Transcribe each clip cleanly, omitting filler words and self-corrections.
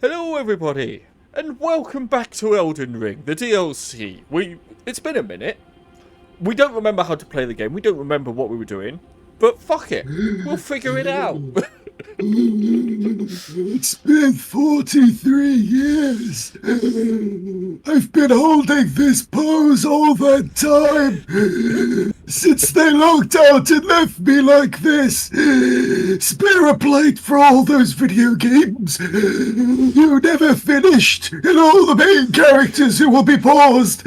Hello everybody, and welcome back to Elden Ring, the DLC. It's been a minute. We don't remember how to play the game, we don't remember what we were doing, but fuck it, we'll figure it out. It's been 43 years. I've been holding this pose all that time. Since they locked out and left me like this. Spare a plate for all those video games you never finished, and all the main characters who will be paused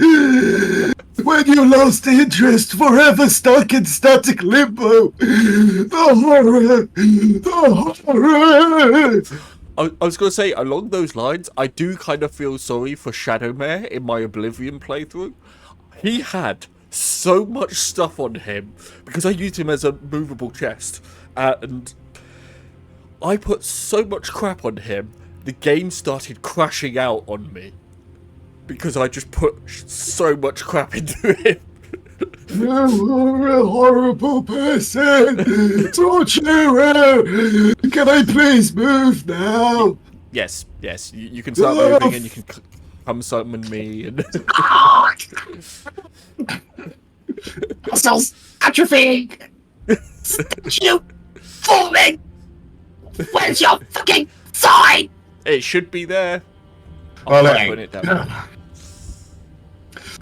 when you lost interest, forever stuck in static limbo. The horror! The horror! I was going to say, along those lines, I do kind of feel sorry for Shadowmare in my Oblivion playthrough. He had so much stuff on him, because I used him as a movable chest, and I put so much crap on him, the game started crashing out on me. Because I just put so much crap into him. You're a horrible person! Torturer! Can I please move now? Yes, you can start moving and you can come summon me and... Muscles atrophying! You falling! Where's your fucking sign? It should be there. Well, put it down.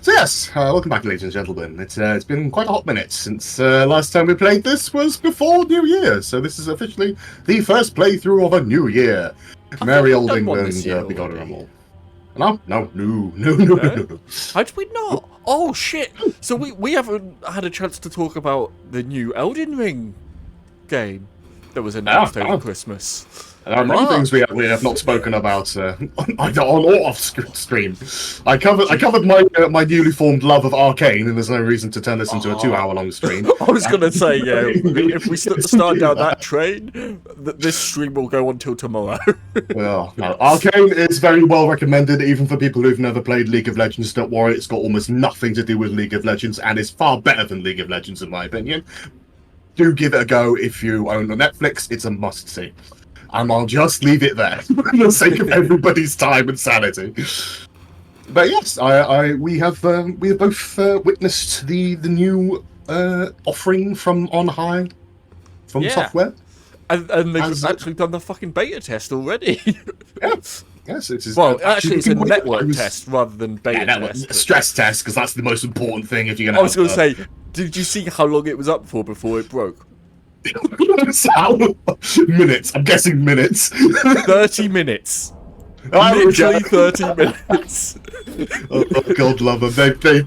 So yes, welcome back, ladies and gentlemen. It's been quite a hot minute since last time we played this was before New Year, so this is officially the first playthrough of a new year. Merry old England, we got it all. No. How did we not? Oh shit! So we haven't had a chance to talk about the new Elden Ring game that was announced over Christmas. There are many things we have not spoken about either on or off stream. I covered my newly formed love of Arcane, and there's no reason to turn this into a 2-hour-long stream. I was gonna say, yeah, if we start down that train, this stream will go until tomorrow. Well, no, Arcane is very well recommended, even for people who've never played League of Legends. Don't worry, it's got almost nothing to do with League of Legends, and is far better than League of Legends, in my opinion. Do give it a go if you own a Netflix. It's a must-see. And I'll just leave it there for the sake of everybody's time and sanity. But yes, we have both witnessed the new offering from on high, from software, and they've actually done the fucking beta test already. Yes, it is. Well, actually, it's a network test rather than beta test. Stress test, because that's the most important thing. If you're gonna, I was going to say, did you see how long it was up for before it broke? Minutes. I'm guessing minutes. 30 minutes. Literally 30 minutes. Oh, God love them. The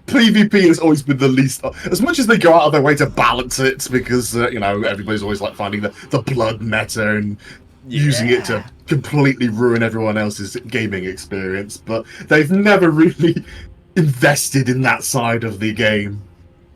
PvP has always been the least. As much as they go out of their way to balance it, because everybody's always like finding the blood meta and using it to completely ruin everyone else's gaming experience. But they've never really invested in that side of the game.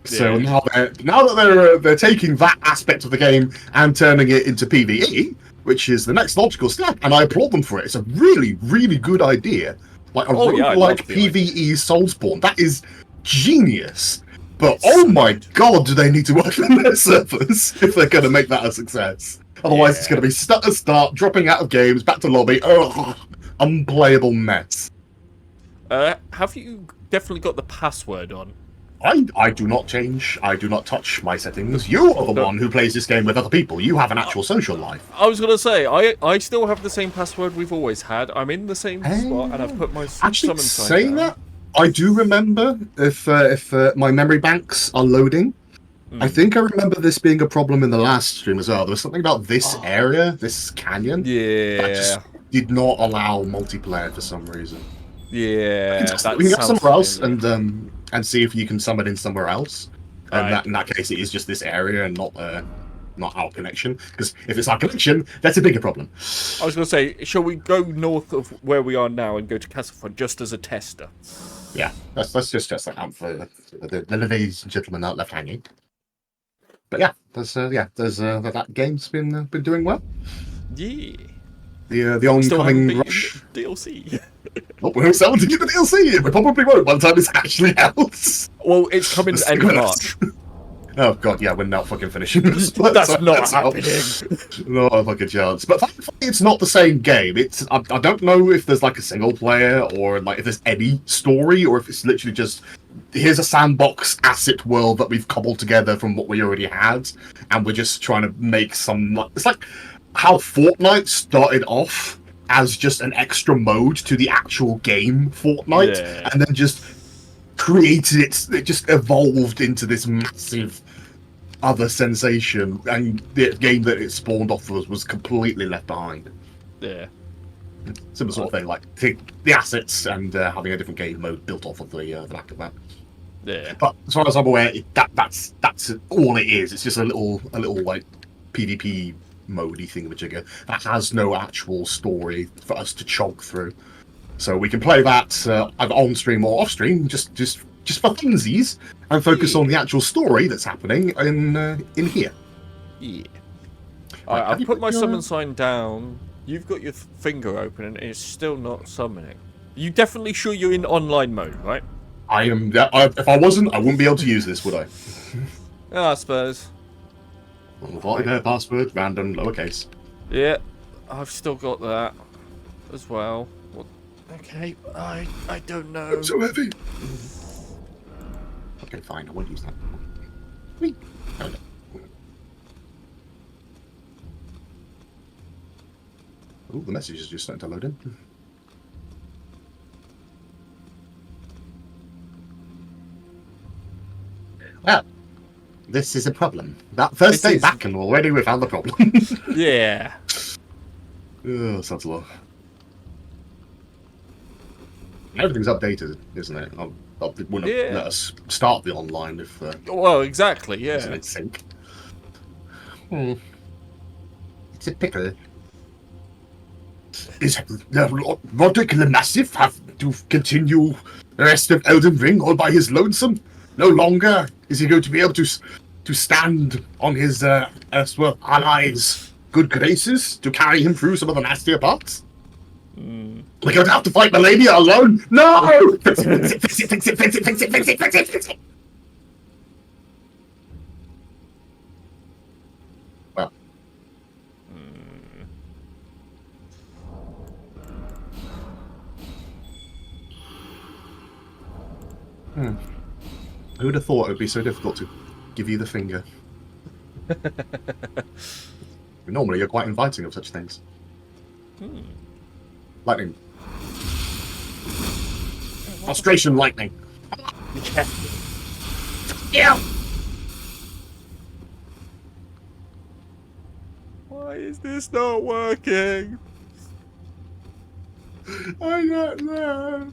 So now that they're taking that aspect of the game and turning it into PvE, which is the next logical step, and I applaud them for it. It's a really, really good idea. Like a PvE Soulsborne. That is genius. But oh my god, do they need to work on their servers if they're going to make that a success? Otherwise, it's going to be start, dropping out of games, back to lobby. Unplayable mess. Have you definitely got the password on? I do not change. I do not touch my settings. You are the one who plays this game with other people. You have an actual social life. I was going to say, I still have the same password we've always had. I'm in the same spot, and I've put my summon sign saying down. that, I do remember if my memory banks are loading. I think I remember this being a problem in the last stream as well. There was something about this area, this canyon, that just did not allow multiplayer for some reason. Yeah, we can go somewhere else and see if you can summon in somewhere else. And in that case, it is just this area and not our connection. Because if it's our connection, that's a bigger problem. I was going to say, shall we go north of where we are now and go to Castlefront just as a tester? Yeah, let's just test that out for the ladies and gentlemen out left hanging. But yeah, that game's been doing well. Yeah. The oncoming rush DLC. Well, we're still to get the DLC. We probably won't by the time it's actually out. Well, it's coming end of March. Oh god, yeah, we're not fucking finishing this. That's not happening. Not a fucking chance. But thankfully, it's not the same game. It's I don't know if there's like a single player or like if there's any story or if it's literally just here's a sandbox asset world that we've cobbled together from what we already had, and we're just trying to make some. It's like how Fortnite started off as just an extra mode to the actual game Fortnite, and then just created it just evolved into this massive other sensation, and the game that it spawned off was completely left behind. Yeah. Similar sort of thing, like the assets and having a different game mode built off of the back of that. Yeah. But as far as I'm aware, that's all it is. It's just a little like PvP modey thingamajigger that has no actual story for us to chog through. So we can play that either on stream or off stream, just for funsies, and focus on the actual story that's happening in here. Yeah. Right, I've put my summon sign down. You've got your finger open and it's still not summoning. You definitely sure you're in online mode, right? I am. If I wasn't, I wouldn't be able to use this, would I? I suppose. Void password, random, lowercase. Yeah, I've still got that as well. What? Okay, I don't know. I'm so heavy. Okay, fine. I won't use that. Whee! Oh, the message is just starting to load in. Well, this is a problem. That first day back and already we found the problem. Yeah. Oh, sounds low. Everything's updated, isn't it? It wouldn't have let us start the online if... well, exactly, yeah. Isn't it sync? It's a pickle. Is Roderick the Massive have to continue the rest of Elden Ring all by his lonesome? No longer is he going to be able to stand on his allies' good graces to carry him through some of the nastier parts? We're going to have to fight Melania alone? No! Fix it, fix it, fix it, fix it, fix it, fix it, fix it, fix it! Well. Who would have thought it would be so difficult to give you the finger? Normally, you're quite inviting of such things. Lightning. Frustration lightning. Yeah. Why is this not working? I don't know.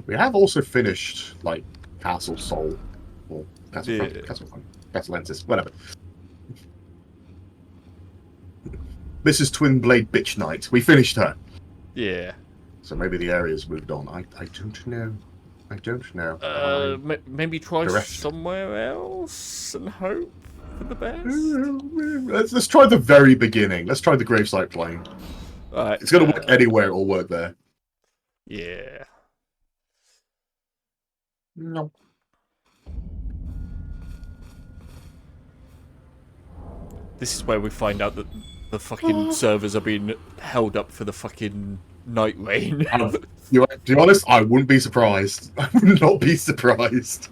We have also finished, like, Castle Soul. Or Castle Lentis, whatever. This is Twin Blade Bitch Knight. We finished her. Yeah. So maybe the area's moved on. I don't know. I don't know. Maybe try somewhere else and hope for the best? Let's try the very beginning. Let's try the gravesite plane. Alright. It's going to work anywhere. It'll work there. Yeah. No. This is where we find out that the fucking servers are being held up for the fucking night rain. To be honest, I wouldn't be surprised. I would not be surprised.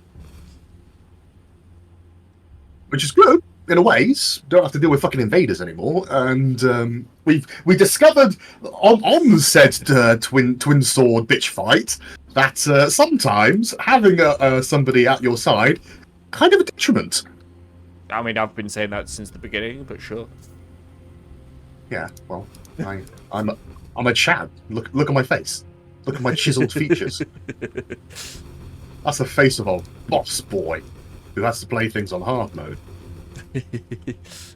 Which is good, in a ways. Don't have to deal with fucking invaders anymore. And we discovered on said twin sword bitch fight that sometimes having somebody at your side kind of a detriment. I mean, I've been saying that since the beginning, but sure. Yeah, well, I'm a Chad. Look at my face. Look at my chiseled features. That's the face of a boss boy who has to play things on hard mode.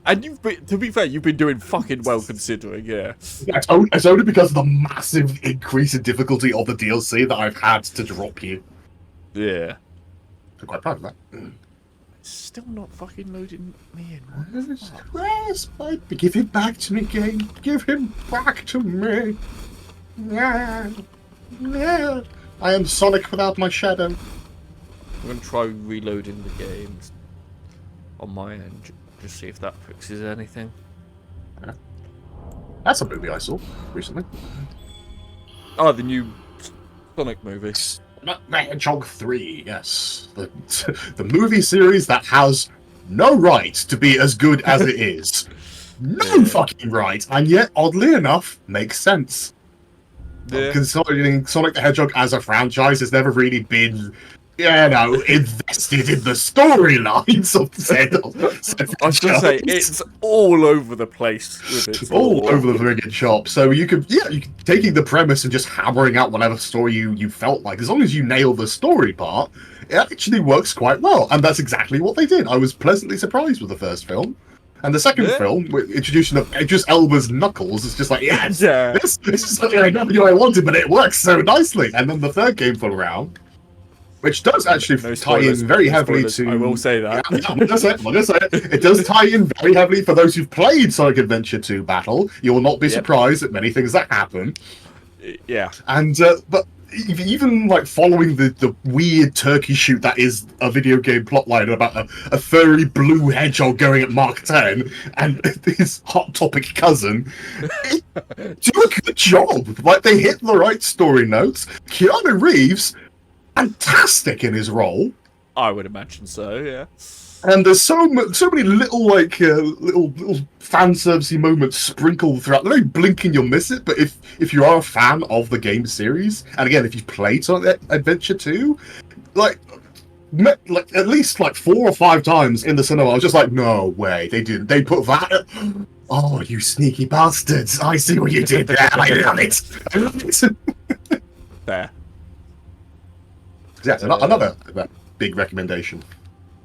And to be fair, you've been doing fucking well considering, yeah. It's only because of the massive increase in difficulty of the DLC that I've had to drop you. Yeah. I'm quite proud of that. It's still not fucking loading me in. Where's my... Give him back to me, game. Give him back to me. Yeah. Yeah. I am Sonic without my shadow. I'm gonna try reloading the games. on my end. Just see if that fixes anything. That's a movie I saw recently. Oh, the new Sonic movie. The Hedgehog 3, yes. The movie series that has no right to be as good as it is. No fucking right, and yet, oddly enough, makes sense. Yeah. Considering Sonic the Hedgehog as a franchise has never really been, invested in the storylines of said I was gonna say it's all over the place with it. all over the friggin' shop. So you could taking the premise and just hammering out whatever story you felt like, as long as you nail the story part, it actually works quite well. And that's exactly what they did. I was pleasantly surprised with the first film. And the second film, with introduction of just Elba's Knuckles, is just like, this is something I never knew I wanted, but it works so nicely. And then the third game full around, which does actually tie in very heavily to... I will say that. I'm gonna say it. It does tie in very heavily for those who've played Sonic Adventure 2 Battle. You will not be surprised at many things that happen. Yeah. And, but even like following the weird turkey shoot that is a video game plotline about a furry blue hedgehog going at Mark 10 and his Hot Topic cousin, do a good job. Like, they hit the right story notes. Keanu Reeves, fantastic in his role. I would imagine so, yeah. And there's so many little little fan servicey moments sprinkled throughout. They don't blink and you'll miss it. But if you are a fan of the game series, and again if you've played Sonic Adventure 2, like at least like 4 or 5 times in the cinema, I was just like, no way, they didn't. They put that. Oh, you sneaky bastards! I see what you did there. I love it. I love it. There. Yeah, another big recommendation.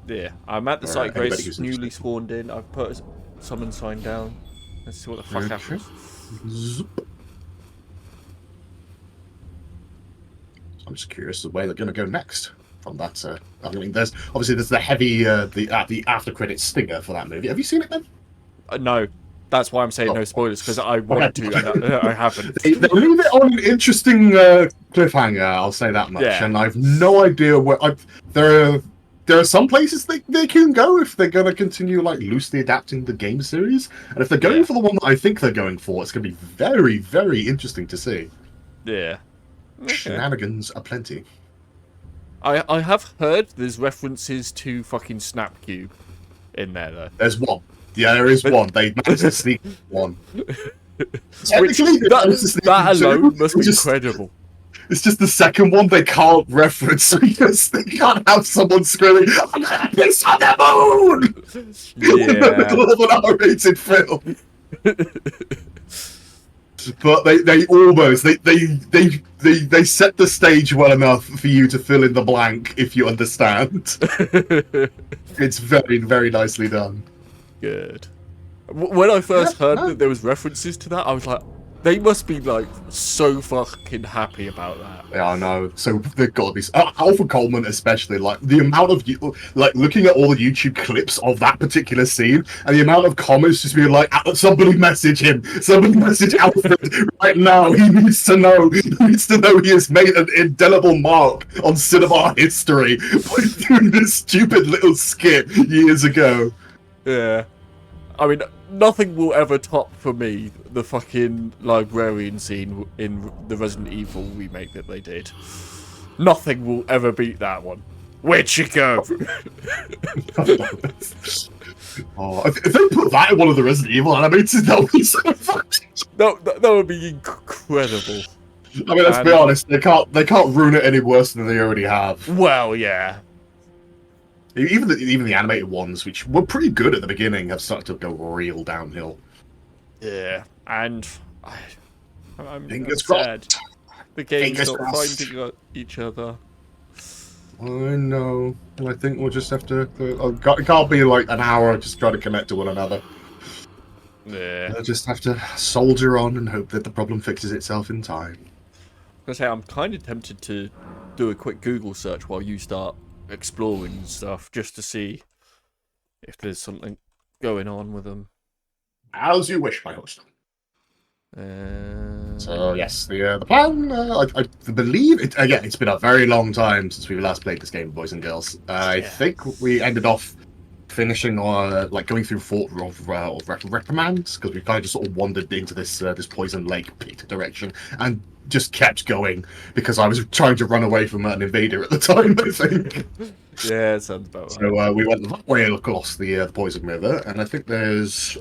Yeah, I'm at the site Grace newly spawned in. I've put a summon sign down. Let's see what the fuck happens. I'm just curious the way they're going to go next from that. I mean, there's the heavy the after credits stinger for that movie. Have you seen it then? No. That's why I'm saying no spoilers, because I want to, and I haven't. They leave it on an interesting cliffhanger, I'll say that much. Yeah. And I've no idea where... There are some places they can go if they're going to continue like loosely adapting the game series. And if they're going for the one that I think they're going for, it's going to be very, very interesting to see. Yeah. Okay. Shenanigans aplenty. I have heard there's references to fucking Snapcube in there, though. There's one. Yeah, there is one. They managed to sneak one. That alone must be incredible. It's just the second one they can't reference because they can't have someone screaming, "I'm gonna piss on the moon!" Yeah. In the middle of an R-rated film. But they almost they set the stage well enough for you to fill in the blank if you understand. It's very, very nicely done. Good. When I first heard that there was references to that, I was like, they must be like so fucking happy about that. Yeah, I know. So they've got these. Alpha Coleman, especially, like the amount of looking at all the YouTube clips of that particular scene, and the amount of comments just being like, "Somebody message him! Somebody message Alfred right now! He needs to know! He needs to know he has made an indelible mark on cinema history by doing this stupid little skit years ago." Yeah. I mean, nothing will ever top for me the fucking librarian scene in the Resident Evil remake that they did. Nothing will ever beat that one. Where'd you go? Oh, if they put that in one of the Resident Evil animated, that would be so funny. That would be incredible. I mean, let's be honest, they can't ruin it any worse than they already have. Well, yeah. Even the animated ones, which were pretty good at the beginning, have started to go real downhill. Yeah, and I'm sad. The game's not finding each other. I know. I think we'll just have to... it can't be like an hour just trying to connect to one another. Yeah. We'll just have to soldier on and hope that the problem fixes itself in time. I was gonna say, I'm kind of tempted to do a quick Google search while you start exploring and stuff, just to see if there's something going on with them. As you wish, my host. So yes, the plan. I believe it. Again, it's been a very long time since we last played this game, boys and girls. I think we ended off finishing like going through Fort of Reprimands, because we kind of just sort of wandered into this poison lake pit direction and just kept going because I was trying to run away from an invader at the time, I think. Yeah, sounds about right. So we went that way across the Poison River, and I think there's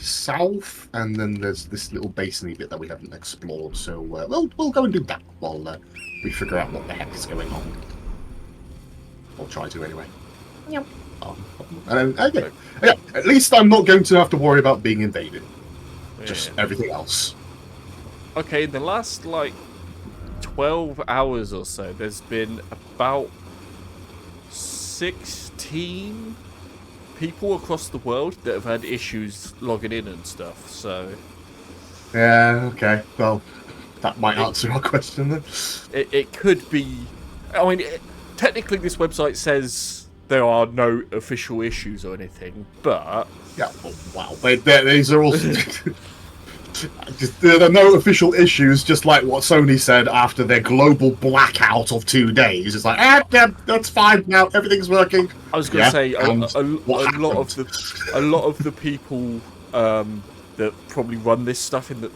south, and then there's this little basiny bit that we haven't explored. So we'll go and do that while we figure out what the heck is going on. Or try to anyway. Yep. Okay. Yeah, at least I'm not going to have to worry about being invaded. Just everything else. Okay, in the last, like, 12 hours or so, there's been about 16 people across the world that have had issues logging in and stuff, so... Yeah, okay. Well, that might answer our question then. It could be... I mean, technically this website says there are no official issues or anything, but... Yeah, well, wow. These are all... There are no official issues, just like what Sony said after their global blackout of 2 days. It's like, yeah, that's fine now, everything's working. I was going to say, a lot of the people that probably run this stuff in the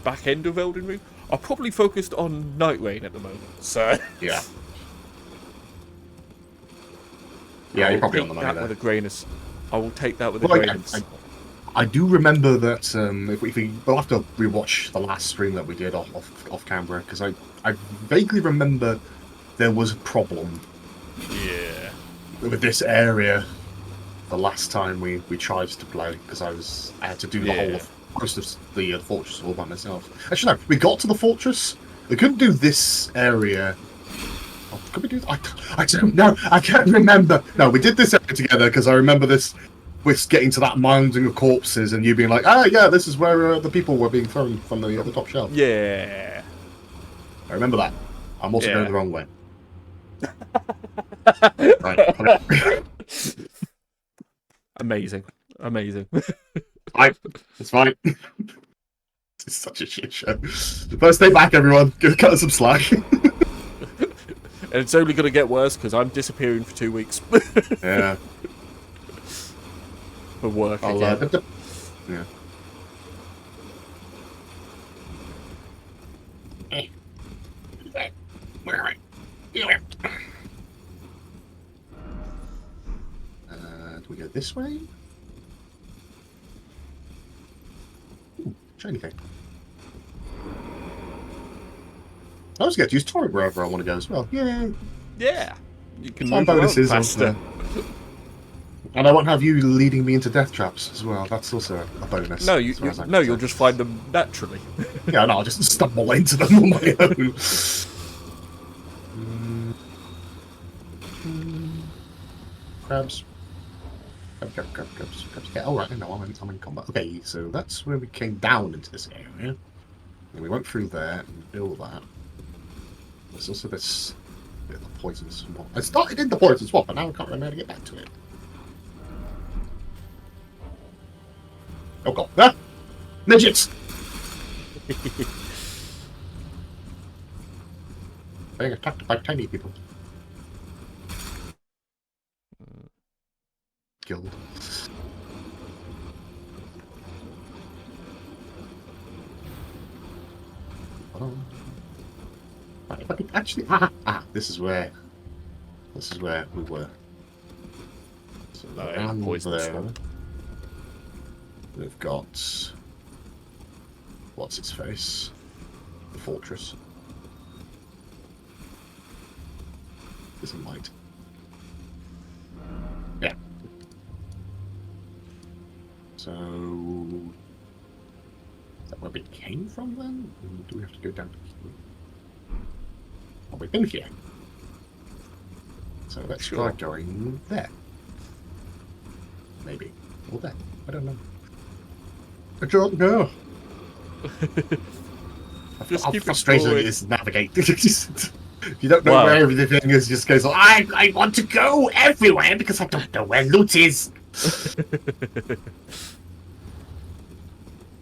back end of Elden Ring are probably focused on Night Rain at the moment. So yeah, you're probably on the money there. With a grain of, I will take that with a grain of salt. I do remember that we'll have to rewatch the last stream that we did off camera, because I vaguely remember there was a problem. Yeah. With this area the last time we tried to play, because I had to do the whole of most of the fortress all by myself. Actually, no, we got to the fortress. We couldn't do this area. Oh, could we do? I don't know. I can't remember. No, we did this area together because I remember this. We're getting to that mounding of corpses, and you being like, yeah, this is where the people were being thrown from the top shelf. Yeah. I remember that. I'm also going the wrong way. Right. Amazing. It's fine. It's such a shit show. But stay back, everyone. Cut us some slack. And it's only going to get worse because I'm disappearing for 2 weeks. Yeah. For work again. Yeah. Where am I? Do we go this way? Ooh, shiny thing. I also get to use Torrent wherever I want to go as well. Yay! Yeah. You can Some move around bonuses faster. And I won't have you leading me into death traps as well. That's also a bonus. No, you'll just find them naturally. Yeah, no, I'll just stumble into them on my own. Crabs. Crabs. Yeah, alright, no, I'm in combat. Okay, so that's where we came down into this area. And we went through there and built that. There's also this bit of the poison swamp. I started in the poison swamp, but now I can't remember how to get back to it. Oh god. Ah! Midgets! Being attacked by tiny people. Guild. Right, if I could actually... this is where we were. So around there. We've got... What's its face? The fortress. Isn't light. Yeah. So... Is that where we came from then? Or do we have to go down to here? Oh, we've been here. So let's try going there. Maybe. Or there. I don't know. I don't know. How frustrating it is to navigate. You don't know where everything is, just goes, I want to go everywhere because I don't know where loot is.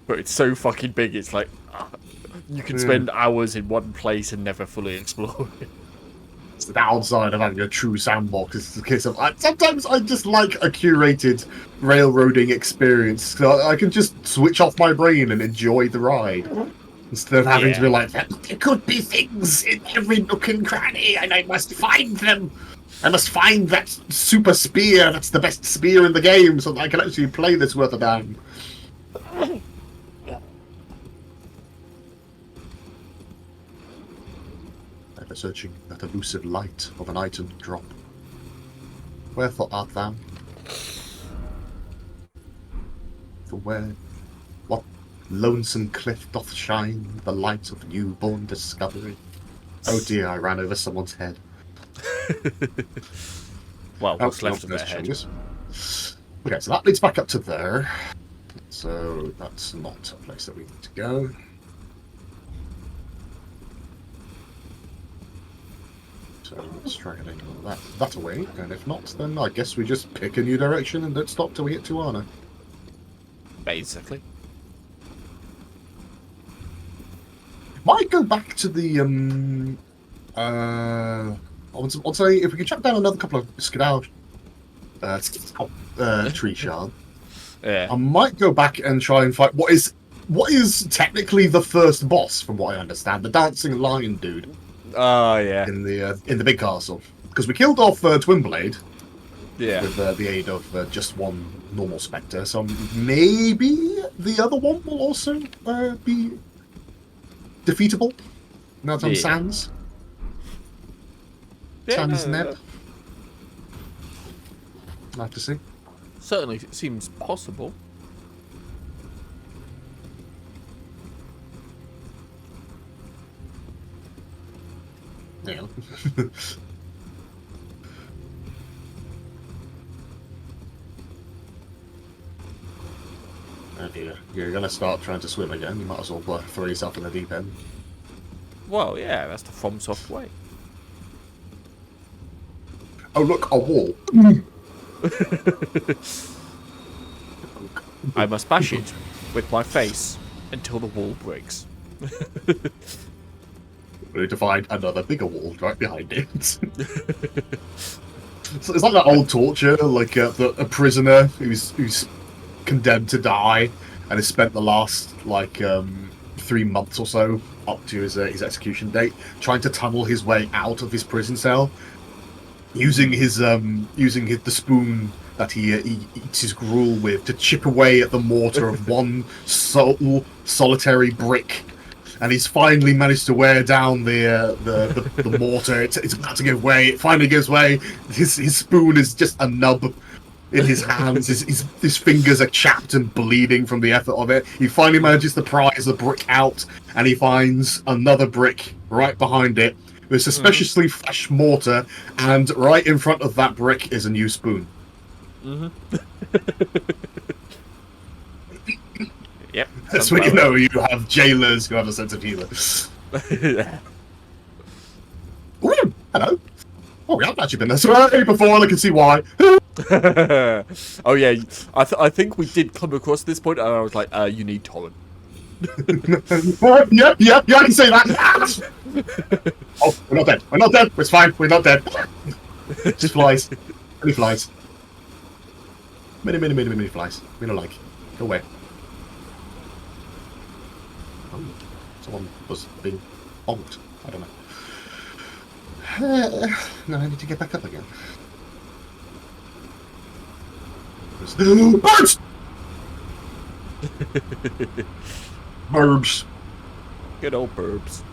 But it's so fucking big, it's like, you can spend hours in one place and never fully explore it. It's the downside of having a true sandbox. It's the case of sometimes I just like a curated railroading experience. So I can just switch off my brain and enjoy the ride instead of having to be like, there could be things in every nook and cranny, and I must find them. I must find that super spear. That's the best spear in the game, so that I can actually play this worth a damn. Ever searching that elusive light of an item drop. Wherefore art thou? For where, what lonesome cliff doth shine the light of newborn discovery? Oh dear, I ran over someone's head. Well, what's left of their head? Changes. Okay, so that leads back up to there. So that's not a place that we need to go. So let's try getting that away, and if not, then I guess we just pick a new direction and don't stop till we hit Tuana. Basically. Might go back to the I'll say if we can chop down another couple of skedaddle tree shard. Yeah. I might go back and try and fight what is technically the first boss, from what I understand, the dancing lion dude. Oh yeah. In the big castle, because we killed off Twinblade. Yeah. With the aid of just one normal spectre, so maybe the other one will also be defeatable. Now it's on Sans. Sans Neb. I'll have to see. Certainly seems possible. Yeah. Oh dear. You're gonna start trying to swim again. You might as well throw yourself in the deep end. Well, yeah, that's the FromSoft way. Oh look, a wall. I must bash it with my face until the wall breaks. We need to find another bigger wall right behind it. So it's like that old torture, like a prisoner who's condemned to die and has spent the last 3 months or so up to his execution date trying to tunnel his way out of his prison cell, using the spoon that he eats his gruel with to chip away at the mortar of one solitary brick. And he's finally managed to wear down the mortar. It's about to give way. It finally gives way. His spoon is just a nub in his hands. His fingers are chapped and bleeding from the effort of it. He finally manages to prise the brick out, and he finds another brick right behind it with suspiciously fresh mortar, and right in front of that brick is a new spoon. Yep. That's when you know you have jailers who have a sense of humour. Ooh, hello. Oh, we haven't actually been this way before, and I can see why. Oh yeah, I think we did come across this point, and I was like, you need torrent. Yeah, I can say that. Oh, we're not dead. We're not dead. It's fine. We're not dead. Just flies. Many flies. Many flies. We don't like. Go away. Oh, someone was being bonked. I don't know. Now I need to get back up again. Birds! Burbs. Good old burbs.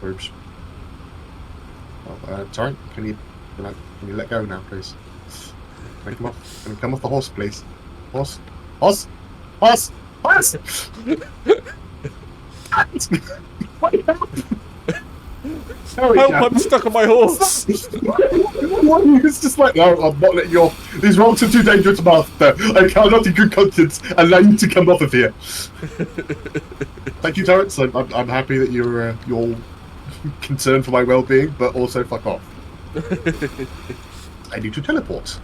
Burbs. Oh, sorry. Can you let go now, please? Can you come off? Can you come off the horse, please? Horse. Horse. Horse. Horse. Help! I'm stuck on my horse. It's just like, no, I'm not letting you off. These rocks are too dangerous, master. I cannot in good conscience allow you to come off of here. Thank you, Terrence. I'm happy that you're concerned for my well-being, but also fuck off. I need to teleport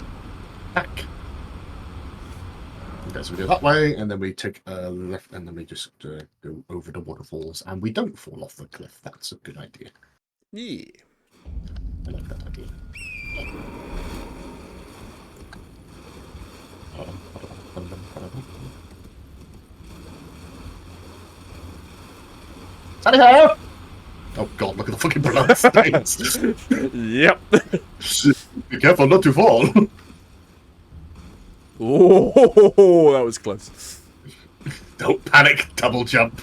back. Okay, so we go that way, and then we take a left, and then we just go over the waterfalls, and we don't fall off the cliff. That's a good idea. Yeah. like that idea. Anyhow! Oh god, look at the fucking blood stains! Yep. Be careful not to fall! Oh, that was close. Don't panic, double jump.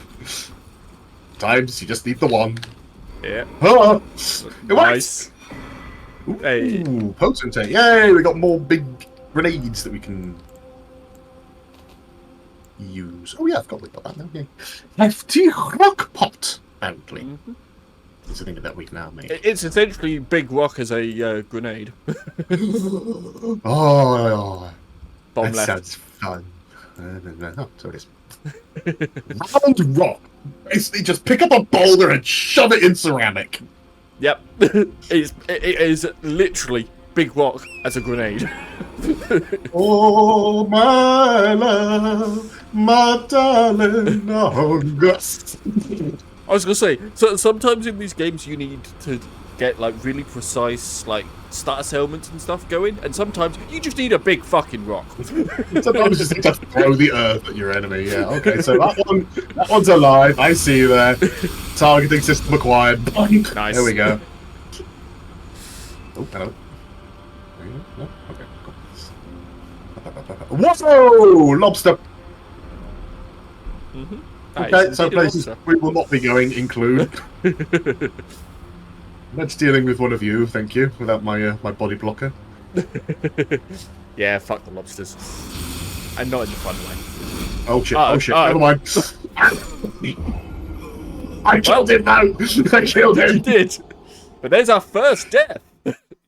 Sometimes you just need the one. Yeah. Oh, it Nice. works! Hey. Ooh, potentate. Yay, we got more big grenades that we can use. Oh yeah, I've got that now. Yay. Hefty rock pot, apparently. It's a thing that we can now make. It's essentially big rock as a grenade. Oh, Bottom that left. sounds fun. Oh, so it is. Round rock. Basically, just pick up a boulder and shove it in ceramic. Yep. It is literally big rock as a grenade. Oh, my love, my darling, oh, God. I was gonna say, so sometimes in these games you need to get like really precise like status elements and stuff going, and sometimes you just need a big fucking rock. Sometimes you just have to throw the earth at your enemy. Yeah, okay, so that one's alive. I see you there. Targeting system acquired. Nice. There we go. Oh, hello. No? Okay, cool. Whoa! Lobster! Okay, so places we will not be going include. Not dealing with one of you, thank you, without my my body blocker. Yeah, fuck the lobsters. And not in the fun way. Oh shit, never mind. I killed him though! I killed him! You did! But there's our first death!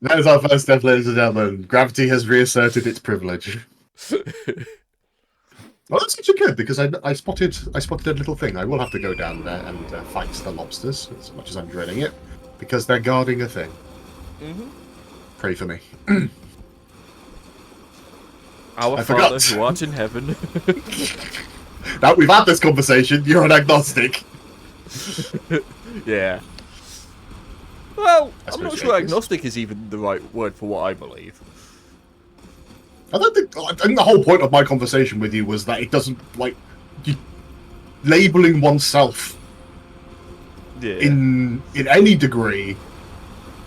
That is our first step, ladies and gentlemen. Gravity has reasserted its privilege. Well, that's actually good because I spotted a little thing. I will have to go down there and fight the lobsters as much as I'm dreading it because they're guarding a thing. Pray for me. Our Father who art in heaven. Now we've had this conversation. You're an agnostic. Yeah. Well, I'm suppose not it sure is. agnostic is even the right word for what I believe. I think the whole point of my conversation with you was that it doesn't like labeling oneself in any degree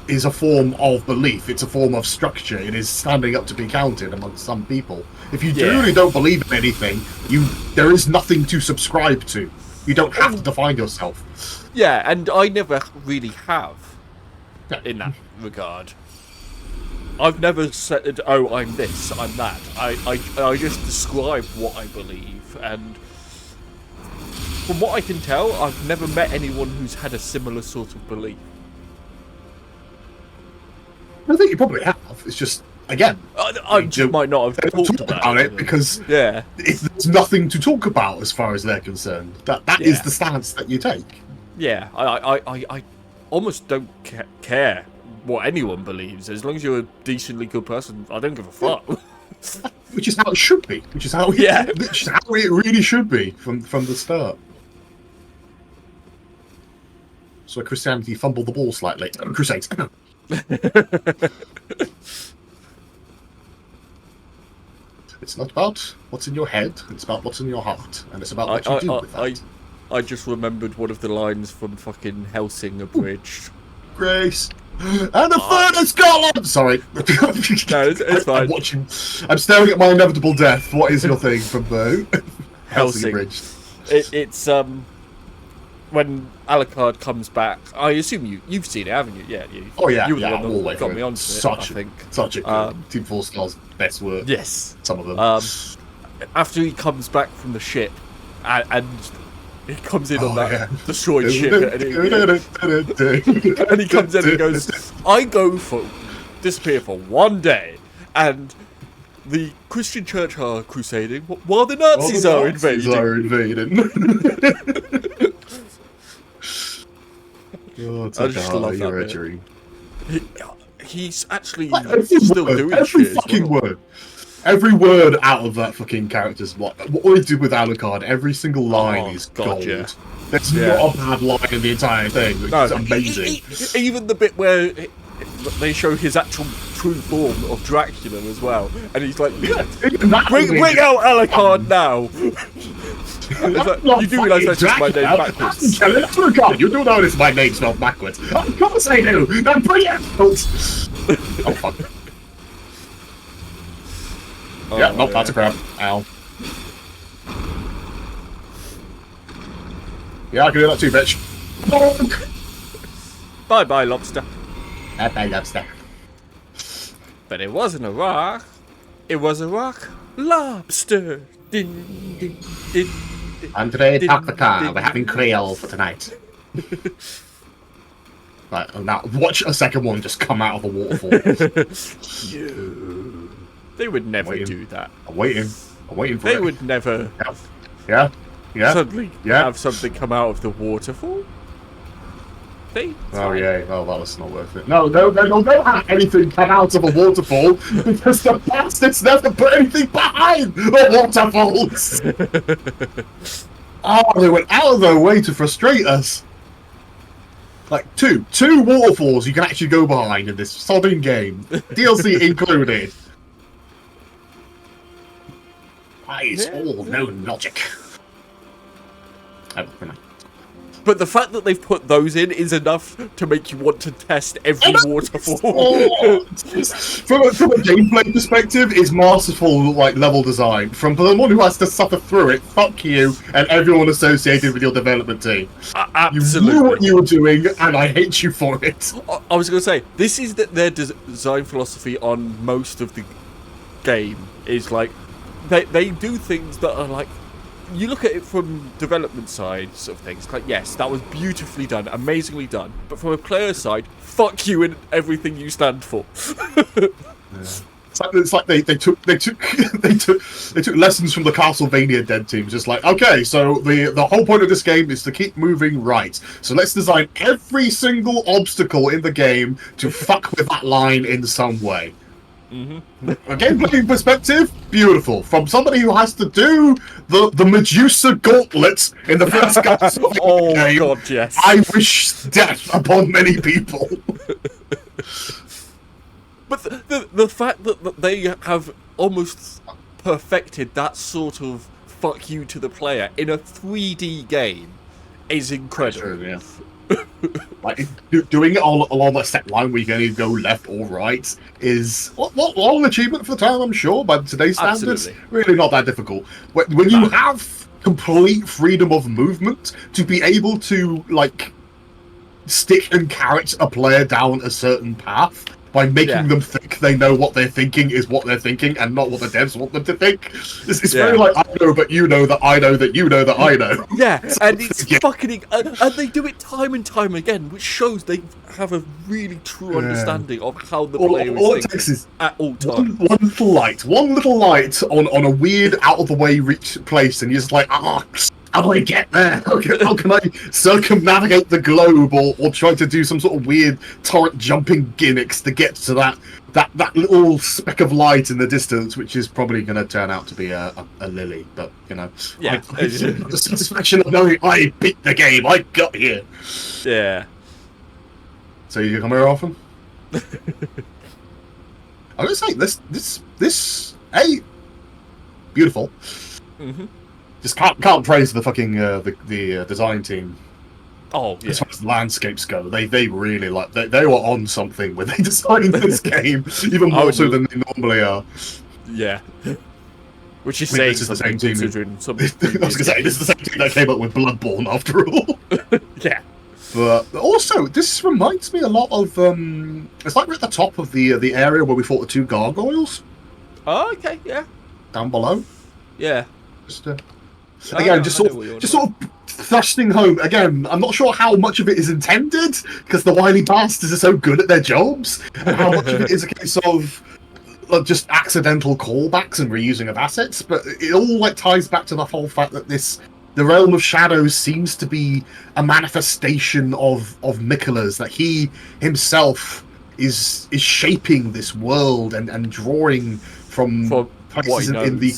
is a form of belief. It's a form of structure. It is standing up to be counted amongst some people. If you truly don't believe in anything, there is nothing to subscribe to. You don't have to define yourself. Yeah, and I never really have in that regard. I've never said, oh, I'm this, I'm that. I just describe what I believe, and from what I can tell, I've never met anyone who's had a similar sort of belief. I think you probably have. It's just, again, I just might not have talked about it because there's nothing to talk about as far as they're concerned. That is the stance that you take. Yeah, I almost don't care what anyone believes. As long as you're a decently good person, I don't give a fuck. Which is how it should be. Which is how it really should be from the start. So Christianity fumbled the ball slightly. Crusades. It's not about what's in your head, it's about what's in your heart, and it's about what you do with that. I just remembered one of the lines from fucking Helsing Abridged. Grace. And the furnace column! Sorry. No, it's fine. I'm staring at my inevitable death. What is your thing from Helsing Abridged? It's when Alucard comes back. I assume you've seen it, haven't you? Yeah, you. Oh yeah, you were yeah. the one that got me onto it. I think such a good Team 4 Star's best work. Yes, some of them. After he comes back from the ship, and he comes in on that destroyed ship, and he comes in and goes, "I go for disappear for one day, and the Christian Church are crusading while the Nazis are invading." Oh, it's I just love that dream. He's actually still doing every shit fucking word. Every word out of that fucking character's what we did with Alucard, every single line is gold. Yeah. There's not a bad line in the entire thing, which is amazing. Even the bit where they show his actual true form of Dracula as well, and he's like, Yeah, bring out Alucard now. Like, you do realise that's just my name backwards. Alucard, you do know this is my name spelled backwards. Of course I do. Now bring it out. Oh fuck. Yeah, nope, that's a crab. Ow. Yeah, I can do that too, bitch. Bye bye, lobster. Bye, lobster. But it wasn't a rock. It was a rock lobster. Din, din, din, din, Andre, din, park the car. din, We're having Creole for tonight. Right, now watch a second one just come out of the waterfall. They would never do that. I'm waiting for it. They would never Yeah. suddenly have something come out of the waterfall. Oh yeah, well that was not worth it. No, don't have anything come out of a waterfall because the bastards never put anything behind the waterfalls. Oh, they went out of their way to frustrate us. Like two waterfalls you can actually go behind in this sodding game, DLC included. That is all known logic. Oh, never mind. But the fact that they've put those in is enough to make you want to test every waterfall. From a gameplay perspective, it's masterful like level design. From the one who has to suffer through it, fuck you and everyone associated with your development team. Absolutely. You knew what you were doing, and I hate you for it. I was going to say, this is their design philosophy on most of the game. Is like, they do things that are like, you look at it from development sides of things, like, yes, that was beautifully done, amazingly done. But from a player side, fuck you and everything you stand for. It's like they took lessons from the Castlevania dead teams. Just like, okay, so the whole point of this game is to keep moving right. So let's design every single obstacle in the game to fuck with that line in some way. A gameplay perspective, beautiful. From somebody who has to do the Medusa gauntlet in the first Castlevania game, God, yes. I wish death upon many people. But the fact that they have almost perfected that sort of fuck you to the player in a 3D game is incredible. True, yeah. Like doing it all along that step line where you can either go left or right is what an achievement for the time, I'm sure. By today's standards, really not that difficult. When you have complete freedom of movement to be able to like stick and carrot a player down a certain path by making them think they know what they're thinking is what they're thinking and not what the devs want them to think. It's very like, I know, but you know that I know that you know that I know. Yeah, and it's fucking... And they do it time and time again, which shows they have a really true understanding of how the player is thinking at all times. One little light on a weird, out-of-the-way place, and you're just like, how do I get there? How can I circumnavigate the globe or try to do some sort of weird torrent jumping gimmicks to get to that little speck of light in the distance, which is probably going to turn out to be a lily. But, you know, the satisfaction of knowing I beat the game, I got here. Yeah. So you come here often? I would say this beautiful. Just can't praise the fucking the design team. Oh, yeah. As far as landscapes go, they really like they were on something when they designed this game, even more so than they normally are. Yeah. Which is saying this is the same team. I was gonna say this is the same team that came up with Bloodborne after all. Yeah. But also, this reminds me a lot of it's like we're at the top of the area where we fought the two gargoyles. Oh, okay, yeah. Down below. Yeah. Just again, just sort of thrusting home. Again, I'm not sure how much of it is intended because the wily bastards are so good at their jobs, and how much of it is a case of just accidental callbacks and reusing of assets. But it all like ties back to the whole fact that the realm of shadows seems to be a manifestation of Mikola's, that he himself is shaping this world and drawing from places in the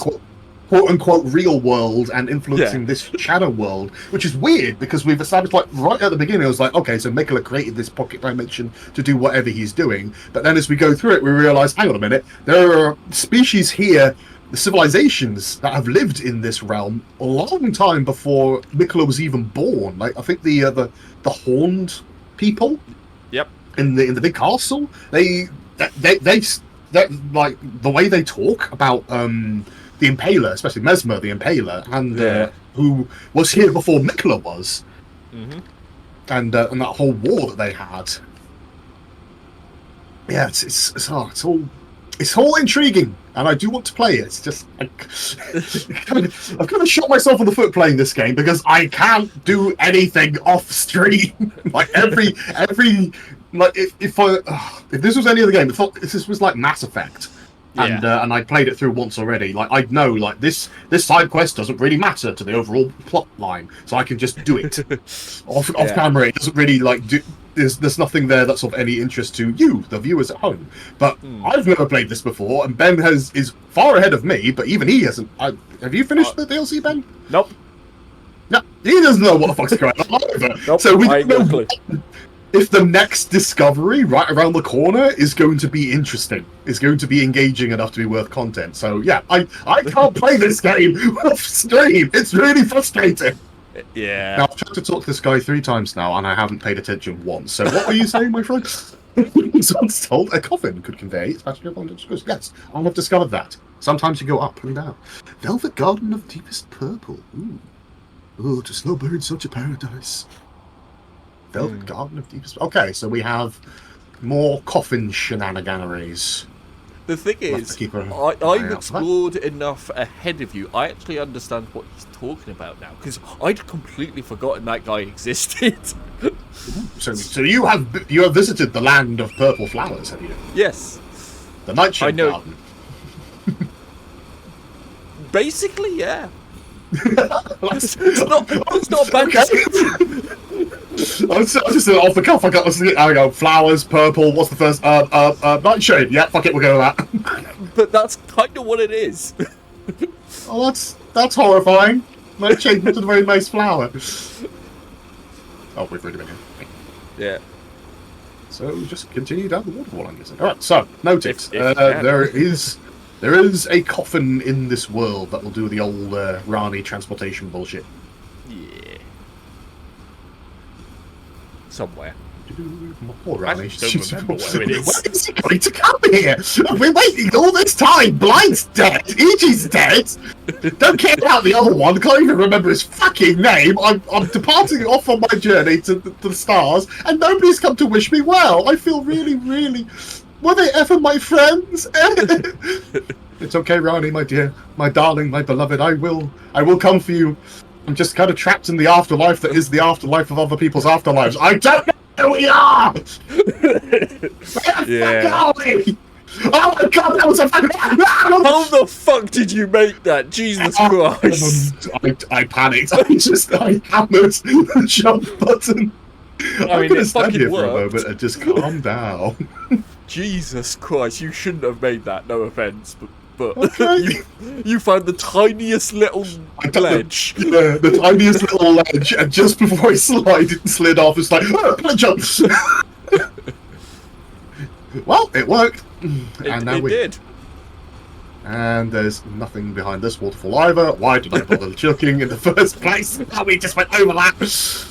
quote-unquote real world and influencing this shadow world, which is weird because we've established, like, right at the beginning, it was like, okay, so Mikola created this pocket dimension to do whatever he's doing, but then as we go through it, we realize, hang on a minute, there are species here, the civilizations that have lived in this realm a long time before Mikola was even born. Like, I think the Horned people, Yep, in the big castle, they like the way they talk about the Impaler, especially Mesmer the Impaler, and who was here before Mikola was, and that whole war that they had. Yeah, it's all intriguing, and I do want to play it. It's just I've kind of shot myself in the foot playing this game because I can't do anything off stream. Like every like if this was any other game, if this was like Mass Effect. And I played it through once already. Like I'd know, like this side quest doesn't really matter to the overall plot line, so I can just do it off camera. It doesn't really like do. There's nothing there that's of any interest to you, the viewers at home. But I've never played this before, and Ben is far ahead of me. But even he hasn't. Have you finished the DLC, Ben? Nope. No, he doesn't know what the fuck's going on either. Nope, so we don't know if the next discovery right around the corner is going to be interesting, is going to be engaging enough to be worth content. So yeah, I can't play this game off stream. It's really frustrating. Yeah. Now, I've tried to talk to this guy 3 times now, and I haven't paid attention once. So what were you saying, my friend? Someone's told a coffin could convey its passenger bondage. Yes, I'll have discovered that. Sometimes you go up and down. Velvet Garden of Deepest Purple. Ooh. Oh, to slumber in such a paradise. Velvet Garden of Deepest... Okay, so we have more coffin shenaniganeries. The thing is, I've explored enough ahead of you. I actually understand what he's talking about now, because I'd completely forgotten that guy existed. So you have visited the land of purple flowers, have you? Yes. The Nightshade Garden. Basically, yeah. it's not a bad description. I was just off the cuff. I go flowers, purple. What's the first? Nightshade. Yeah, fuck it, we'll go with that. But that's kind of what it is. Oh, that's horrifying. Nightshade is a very nice flower. Oh, we've already been here. Yeah. So just continue down the waterfall, I'm guessing. All right. So noted. There is a coffin in this world that will do the old Rani transportation bullshit. Yeah. Somewhere. Poor Rani. I don't remember where it is. Where is he going to come here? I've been waiting all this time. Blind's dead. Ichi's dead. Don't care about the other one. Can't even remember his fucking name. I'm departing off on my journey to the stars, and nobody's come to wish me well. I feel really, really... Were they ever my friends? It's okay, Rani, my dear, my darling, my beloved. I will come for you. I'm just kind of trapped in the afterlife that is the afterlife of other people's afterlives. I don't know who we are. Where the fuck are we? Oh my god, that was a fucking... How the fuck did you make that? Jesus Christ. I panicked. I hammered the jump button. I'm going to stand here for a moment and just calm down. Jesus Christ, you shouldn't have made that, no offence, but okay. you found the tiniest little ledge. The tiniest little ledge, and just before I slid off, it's like, oh, jump! Well, it worked. It did. And there's nothing behind this waterfall either. Why did I bother looking in the first place? Oh, we just went over that.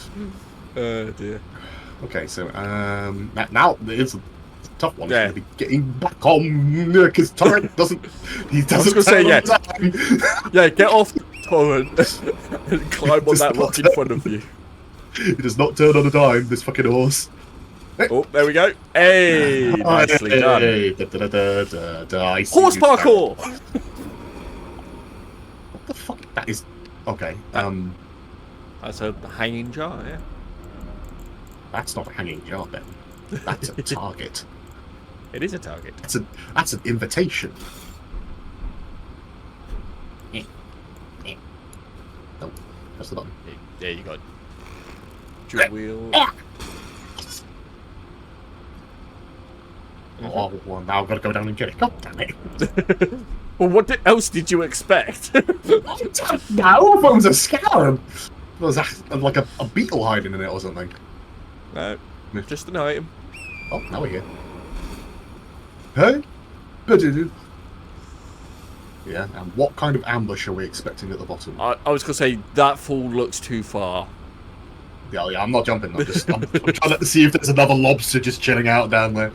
Oh dear. Okay, so now it's a tough one. Yeah. It's going to be getting back on because Torrent doesn't. He doesn't. I was going to say yeah, get off Torrent and climb on that rock in front of you. He does not turn on a dime. This fucking horse. Oh, there we go. Hey, nicely done. Horse parkour. What the fuck? That is okay. That's a hanging jar, yeah. That's not a hanging jar, Ben. That's a target. It is a target. That's an invitation. Oh, press the button. There you go. Dual wheel. Oh, well, now I've got to go down and get it. God damn it. Well, what else did you expect? No, I thought it was a scarab. It was like a beetle hiding in it or something. No, just an item. Oh, now we're here. Hey? Ba-do-do. Yeah, and what kind of ambush are we expecting at the bottom? I was going to say, that fall looks too far. Yeah, I'm not jumping. I'm trying to see if there's another lobster just chilling out down there.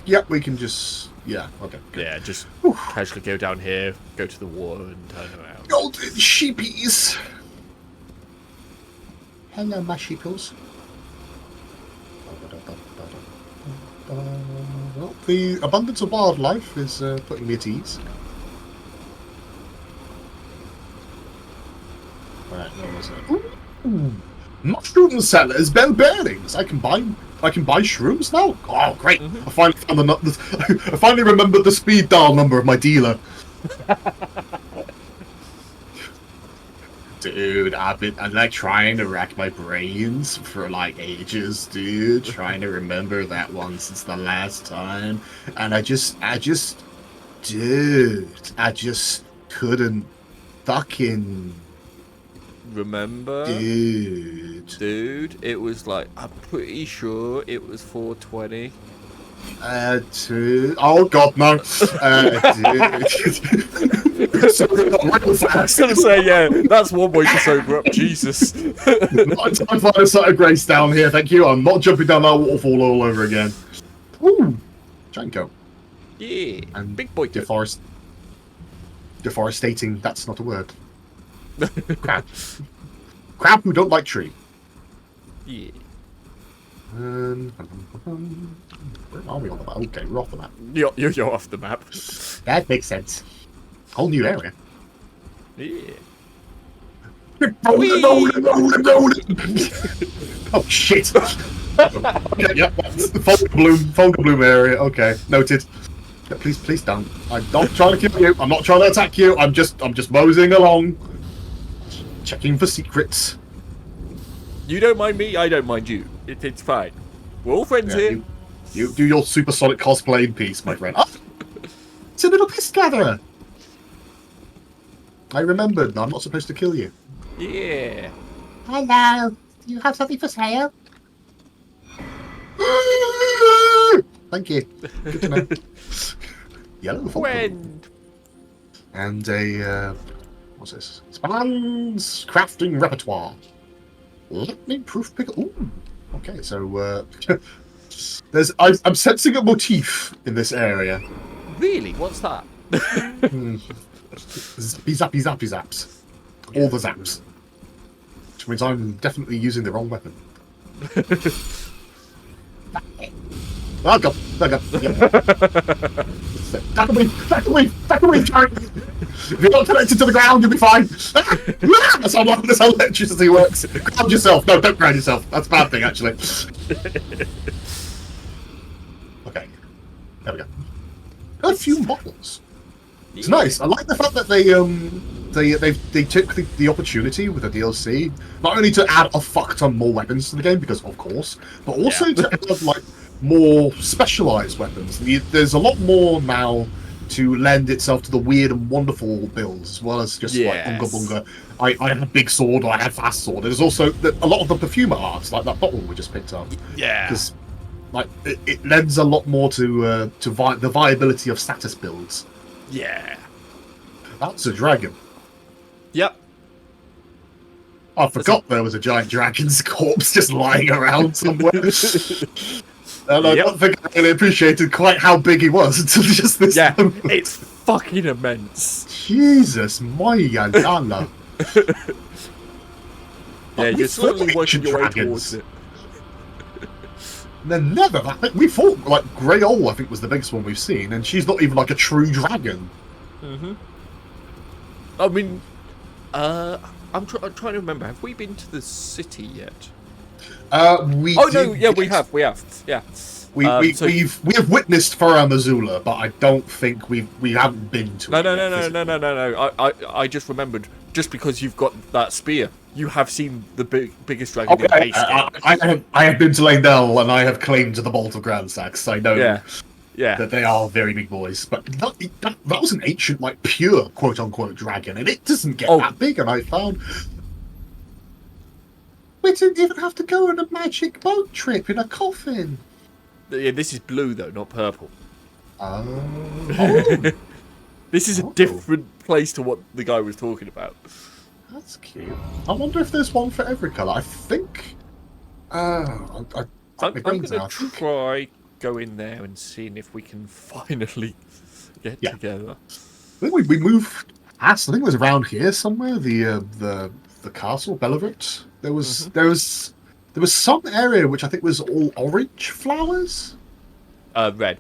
Yep, we can just... Yeah, okay. Good. Yeah, just casually go down here, go to the water and turn around. Golden sheepies! Hello, my sheeples. Well, the abundance of wildlife is putting me at ease. Right, where was it? Ooh, mushroom sellers, bell bearings. I can buy shrooms now. Oh, great! I finally found I finally remembered the speed dial number of my dealer. Dude, I'm like trying to rack my brains for like ages, dude. Trying to remember that one since the last time, and I just couldn't fucking remember. Dude, it was like, I'm pretty sure it was 420. Oh god, no. I was gonna say, yeah, that's one way to sober up. Jesus. Not time for a site of grace down here, thank you. I'm not jumping down that waterfall all over again. Ooh, Janko. Yeah, And big boy. Deforestating, that's not a word. Crap. Crap who don't like tree. Yeah. Where are we on the map? Okay, we're off the map. You're off the map. That makes sense. Whole new area. Yeah. Oh shit! Okay, yep, that's the Folga Bloom area. Okay, noted. Yeah, please don't. I'm not trying to kill you. I'm not trying to attack you. I'm just moseying along, checking for secrets. You don't mind me, I don't mind you. It's fine. We're all friends here. You do your supersonic cosplay in peace, my friend. Oh, it's a little piss gatherer. I remembered. I'm not supposed to kill you. Yeah. Hello. Do you have something for sale? Thank you. Good to know. Yellow Friend. And a what's this? Spans crafting repertoire. Lightning proof pickle. Ooh. Okay, so I'm sensing a motif in this area. Really? What's that? Zappy zaps. All the zaps. Which means I'm definitely using the wrong weapon. Oh god, Back away, Jared! If you're not connected to the ground, you'll be fine. That's how electricity works. Ground yourself. No, don't ground yourself. That's a bad thing, actually. Okay, there we go. Got a few models. It's nice. I like the fact that they took the opportunity with the DLC not only to add a fuck ton more weapons to the game, because of course, but also to add like more specialized weapons. There's a lot more now to lend itself to the weird and wonderful builds, as well as just like Bunga Bunga. I had a big sword, or I had fast sword. There's also a lot of the perfumer arts, like that bottle we just picked up. Yeah. Because like it lends a lot more to the viability of status builds. Yeah. That's a dragon. Yep. I forgot there was a giant dragon's corpse just lying around somewhere. And I don't think I really appreciated quite how big he was until just this moment. It's fucking immense. Jesus, my yalala. Yeah, you're slowly working your way towards it. They're never. I think we fought like Greyol. I think was the biggest one we've seen, and she's not even like a true dragon. I mean, I'm trying to remember. Have we been to the city yet? We have. Yeah. We have witnessed Farah Missoula, but I don't think we haven't been to. No. I just remembered. Just because you've got that spear, you have seen the biggest dragon in base game. I have been to Lanedell, and I have claimed the Bolt of Grand Sax. I know. Yeah. Yeah. That they are very big boys. But that was an ancient, like, pure quote-unquote dragon, and it doesn't get that big, and I found... We didn't even have to go on a magic boat trip in a coffin. Yeah, this is blue, though, not purple. Oh. This is a different place to what the guy was talking about. That's cute. I wonder if there's one for every colour. I think... I'm going to try going there and seeing if we can finally get together. I think we moved past. I think it was around here somewhere. The castle, Bellerit. There was some area which I think was all orange flowers. Red.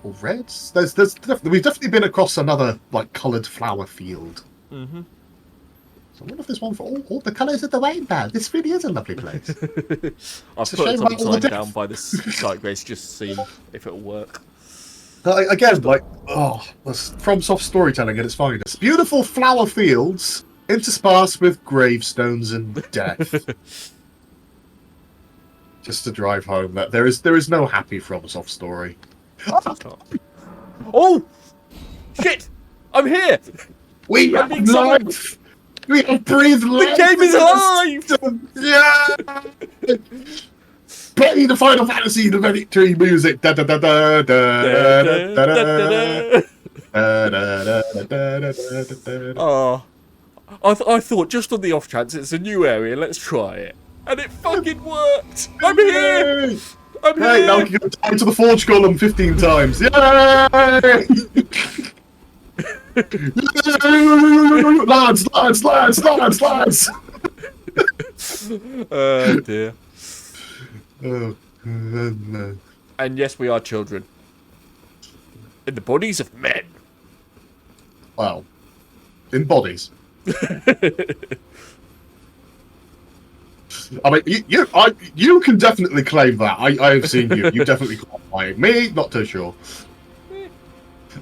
Or reds. We've definitely been across another like coloured flower field. Mm-hmm. So I wonder if there's one for all the colours of the rainbow. This really is a lovely place. I've put some sign down by the site grace just to see if it'll work. Again, like, that's FromSoft storytelling at its finest. Beautiful flower fields interspersed with gravestones and death. Just to drive home that there is no happy FromSoft story. Oh! Shit! I'm here! We have life! We have breathed life! The game is alive! Yeah! Play the Final Fantasy the victory music! Da da da da da da da da. Oh, I thought just on the off chance it's a new area, let's try it, and it fucking worked! I'm here! I'm here! Right, now we can go down to the Forge Golem 15 times. Yay! lads! Oh dear. Oh, no. And yes, we are children. In the bodies of men. Well, in bodies. I mean, you can definitely claim that. I have seen you. You definitely qualify. Me, not too sure.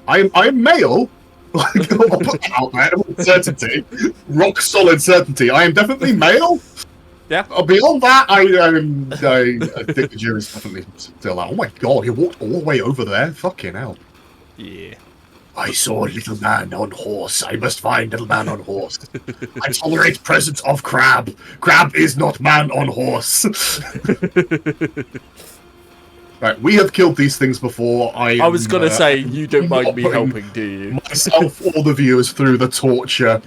I am male. I'll put that out there with certainty. Rock solid certainty. I am definitely male. Yeah. Beyond that, I think the jury's definitely still out. Oh my god, he walked all the way over there. Fucking hell. Yeah. I saw a little man on horse. I must find little man on horse. I tolerate presence of crab. Crab is not man on horse. Right, we have killed these things before. I was gonna say, you don't mind me helping, do you? Myself or the viewers through the torture.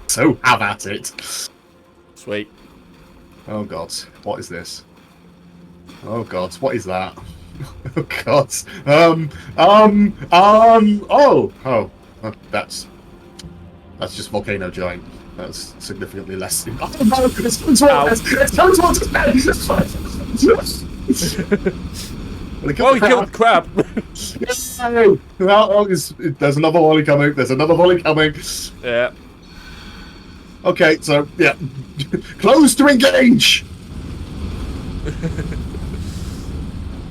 So have at it. Sweet. Oh god, what is this? Oh god, what is that? Oh god. That's just Volcano Giant. That's significantly less. Oh no, it's coming towards us! Oh, he killed the crab! There's another volley coming. There's another volley coming. Yeah. Okay, so, yeah. Close to engage!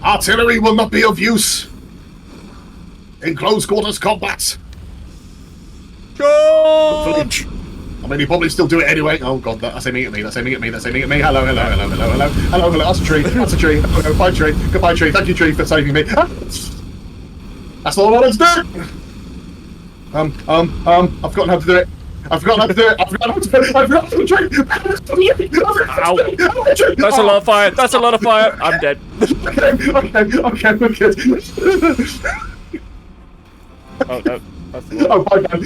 Artillery will not be of use in close quarters combat. Charge! I mean, you probably still do it anyway. Oh god, that's aiming at me. That's aiming at me. That's aiming at me. Hello. That's a tree. That's a tree. Oh, bye tree. Goodbye tree. Thank you tree for saving me. That's all I wanted to do. I've forgotten how to do it. I've forgotten how to do it. I've forgotten how to do it. I've forgotten how to do it. That's a lot of fire. That's a lot of fire. I'm dead. Okay, we're good. Oh no. Oh my god.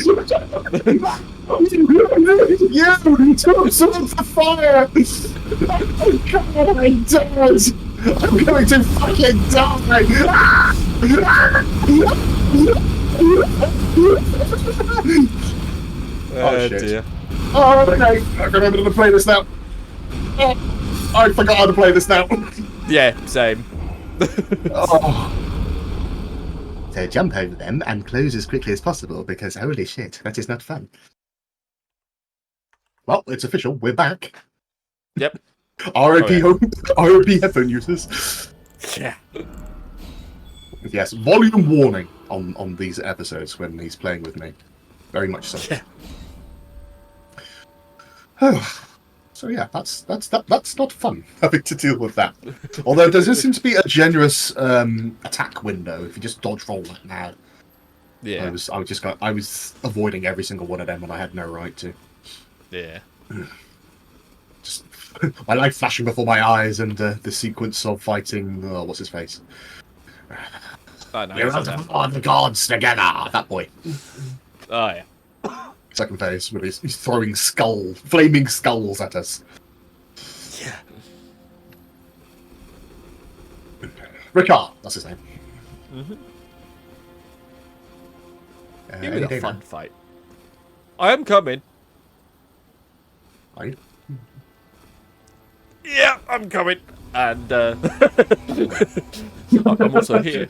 You took some of the fire! Oh god, I died! I'm going to fucking die! Oh shit. Dear. Oh, okay. I remember to play this now. Oh, I forgot how to play this now. Yeah, same. Oh. So jump over them and close as quickly as possible, because holy shit, that is not fun. Well, it's official, we're back. Yep. RIP RIP headphone users. Yeah. Yes, volume warning on these episodes when he's playing with me. Very much so. Yeah. So yeah, that's not fun having to deal with that. Although there does seem to be a generous attack window if you just dodge roll that now. Yeah. I was avoiding every single one of them when I had no right to. Yeah. Just my life flashing before my eyes and the sequence of fighting. What's his face? Oh, no, We're on the gods together. That boy. Oh, yeah. Second phase, where he's throwing flaming skulls at us. Yeah. Ricard, that's his name. Give me a fun fight. I am coming. Are you? Yeah, I'm coming. And I'm also here.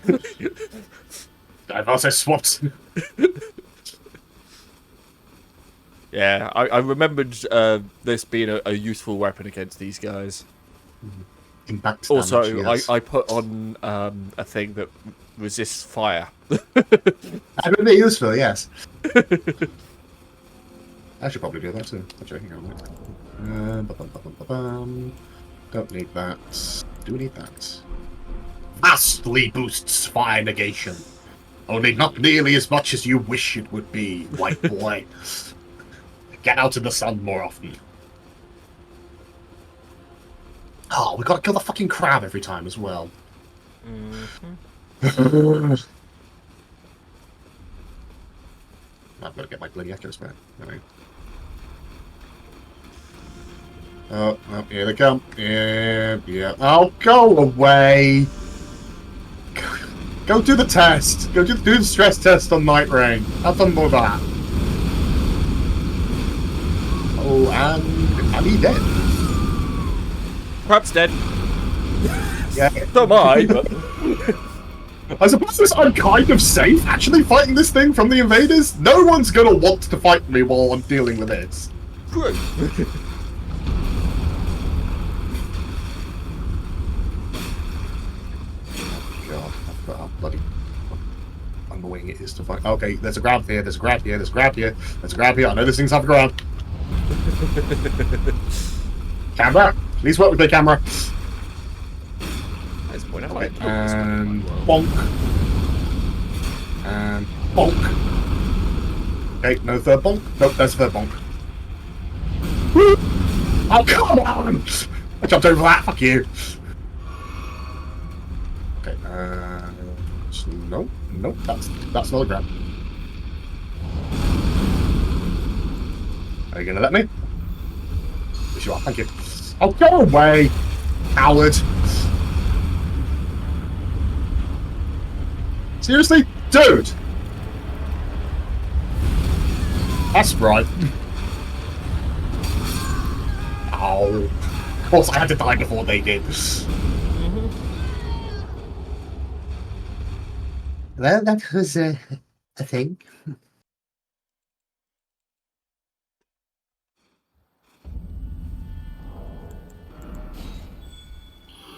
I've also swapped. Yeah, I remembered this being a useful weapon against these guys. Impact Also, damage, yes. I put on a thing that resists fire. I would be useful, yes. I should probably do that too. Actually, hang on. Don't need that. Do we need that? Vastly boosts fire negation. Only not nearly as much as you wish it would be, white boy. Get out in the sun more often. Oh, we gotta kill the fucking crab every time as well. I'm gonna get my bloody echoes back. Anyway. Oh, here they come. Yeah. Oh, go away! Go do the test! Go do the stress test on Night Rain. Have fun with that. Oh, and he dead. Crab's dead. Yeah. So am I, but... I suppose I'm kind of safe actually fighting this thing from the invaders. No one's gonna want to fight me while I'm dealing with this. True. God, I forgot how bloody annoying it is to fight. Okay, there's a grab here, there's a grab here, there's a grab here, there's a grab here. I know this thing's have a grab. Camera, please work with the camera. Okay, and bonk. And bonk. Okay, no third bonk. Nope, there's a third bonk. Woo! Oh, come on! I jumped over that, fuck you. Okay, nope, that's not a grab. Are you gonna let me? Yes, you are, thank you. Oh, go away, coward! Seriously? Dude! That's right. Oh. Of course I had to die before they did. Well, that was a thing.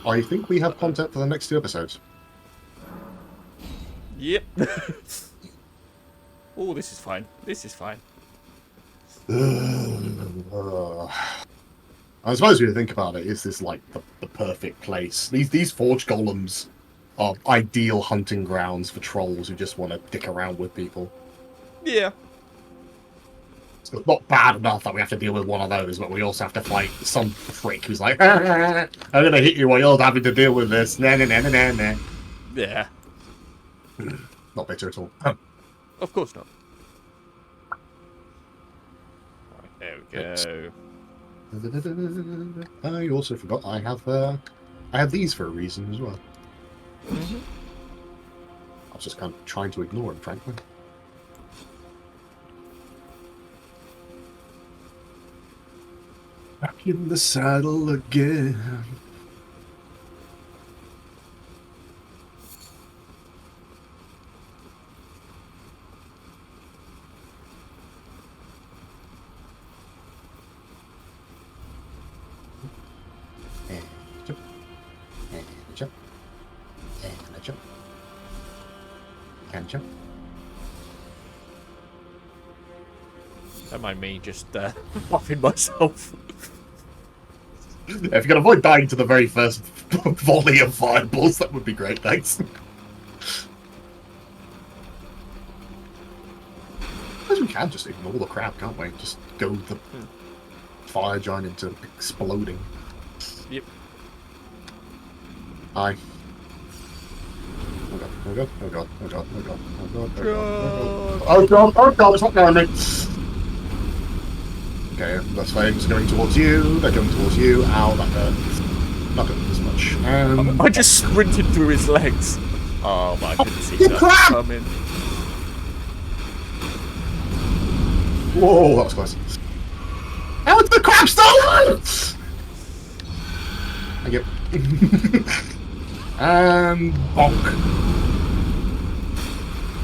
I think we have content for the next 2 episodes. Yep. Oh, this is fine. This is fine. I suppose if you think about it, is this like the perfect place? These forge golems are ideal hunting grounds for trolls who just want to dick around with people. Yeah. It's not bad enough that we have to deal with one of those, but we also have to fight some prick who's like, I'm gonna hit you while you're having to deal with this. Nah, nah, nah, nah, nah, nah. Yeah. Not better at all. Of course not. Right, there we go. I also forgot I have these for a reason as well. I was just kind of trying to ignore them, frankly. Back in the saddle again. And jump. And jump. And jump. And jump. Don't mind me just buffing myself. If you can avoid dying to the very first volley of fireballs, that would be great, thanks. I suppose we can just ignore the crap, can't we? Just go with the fire giant into exploding. Yep. Aye. Oh god, oh god, oh god, oh god, oh god, oh god, oh god, oh god, it's not going me! Okay, that's flames going towards you, they're going towards you, ow, that hurt. Not going as much. I just sprinted through his legs. Oh, but I couldn't see you that crap! coming. Whoa, that was close. How is the crab still alive? Thank you. And bonk.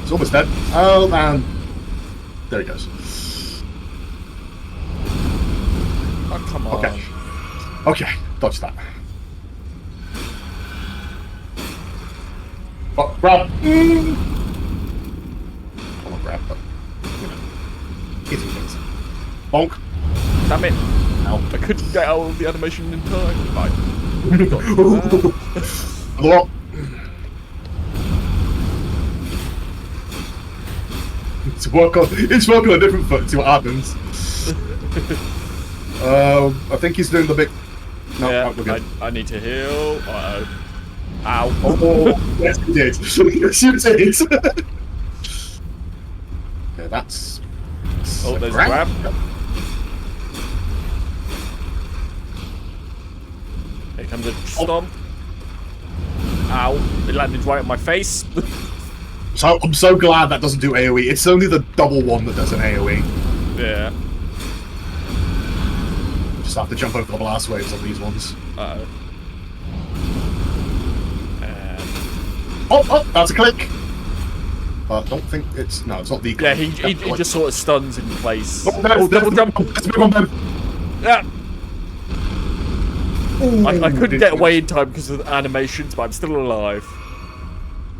It's almost dead. Oh man. There he goes. Oh, come on. Okay. Okay, dodge that. Oh, grab. Come on, grab, but you know. Easy things. Bonk. Damn it. Ow. I couldn't get out of the animation in time. Right. Hello. It's work on a different foot, see what happens. I think he's doing the big... No, Yeah, no, we're good. I need to heal. Uh-oh. Ow. Oh, yes, he did. Yes, you did. Okay, that's... Oh, there's a grab. Here comes a stomp. Ow. It landed right on my face. So, I'm so glad that doesn't do AoE. It's only the double one that does an AoE. Yeah. Just have to jump over the blast waves on these ones. Uh-oh. Oh, that's a click! I don't think it's... No, it's not the Yeah, click. he just sort of stuns in place. Oh, no, double jump! That's a big one, Ben. Yeah. I couldn't get away in time because of the animations, but I'm still alive.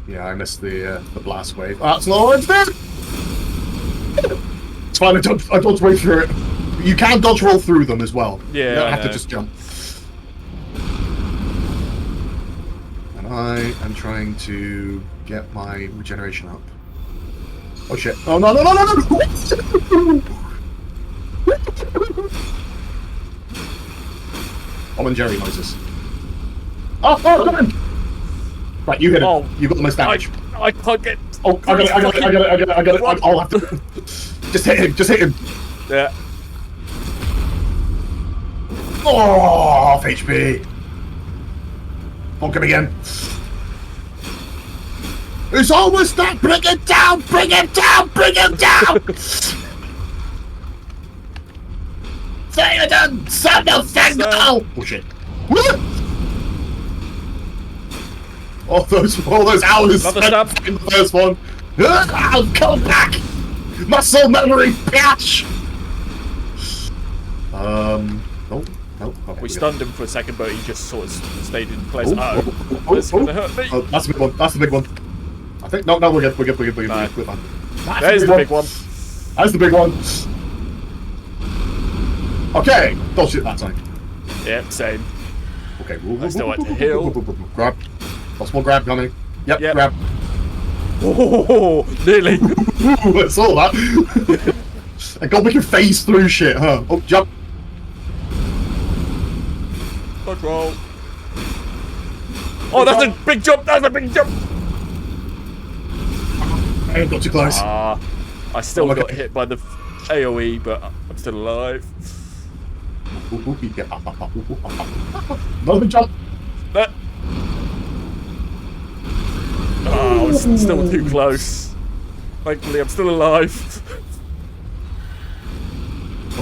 Yeah, I missed the blast wave. That's not it's dead! It's fine, I dodged way through it. You can dodge roll through them as well. Yeah, You don't I have to know. just jump. And I am trying to get my regeneration up. Oh shit. Oh no, no, no, no, no! Tom and Jerry noises. Oh, come on! Right, you hit him. Oh. You got the most damage. I can't get... Oh, I got it. I'll have to... Just hit him. Yeah. Oh, off HP. Bonk him again. It's almost done. Bring him down. Bring him down. Bring him down. Theoden, son of Fengal. Oh shit. All those hours Another spent stab. in the first one. I'll come back. Muscle memory, bitch. No. Okay, We stunned him for a second, but he just sort of stayed in place. Oh, Uh-oh. oh, That's oh, gonna hurt me. Oh, that's the big one. That's the big one. I think no, we're good. We're good. Right. We're fine. There's the big one. That's the big one. Okay, dodged it that time. Yeah, same. Okay, I still had to heal. Grab. Lots more grab coming. Yep, Yep. grab. Oh, nearly. Ooh, I saw that. I got make a phase through shit, huh? Oh, jump. Control. Oh, that's a big jump. That's a big jump. I ain't got too close. I still got hit by the AoE, but I'm still alive. Another jump. That. Oh, I was still too close. Thankfully, I'm still alive.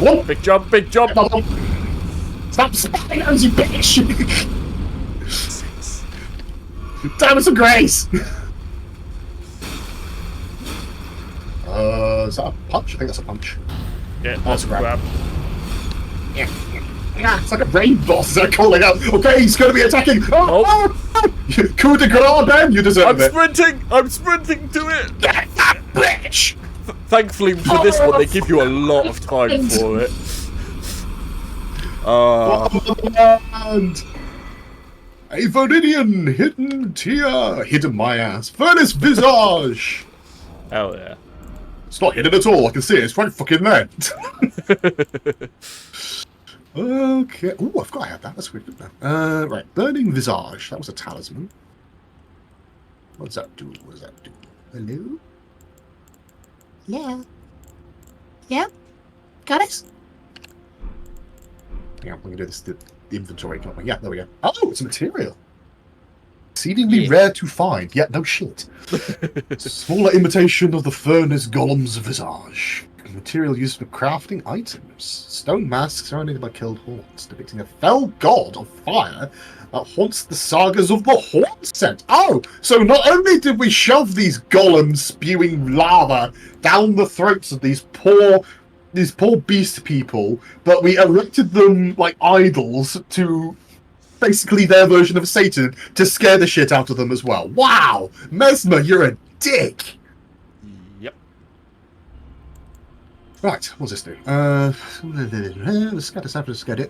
One. Big jump, big jump. Stop spamming those, you bitch! Damn it, some grace! Is that a punch? I think that's a punch. Yeah, that's that's a a grab. grab. Yeah, it's like a rain boss. They're calling out. Okay, he's going to be attacking. Oh. Coup de grace, Ben. You deserve I'm it. sprinting. I'm sprinting to it. Get that bitch! Thankfully, for this one, they give you a lot of time for it. And a Vodidian hidden tier. Hidden my ass. Furnace Visage. Hell yeah. It's not hidden at all. I can see it. It's right fucking there. Okay. Oh, I forgot I had that. That's weird. Right. Burning Visage. That was a talisman. What does that do? What does that do? Hello? Yeah. Yeah? Got it? Hang on, let me do this. The inventory. Yeah, there we go. Oh, it's a material. Exceedingly rare to find. Yeah, no shit. Smaller imitation of the furnace golem's visage. Material used for crafting items. Stone masks surrounded by killed horns, depicting a fell god of fire that haunts the sagas of the Horn Set. Oh, so not only did we shove these golems spewing lava down the throats of these poor beast people, but we erected them like idols to basically their version of Satan to scare the shit out of them as well. Wow, Mesmer, you're a dick. Yep. Right, what's this do? Scatter sapphire, scatter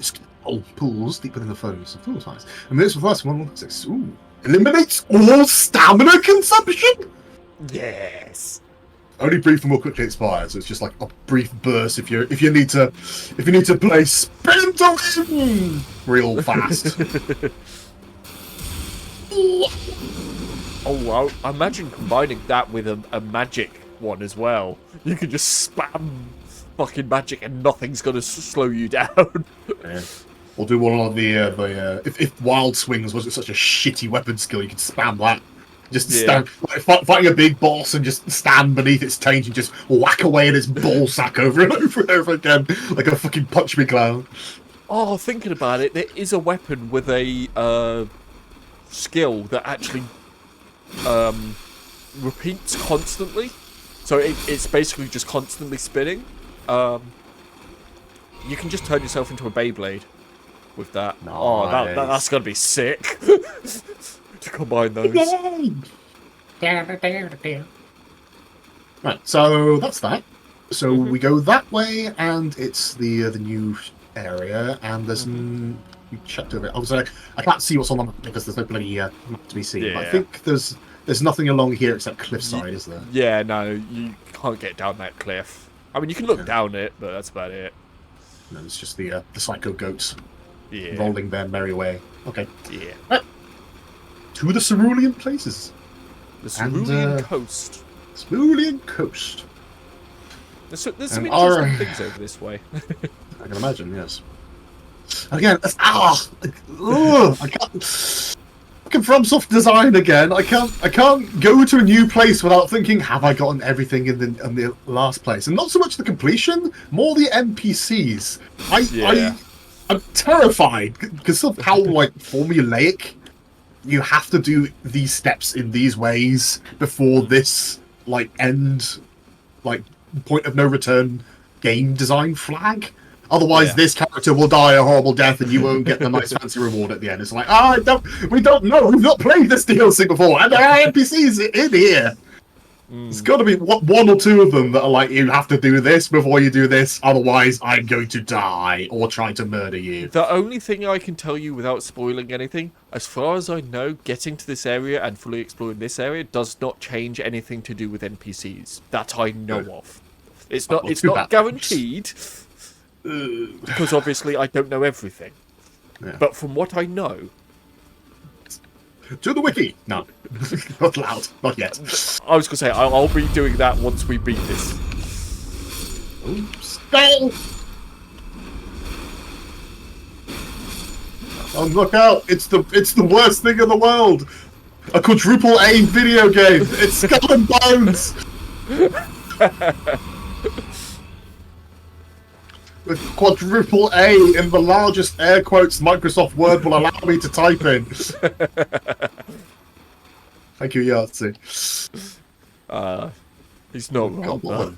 pools deep within the foams of full size. And this was last one. Ooh, eliminates all stamina consumption. Yes. Only brief and more quickly expires. So it's just like a brief burst if you need to play Sprint to Win real fast. Oh wow! I imagine combining that with a magic one as well. You can just spam fucking magic and nothing's gonna slow you down. Yeah. We'll do one of the if Wild Swings wasn't such a shitty weapon skill, you could spam that. Just stand, like, fighting a big boss and just stand beneath its taint and just whack away at its ball sack over and over and over again, like a fucking punch me clown. Oh, thinking about it, there is a weapon with a skill that actually repeats constantly. So it's basically just constantly spinning. You can just turn yourself into a Beyblade with that. Nice. Oh, that's gonna be sick. To combine those. Right, so that's that. So we go that way, and it's the new area, and there's we checked over it. I was like, I can't see what's on the map because there's no bloody map to be seen. Yeah. But I think there's nothing along here except cliffside, is there? Yeah, no, you can't get down that cliff. I mean, you can look down it, but that's about it. No, it's just the psycho goats rolling their merry way. Okay. Yeah. Right. To the Cerulean places. The Cerulean Coast. Cerulean Coast. There's some interesting things over this way. I can imagine, yes. Again, I can't. Fucking FromSoft design again. I can't go to a new place without thinking, have I gotten everything in the last place? And not so much the completion, more the NPCs. I'm terrified because of how formulaic. You have to do these steps in these ways before this end point of no return game design flag. Otherwise, this character will die a horrible death, and you won't get the nice fancy reward at the end. It's like, we don't know. We've not played this DLC before, and there are NPCs in here. It's got to be one or two of them that are like, you have to do this before you do this, otherwise I'm going to die or try to murder you. The only thing I can tell you without spoiling anything, as far as I know, getting to this area and fully exploring this area does not change anything to do with NPCs that I know of. It's not guaranteed, because obviously I don't know everything. Yeah. But from what I know... To the wiki! No. Not loud. Not yet. I was going to say, I'll be doing that once we beat this. Oops. No! Oh, look out! It's the worst thing in the world! A quadruple A video game! It's Skull and Bones! With quadruple A in the largest air quotes Microsoft Word will allow me to type in. Thank you, Yahtzee. He's not wrong.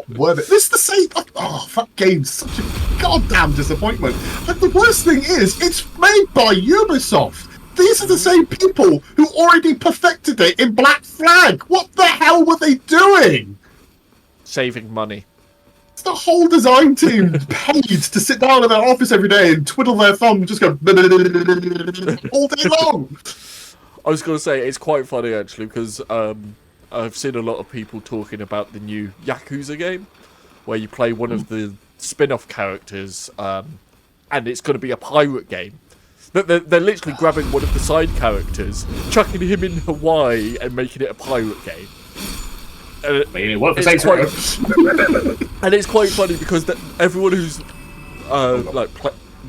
This is the same. Oh, that game's such a goddamn disappointment. And the worst thing is, it's made by Ubisoft. These are the same people who already perfected it in Black Flag. What the hell were they doing? Saving money. the whole design team paid to sit down in their office every day and twiddle their thumb and just go all day long. I was going to say, it's quite funny, actually, because I've seen a lot of people talking about the new Yakuza game, where you play one of the spin-off characters, and it's going to be a pirate game. They're literally grabbing one of the side characters, chucking him in Hawaii, and making it a pirate game. And it's quite funny because everyone who's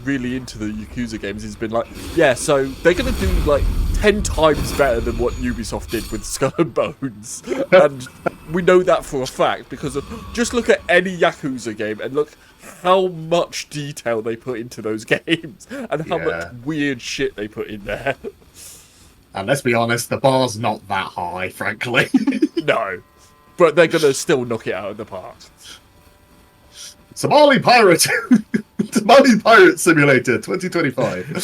really into the Yakuza games has been like, yeah, so they're going to do like 10 times better than what Ubisoft did with Skull and Bones. And we know that for a fact because just look at any Yakuza game and look how much detail they put into those games and how much weird shit they put in there. And let's be honest, the bar's not that high, frankly. No. But they're going to still knock it out of the park. Somali Pirate Simulator 2025.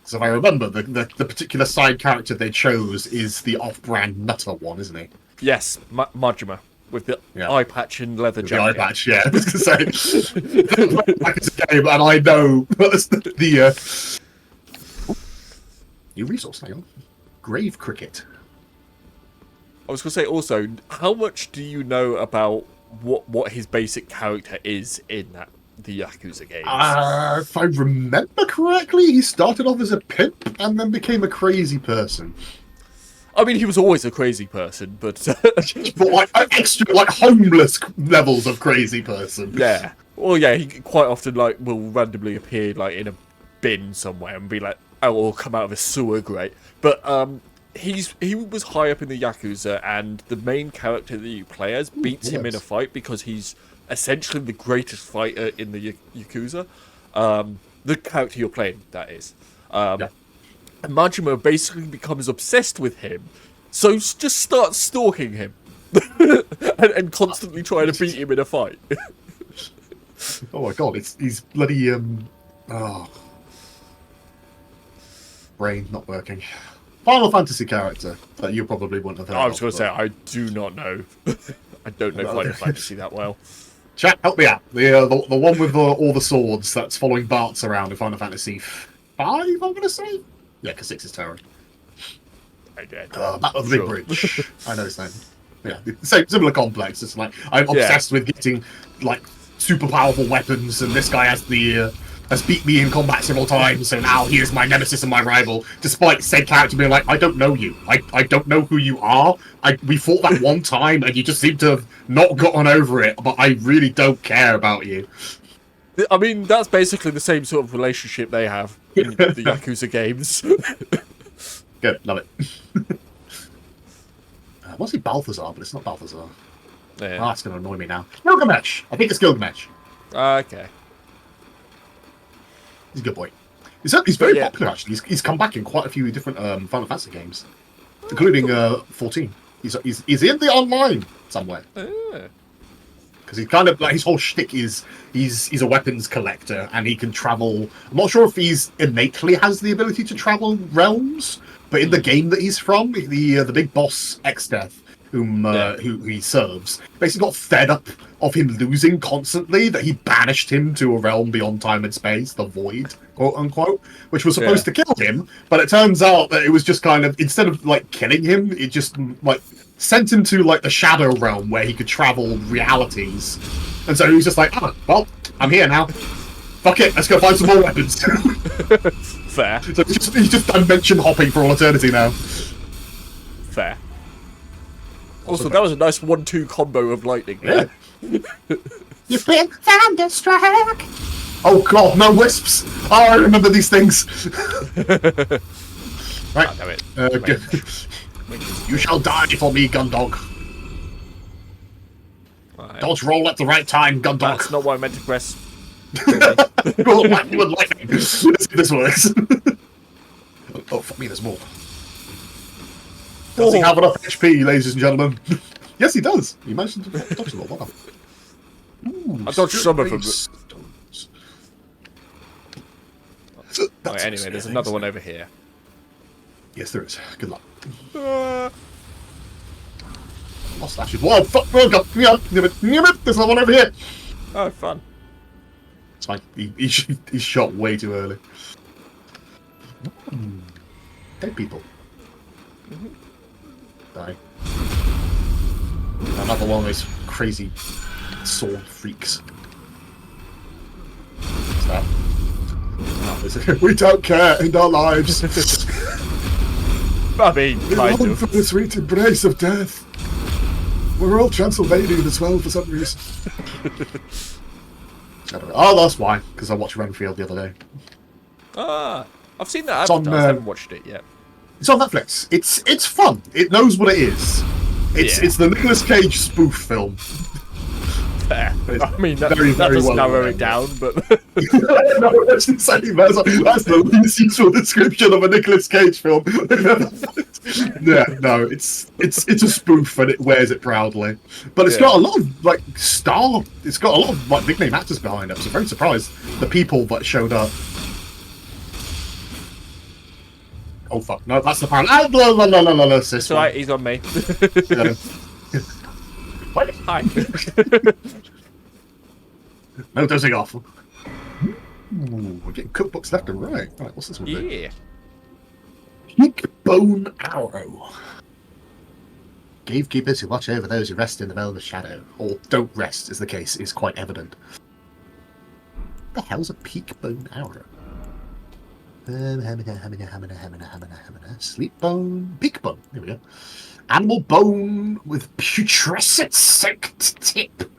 So if I remember, the particular side character they chose is the off-brand Nutter one, isn't he? Yes, Majima. With the eye patch and leather jacket. The eye patch, yeah. I was going to say, it's a game, and I know the new resource. Hang on, Grave Cricket. I was going to say also, how much do you know about what his basic character is in the Yakuza games? If I remember correctly, he started off as a pimp and then became a crazy person. I mean, he was always a crazy person, but but extra, homeless levels of crazy person. Yeah. Well, yeah, he quite often will randomly appear in a bin somewhere and be like, oh, or come out of a sewer grate. But he was high up in the Yakuza, and the main character that you play as beats him in a fight because he's essentially the greatest fighter in the Yakuza. The character you're playing, that is. And Majima basically becomes obsessed with him, so just starts stalking him and constantly trying to beat him in a fight. Oh my god, he's bloody brain not working. Final Fantasy character that you probably wouldn't have heard I was going to say, I do not know. I don't know Final Fantasy that well. Chat, help me out. The one with all the swords that's following Bart's around in Final Fantasy 5, I'm going to say? Yeah, because 6 is Terran. Battle of the Big Bridge. I know his name. Yeah, similar complex. It's like, I'm obsessed with getting, super powerful weapons, and this guy has beat me in combat several times, so now he is my nemesis and my rival, despite said character being like, I don't know you. I don't know who you are. We fought that one time, and you just seem to have not gotten over it, but I really don't care about you. I mean, that's basically the same sort of relationship they have in the Yakuza games. Good, love it. I want to say Balthazar, but it's not Balthazar. Yeah. Oh, that's going to annoy me now. Gilgamesh! I think it's Gilgamesh. Okay. He's a good boy. He's very popular, actually. He's come back in quite a few different Final Fantasy games, including 14. He's in the online somewhere. Because he's kind of his whole shtick is he's a weapons collector and he can travel. I'm not sure if he's innately has the ability to travel realms, but in the game that he's from, the big boss Exdeath, who he serves, basically got fed up of him losing constantly, that he banished him to a realm beyond time and space, the Void, quote unquote, which was supposed to kill him, but it turns out that it was just kind of, instead of killing him, it just sent him to the shadow realm where he could travel realities. And so he was just like, oh, well, I'm here now. Fuck it, let's go find some more weapons. Fair. So he's just dimension hopping for all eternity now. Fair. Also, that was a nice 1-2 combo of lightning. Yeah. You've been thunderstruck. Oh god, no wisps! Oh, I remember these things. Right. Oh, damn it. Good. You shall die for me, Gundog. Right. Dodge roll at the right time, Gundog. That's not what I meant to press. Roll lightning with lightning. Let's see if this works. Oh, fuck me, there's more. Does he have enough HP, ladies and gentlemen? Yes, he does. He managed to dodge a lot. Wow. Ooh, I dodged some of them. But... anyway, there's another one over here. Yes, there is. Good luck. lost ashes. Whoa, fuck! Oh god! There's no one over here. Oh, fun. It's fine. He shot way too early. Dead people. Die. Another one of those crazy sword freaks. What's that? Oh, we don't care in our lives. I mean, We kind long of. for the sweet embrace of death. We're all Transylvanian as well for some reason. Oh, that's why. Because I watched Renfield the other day. Ah, I've seen that It's on, advertised. I haven't watched it yet. It's on Netflix. It's fun. It knows what it is. It's the Nicolas Cage spoof film. Fair. It's I mean, that, very, that very does well narrow done. it down, but No, that's insane. That's the least useful description of a Nicolas Cage film. Yeah, no, it's a spoof and it wears it proudly. But it's got a lot of it's got a lot of big name actors behind it. So I'm very surprised the people that showed up. Oh fuck! No, that's the part. it's alright. He's on me. Hi. No dozing off. Ooh, we're getting cookbooks left and right. Right, what's this one? Yeah. Peak Bone Arrow. Gatekeepers who watch over those who rest in the realm of shadow, or don't rest, as the case is quite evident. What the hell's a peak bone arrow? Sleep bone, peak bone. There we go. Animal bone with putrescent tip.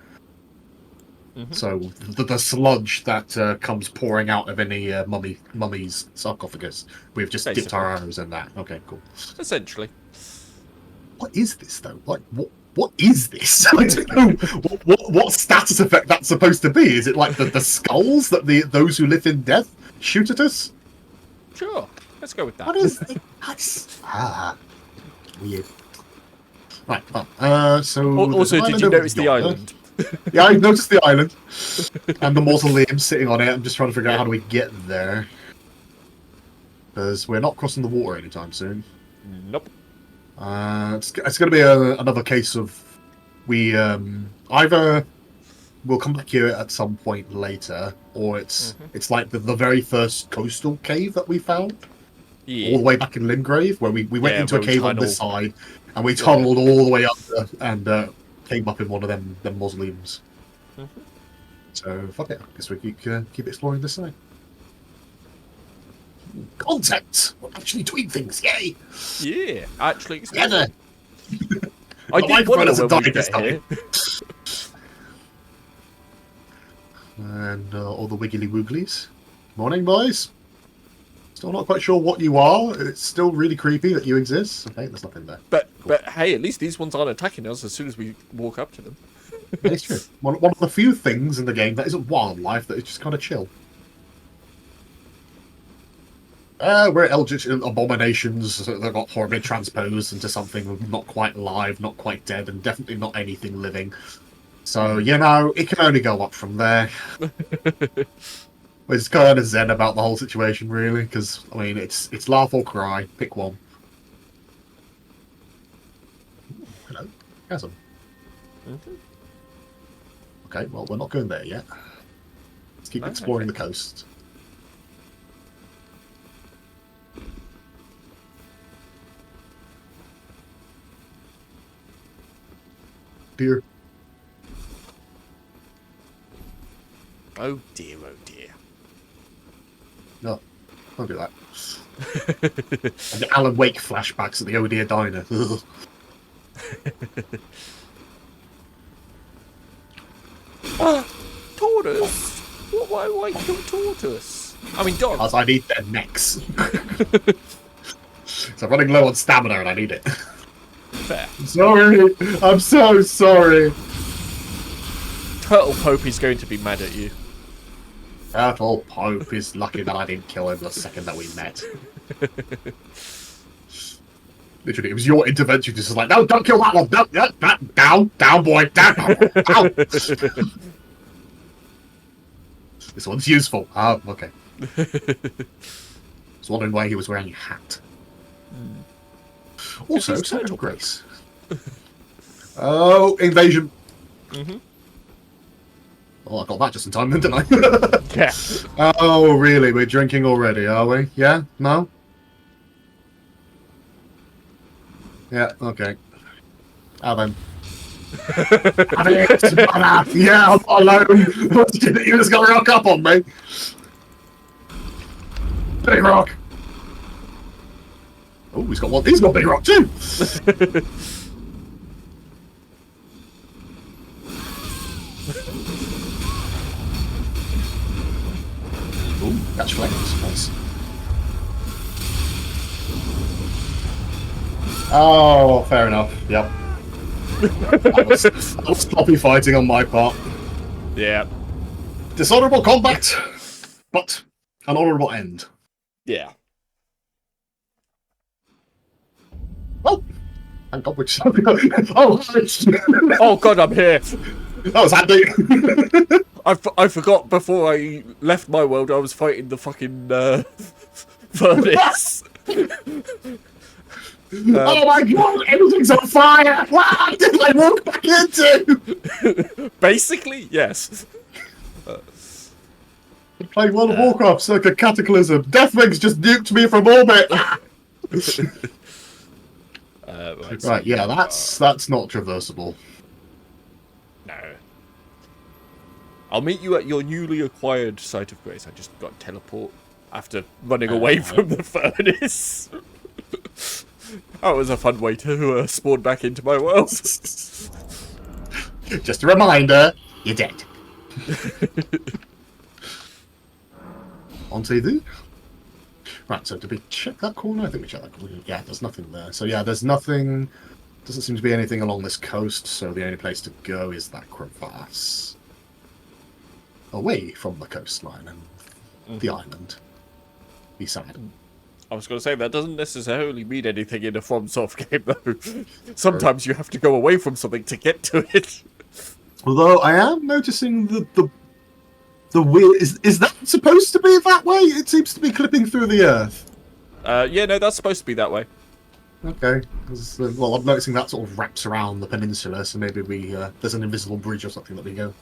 So the sludge that comes pouring out of any mummy's sarcophagus. We've just dipped Basically. our arrows in that. Okay, cool. Essentially. What is this though? Like what is this? I don't know what status effect that's supposed to be. Is it like the skulls that those who live in death shoot at us? Sure. Let's go with that. What is it? Weird. Right. Well, so Also, there's an did you over notice the yonder. island? Yeah, I noticed the island and the mausoleum sitting on it. I'm just trying to figure out how do we get there, because we're not crossing the water anytime soon. Nope. It's going to be another case of we either we'll come back here at some point later, or it's like the very first coastal cave that we found Yeah. all the way back in Limgrave, where we went Yeah, into a where we cave on this tunneled. side and we tunneled all the way up and came up in one of them mausoleums. So fuck it, I guess we keep exploring this side. Contact! We're actually doing things, yay! Yeah. Actually, Together! I The did microphone wonder hasn't when we died this get here. And all the wiggly wooglies. Morning, boys. Still not quite sure what you are. It's still really creepy that you exist. Okay, there's nothing there. But hey, at least these ones aren't attacking us as soon as we walk up to them. It's true. One of the few things in the game that isn't wildlife that is just kind of chill. We're eldritch abominations that got horribly transposed into something not quite alive, not quite dead, and definitely not anything living. So, you know, it can only go up from there. It's kind of zen about the whole situation, really, because, I mean, it's laugh or cry. Pick one. Ooh, hello. Chasm. Okay, well, we're not going there yet. Let's keep exploring the coast. Dear. Oh dear, oh dear. No, don't do that. And the Alan Wake flashbacks at the Oh Dear Diner. Ugh. Tortoise? Why kill tortoise? I mean, dogs. Because I need their necks. So I'm running low on stamina and I need it. Fair. Sorry, I'm so sorry. Turtle Pope is going to be mad at you. Turtle Pope is lucky that I didn't kill him the second that we met. Literally, it was your intervention. Just like, no, don't kill that one. No, no, down, boy, down. This one's useful. Oh, okay. I was wondering why he was wearing a hat. Also, he's Sign Turtle of Grace. Oh, invasion. Mm-hmm. Oh, I got that just in time, then, didn't I? Yeah. Oh, really? We're drinking already, are we? Yeah? No? Yeah, okay. How then? Have it, brother! Yeah, I'm not alone! You just got to rock up on me! Big rock! Oh, he's got one. He's got big rock too! Ooh, catch flames. Nice. Oh, fair enough. Yep. that was sloppy fighting on my part. Yeah. Dishonorable combat, but an honorable end. Yeah. Oh! Thank God, which... oh, Oh god, I'm here. that was handy. I forgot before I left my world I was fighting the fucking furnace. Oh my God, everything's on fire! What did I walk back into? Basically, yes. Playing World of Warcraft, circa Cataclysm. Deathwings just nuked me from orbit! Right, yeah, that's not traversable. No. I'll meet you at your newly acquired site of grace. I just got teleport after running away from the furnace. That was a fun way to spawn back into my world. Just a reminder, you're dead. On TV. Right, so did we check that corner? I think we checked that corner. Yeah, there's nothing there. So yeah, there's nothing... Doesn't seem to be anything along this coast, so the only place to go is that crevasse. Away from the coastline and the island. Be sad. I was going to say, that doesn't necessarily mean anything in a FromSoft game, though. Sometimes you have to go away from something to get to it. Although I am noticing the wheel... Is that supposed to be that way? It seems to be clipping through the earth. Yeah, no, that's supposed to be that way. Okay. Well, I'm noticing that sort of wraps around the peninsula, so maybe we there's an invisible bridge or something that we go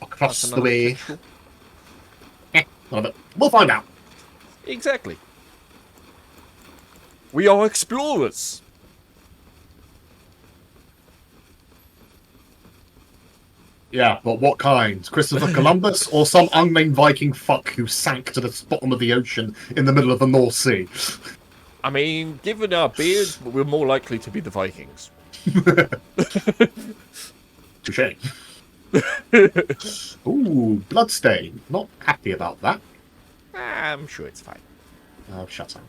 across the way. We'll find out. Exactly. We are explorers. Yeah, but what kind? Christopher Columbus or some unnamed Viking fuck who sank to the bottom of the ocean in the middle of the North Sea? I mean, given our beards, we're more likely to be the Vikings. Touché. Ooh, bloodstain. Not happy about that. I'm sure it's fine. Oh, shut up.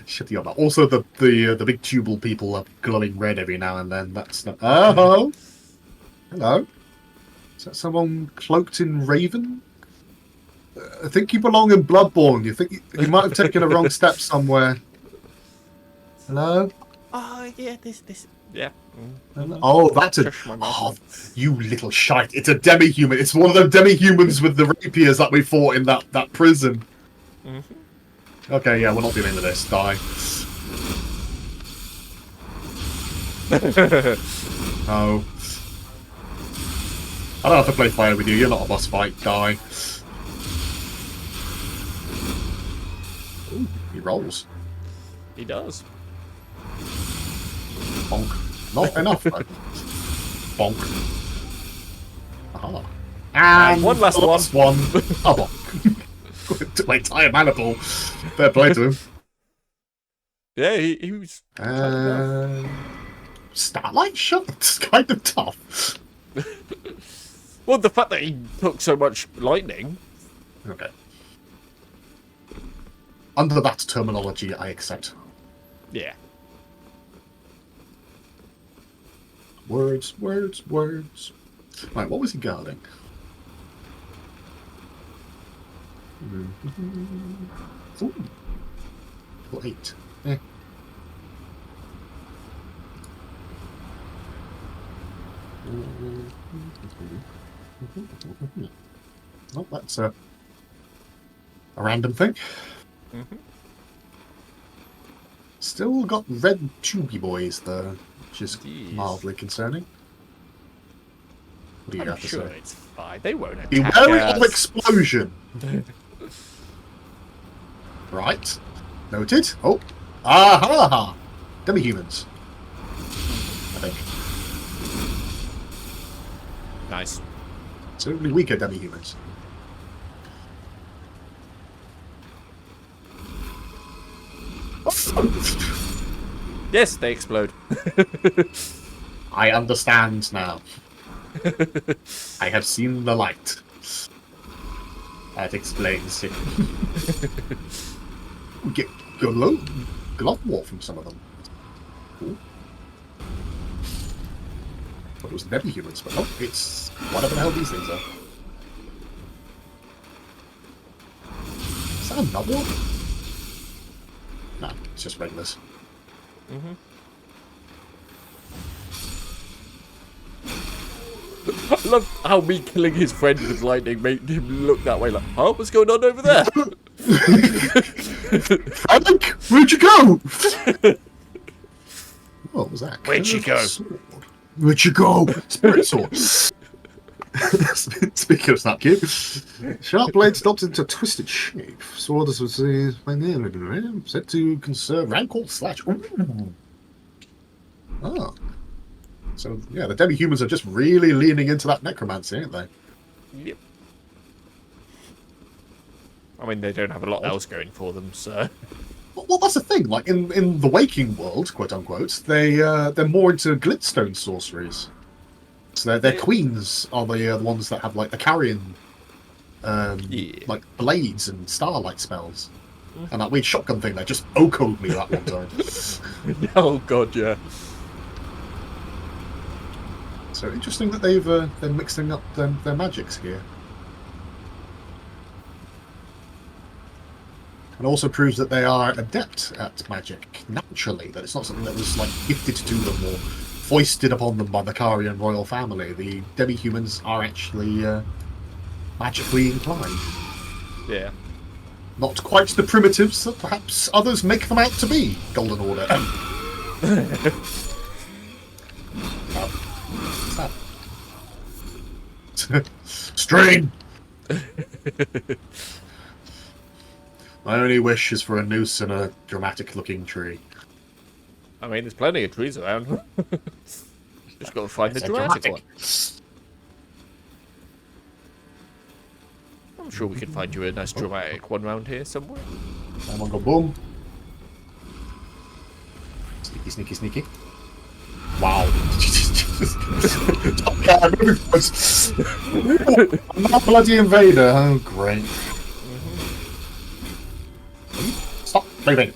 Shut you up. Also, the big tubal people are glowing red every now and then. That's not... Oh! Hello. Is that someone cloaked in raven? I think you belong in Bloodborne. You think you might have taken a wrong step somewhere. Hello? Oh, yeah, this... Yeah. Oh, that's a... Oh, you little shite. It's a demi-human. It's one of the demi-humans with the rapiers that we fought in that prison. Okay, yeah, we're not dealing with this. Die. Oh. I don't have to play fire with you. You're not a boss fight. Die. Ooh, he rolls. He does. Bonk. Not enough, though. Bonk. Aha. And one last one. Oh, bonk. Took my entire mana pool. Fair play to him. Yeah, he was... Starlight shot? It's kind of tough. Well, the fact that he took so much lightning... Okay. Under that terminology, I accept. Yeah. Words, words, words. Right, what was he guarding? Ooh. Level 8. Eh. Oh, that's a random thing. Still got red tubey boys though, which is Jeez. mildly concerning. What do you I'm have to sure say? it's fine. They won't attack Be wary of us. explosion. Right. Noted. Oh. Aha! Demi-humans. I think. Nice. Certainly weaker demi-humans. Yes, they explode. I understand now. I have seen the light. That explains it. We get glove war from some of them. Cool. Thought it was demi-humans, but no, it's whatever the hell these things are. Is that another one? No, it's just regulars. I love how me killing his friend with lightning made him look that way, like, huh? What's going on over there? Frank, where'd you go? What was that? Where'd you go? Sword. Where'd you go? Spirit sword. Speaking of snap cube, sharp blade stopped into twisted shape. Sword as was my name. Set to conserve rankle slash. Ooh. Oh. So yeah, the demi-humans are just really leaning into that necromancy, aren't they? Yep. I mean, they don't have a lot else going for them, so. Well, that's the thing. Like in the waking world, quote unquote, they're more into glitstone sorceries. So their queens are the ones that have like the carrion, like blades and starlight spells, and that weird shotgun thing that just okoed me that one time. Oh god, yeah. So interesting that they're mixing up their magics here. And also proves that they are adept at magic naturally, that it's not something that was like gifted to them or foisted upon them by the Carian royal family. The demi-humans are actually magically inclined. Yeah. Not quite the primitives that perhaps others make them out to be, Golden Order. What's that? String! My only wish is for a noose and a dramatic-looking tree. I mean, there's plenty of trees around. Just gotta find the It's a dramatic one. I'm sure we can find you a nice dramatic one round here somewhere. I'm on go boom. Sneaky, sneaky, sneaky. Wow. I'm not a bloody invader. Oh, great. Stop moving,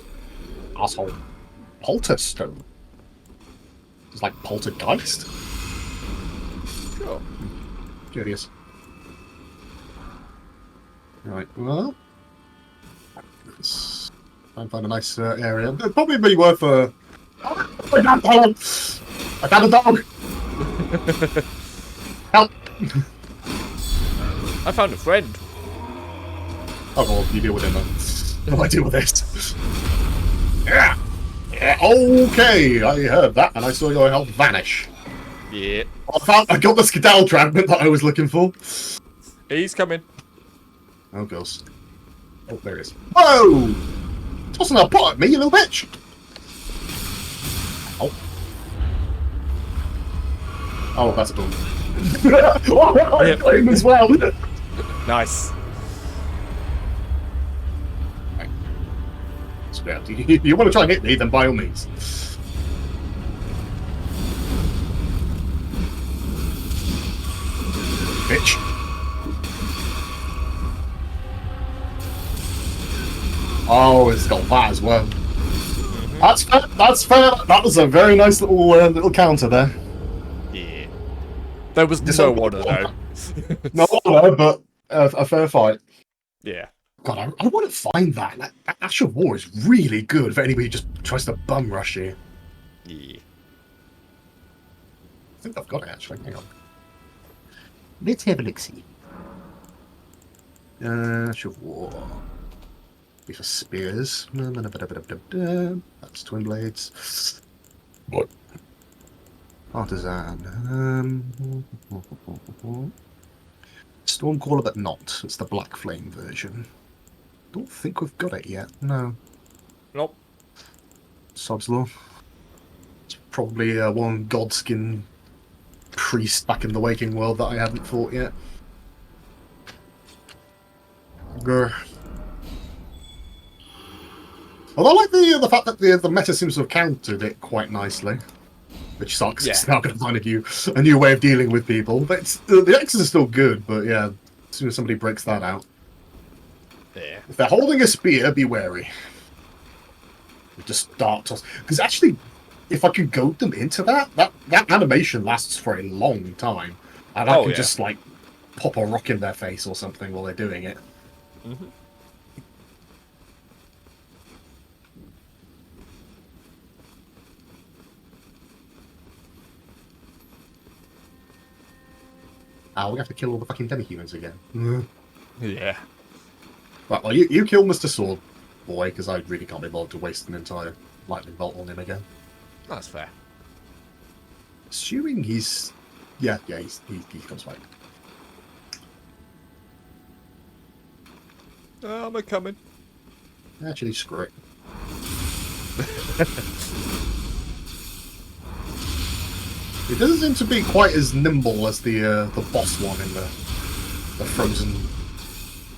asshole. Polterstone. It's like poltergeist. Sure. Curious. Right, well, let's try and find a nice area. It'd probably be worth a. I got a dog. Help! I found a friend. Oh, well, you deal with him then. How do I deal with this? Yeah. Yeah. Okay, I heard that, and I saw your health vanish. Yeah. I got the skedaddle fragment that I was looking for. He's coming. Oh, goes. Oh, there it is. Whoa! Tossing a pot at me, you little bitch! Oh. Oh, that's a boom. Oh, I got him as well. Nice. Right. So, yeah, you want to try and hit me, then by all means. Bitch. Oh, it's got that as well. That's fair. That's fair. That was a very nice little counter there. Yeah. There was no order though. No order, but a fair fight. Yeah. God, I want to find that. That Ash of War is really good for anybody who just tries to bum rush you. Yeah. I think I've got it actually. Hang on. Let's have a look see. Ash of War. These are spears. That's twin blades. What? Artisan. Stormcaller, but not. It's the Black Flame version. Don't think we've got it yet. No. Nope. Sod's Law. It's probably one Godskin priest back in the waking world that I haven't fought yet. Grr. Although I like the fact that the meta seems to have countered it quite nicely. Which sucks. Yeah. It's now going to find a new way of dealing with people. But the X's are still good, but yeah, as soon as somebody breaks that out. Yeah. If they're holding a spear, be wary. Just start toss. Because actually, if I can goad them into that animation lasts for a long time. And I can just, like, pop a rock in their face or something while they're doing it. Mm-hmm. Ah, we have to kill all the fucking demi-humans again. Yeah. Right, well, you kill Mr. Sword Boy, because I really can't be bothered to waste an entire lightning bolt on him again. That's fair. Assuming he's... Yeah, he comes back. I'm a coming. Actually, screw it. It doesn't seem to be quite as nimble as the boss one in the frozen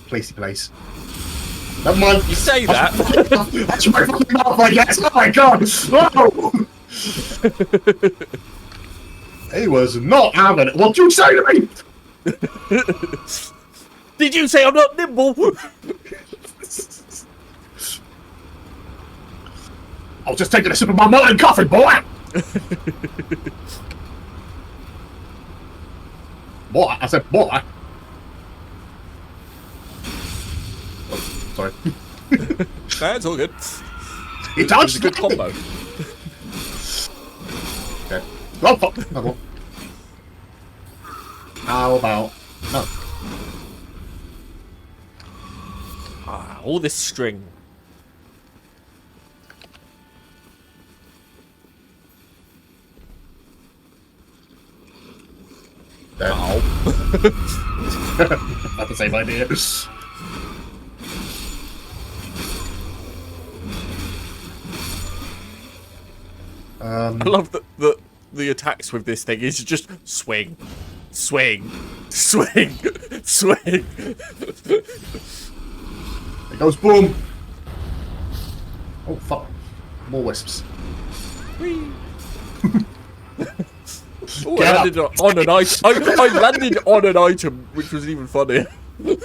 placey place. Never mind. You say that. That's my fucking mouth, I guess. Oh my god! Whoa! He was not having it. What did you say to me? Did you say I'm not nimble? I was just taking a sip of my molten coffee, boy! Boy? I said boy. Oh, sorry. That's all good. He It was touched a good me. combo. Okay. Oh, fuck. Oh, well. How about... No. Ah, all this string. There. Ow. Not the same idea. I love that the attacks with this thing is just swing, swing, swing, swing. It goes boom. Oh fuck! More wisps. Whee. Ooh, Get I landed on an item. I landed on an item, which was even funnier. You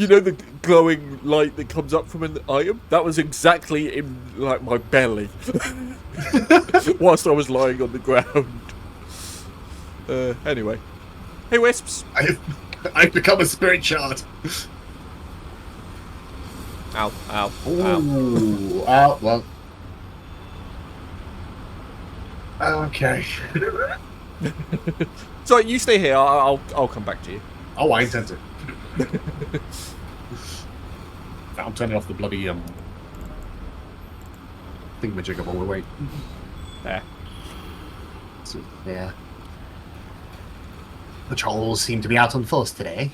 know the glowing light that comes up from an item? That was exactly in like my belly, whilst I was lying on the ground. Anyway, hey wisps. I've become a spirit shard. Ow! Ow! Ow! Ooh, well. Okay. So you stay here. I'll come back to you. Oh, I intend to. I'm turning off the bloody thingamajigger while we wait. There. So, yeah. The trolls seem to be out on force today.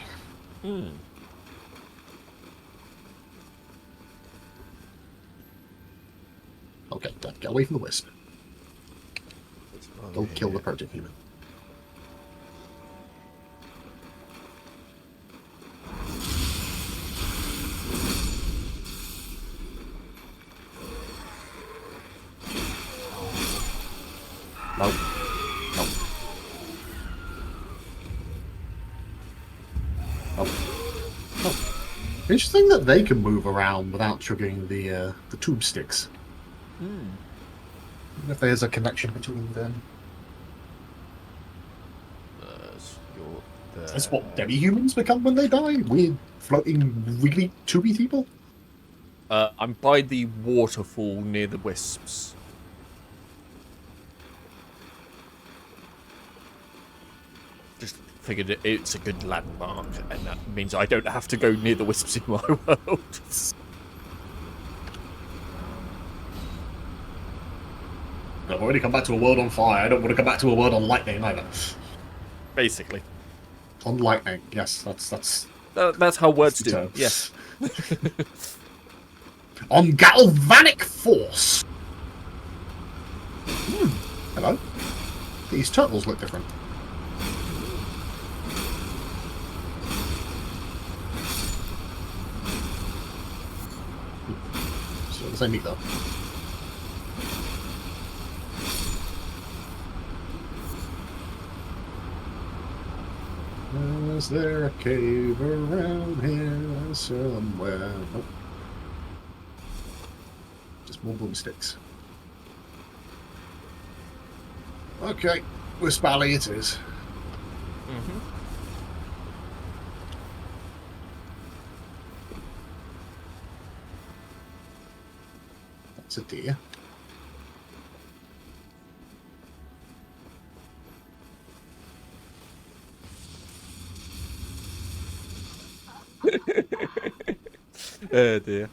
Okay, get away from the wisp. Don't kill the project human. Nope. Nope. Nope. Nope. Interesting that they can move around without triggering the tube sticks. I wonder if there's a connection between them. That's what demi-humans become when they die? Weird, floating, really tubey people? I'm by the waterfall near the wisps. Just figured it's a good landmark, and that means I don't have to go near the wisps in my world. I've already come back to a world on fire. I don't want to come back to a world on lightning either. Basically. On lightning, yes, that's That's how words the do. term. Yes. On galvanic force. Hello. These turtles look different. So the same meat though. Is there a cave around here somewhere? Nope. Just more boomsticks. Okay, Wisp Valley it is. That's a deer. Oh dear.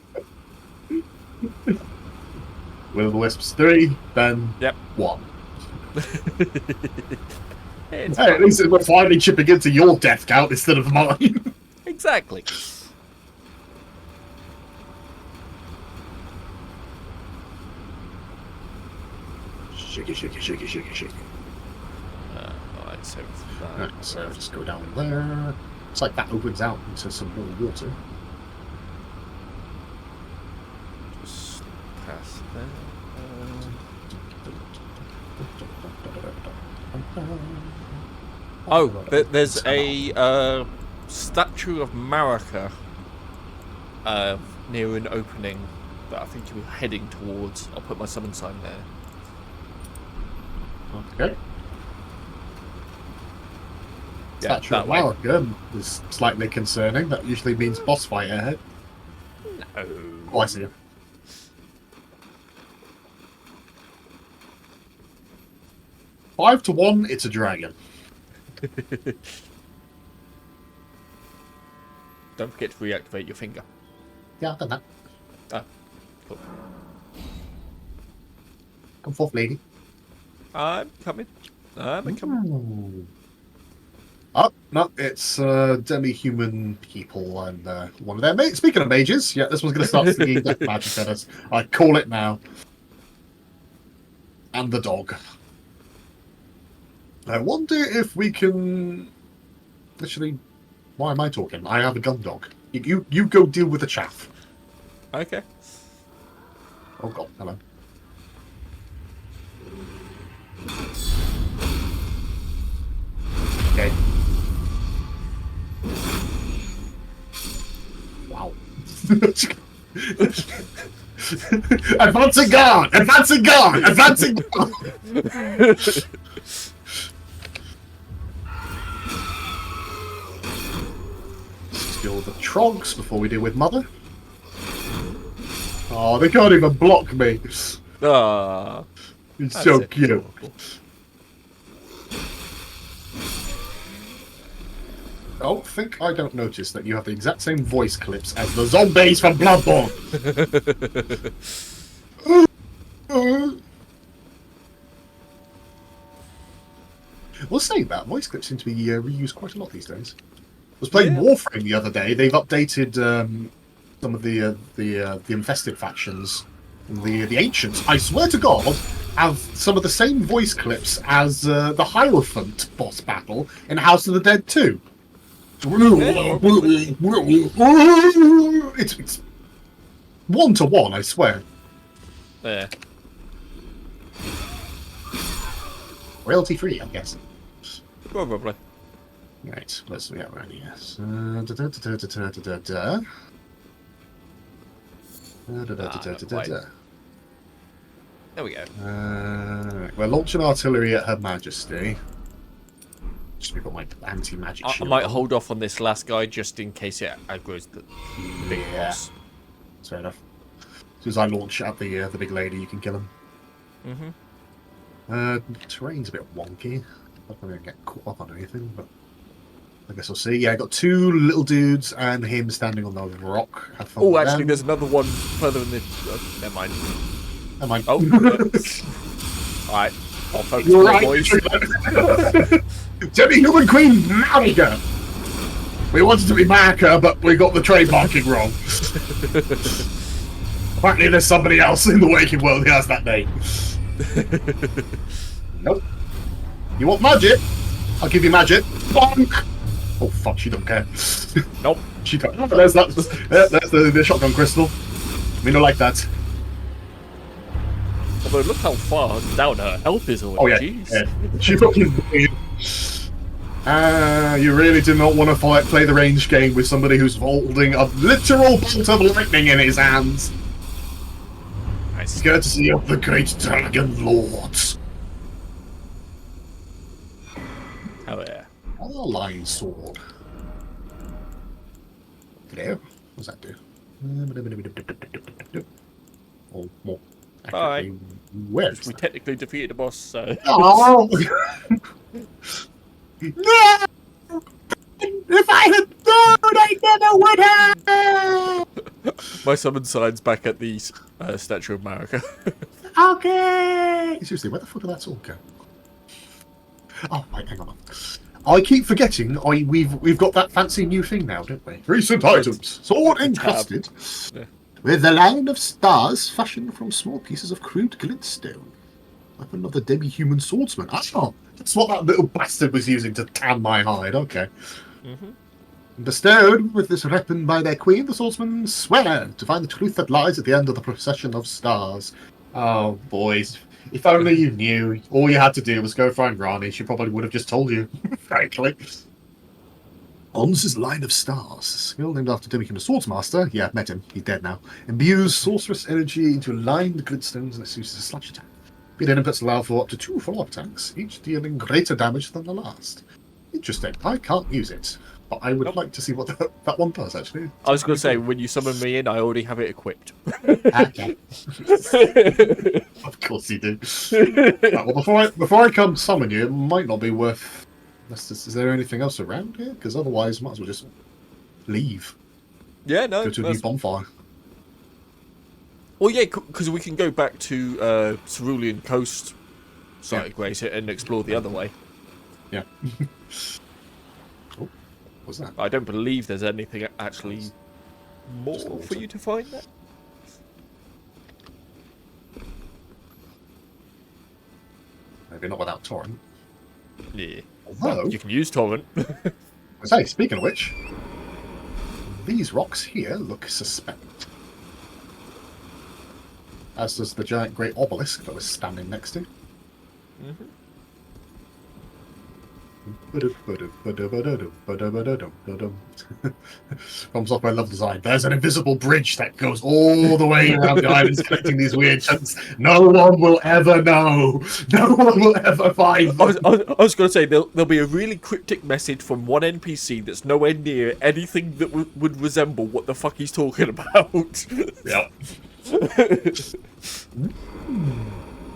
Will the Wisps 3, then Yep. 1. It's Hey, at least we're finally chipping into your death count instead of mine. exactly. Shake it, shake it, shake it, shake it, shake it. Alright, so Right, so just go down there. It's like that opens out into some more water. just past there. Oh, there's a statue of Marika near an opening that I think you're heading towards. I'll put my summon sign there. Okay. Yeah, Statue that of way. Malachim is slightly concerning. That usually means boss fight ahead. No. Oh, I see you. Five to 1, it's a dragon. Don't forget to reactivate your finger. Yeah, I've done that. Ah, cool. Come forth, lady. I'm coming. I'm coming. Oh, no, it's demi-human people and one of their mates. Speaking of mages, yeah, this one's going to start singing death magic at us. I call it now. And the dog. I wonder if we can... Literally, why am I talking? I have a gun dog. You go deal with the chaff. Okay. Oh god, hello. Okay. Wow. Advancing guard! Advancing guard! Advancing guard! Let's deal with the trogs before we deal with Mother. Oh, they can't even block me. Ah. It's That's so it. cute. Oh, think I don't notice that you have the exact same voice clips as the zombies from Bloodborne. We'll say that voice clips seem to be reused quite a lot these days. I was playing Yeah. Warframe the other day. They've updated some of the infested factions, and the ancients. I swear to God, have some of the same voice clips as the Hierophant boss battle in House of the Dead 2. It's 1-to-1, I swear. There. Royalty free, I guess. Probably. Right, let's get around here. Da-da-da-da-da-da-da-da. Da-da-da-da-da-da-da. There we go. We're launching artillery at Her Majesty. Just got my anti-magic I shield. might on. hold off on this last guy just in case it aggroes the big Yeah. boss. Fair enough. As soon as I launch at the big lady, you can kill him. Mm-hmm. Terrain's a bit wonky. I'm not going to get caught up on anything, but I guess we'll see. Yeah, I got two little dudes and him standing on the rock. Have fun Oh, with actually, them. there's another one further in the. Never mind. Never mind. Oh, yeah. Alright. I'll focus You're on right. the boys. Demi-human queen, marry her. We wanted to be Marika, but we got the trademarking wrong. Apparently, there's somebody else in the waking world who has that name. Nope. You want magic? I'll give you magic. Bonk! Oh fuck, she don't care. Nope. She don't. There's that. There's the shotgun crystal. We don't like that. Although, look how far down her health is already. Oh yeah. Jeez. Yeah. She fucking. You really do not want to play the range game with somebody who's holding a literal bolt of lightning in his hands. Nice. Courtesy of the great dragon lords. Oh, yeah. A line sword. There. What does that do? Oh, more. Bye. Where is We that? technically defeated the boss, so. Oh! No! If I had known, I never would have! My summon sign's back at the Statue of Marika. Okay! Seriously, where the fuck did that sword go? Oh, wait, hang on. I keep forgetting we've got that fancy new thing now, don't we? Recent items. Sword encrusted Yeah. with a line of stars fashioned from small pieces of crude glintstone. Weapon of the demi-human swordsman. Oh, that's what that little bastard was using to tan my hide. Okay. Bestowed with this weapon by their queen, the swordsman swear to find the truth that lies at the end of the procession of stars. Oh, boys. If only you knew. All you had to do was go find Rani. She probably would have just told you, frankly. On's line of stars, skill named after Demi-human swordsmaster. Yeah, met him. He's dead now. Imbues sorceress energy into lined glintstones and it's used as a slash attack. Beat inputs allow for up to 2 follow-up attacks, each dealing greater damage than the last. Interesting. I can't use it, but I would like to see what that one does, actually. I was going to say, when you summon me in, I already have it equipped. Okay. Of course you do. Right, well, before I come summon you, it might not be worth... Is there anything else around here? Because otherwise, might as well just leave. Yeah, no. Go to a new bonfire. Well, yeah, because we can go back to Cerulean Coast site, Grace, and explore the other way. Yeah. Oh, what's that? I don't believe there's anything actually more for you to find there. Maybe not without torrent. Yeah. Although, You can use Torrent. I say, speaking of which, these rocks here look suspect. As does the giant great obelisk that we're standing next to. From software level design, there's an invisible bridge that goes all the way around the islands connecting these weird chunks. No one will ever know. No one will ever find them. I was going to say, there'll be a really cryptic message from one NPC that's nowhere near anything that would resemble what the fuck he's talking about. Yep.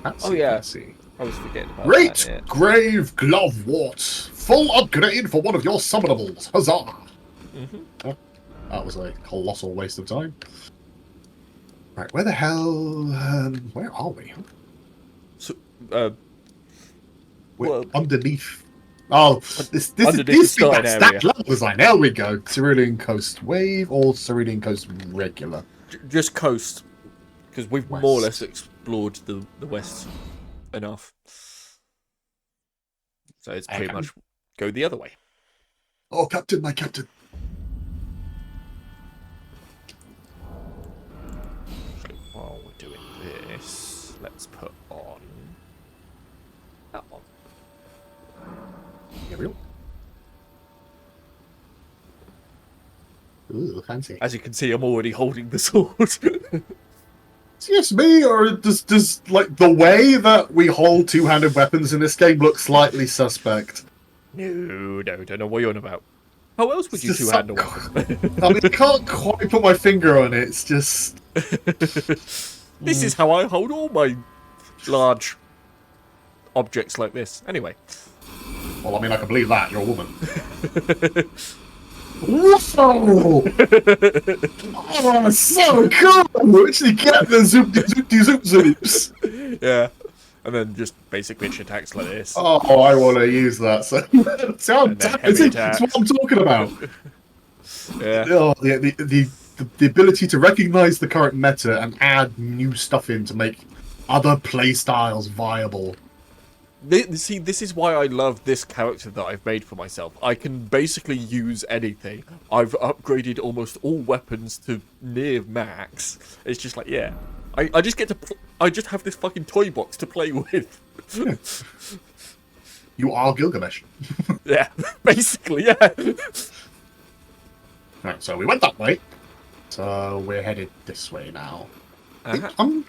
That's Oh, yeah. fancy. I was forgetting about Great that. Yeah. grave glovewort. Full upgrade for one of your summonables. Huzzah! Oh, that was a colossal waste of time. Right, where the hell... where are we? So, We're well, underneath... Oh, this underneath the thing starting that's stacked area. level design. There we go. Cerulean Coast Wave or Cerulean Coast Regular? just coast, because we've West. more or less explored the west enough. So it's pretty Okay. much go the other way. Oh, Captain, my Captain. So while we're doing this, let's put on that one. Here we go. Ooh, fancy. As you can see, I'm already holding the sword. It's just me, or does like the way that we hold two-handed weapons in this game look slightly suspect? No, don't know what you're on about. How else would you It's just two-handle some- weapons? I mean, I can't quite put my finger on it. It's just This is how I hold all my large objects like this. Anyway. Well, I mean, I can believe that. You're a woman. Whoa! Oh, so cool! Actually get the zoop-de-zoop-de-zoop-zoops. Yeah. And then just basic bitch attacks like this. Oh, I want to use that. So, that's what I'm talking about. Yeah. Oh, the ability to recognize the current meta and add new stuff in to make other playstyles viable. See, this is why I love this character that I've made for myself. I can basically use anything. I've upgraded almost all weapons to near max. It's just like, yeah. I just get to... I just have this fucking toy box to play with. Yeah. You are Gilgamesh. Yeah, basically, yeah. Right, so we went that way. So we're headed this way now. An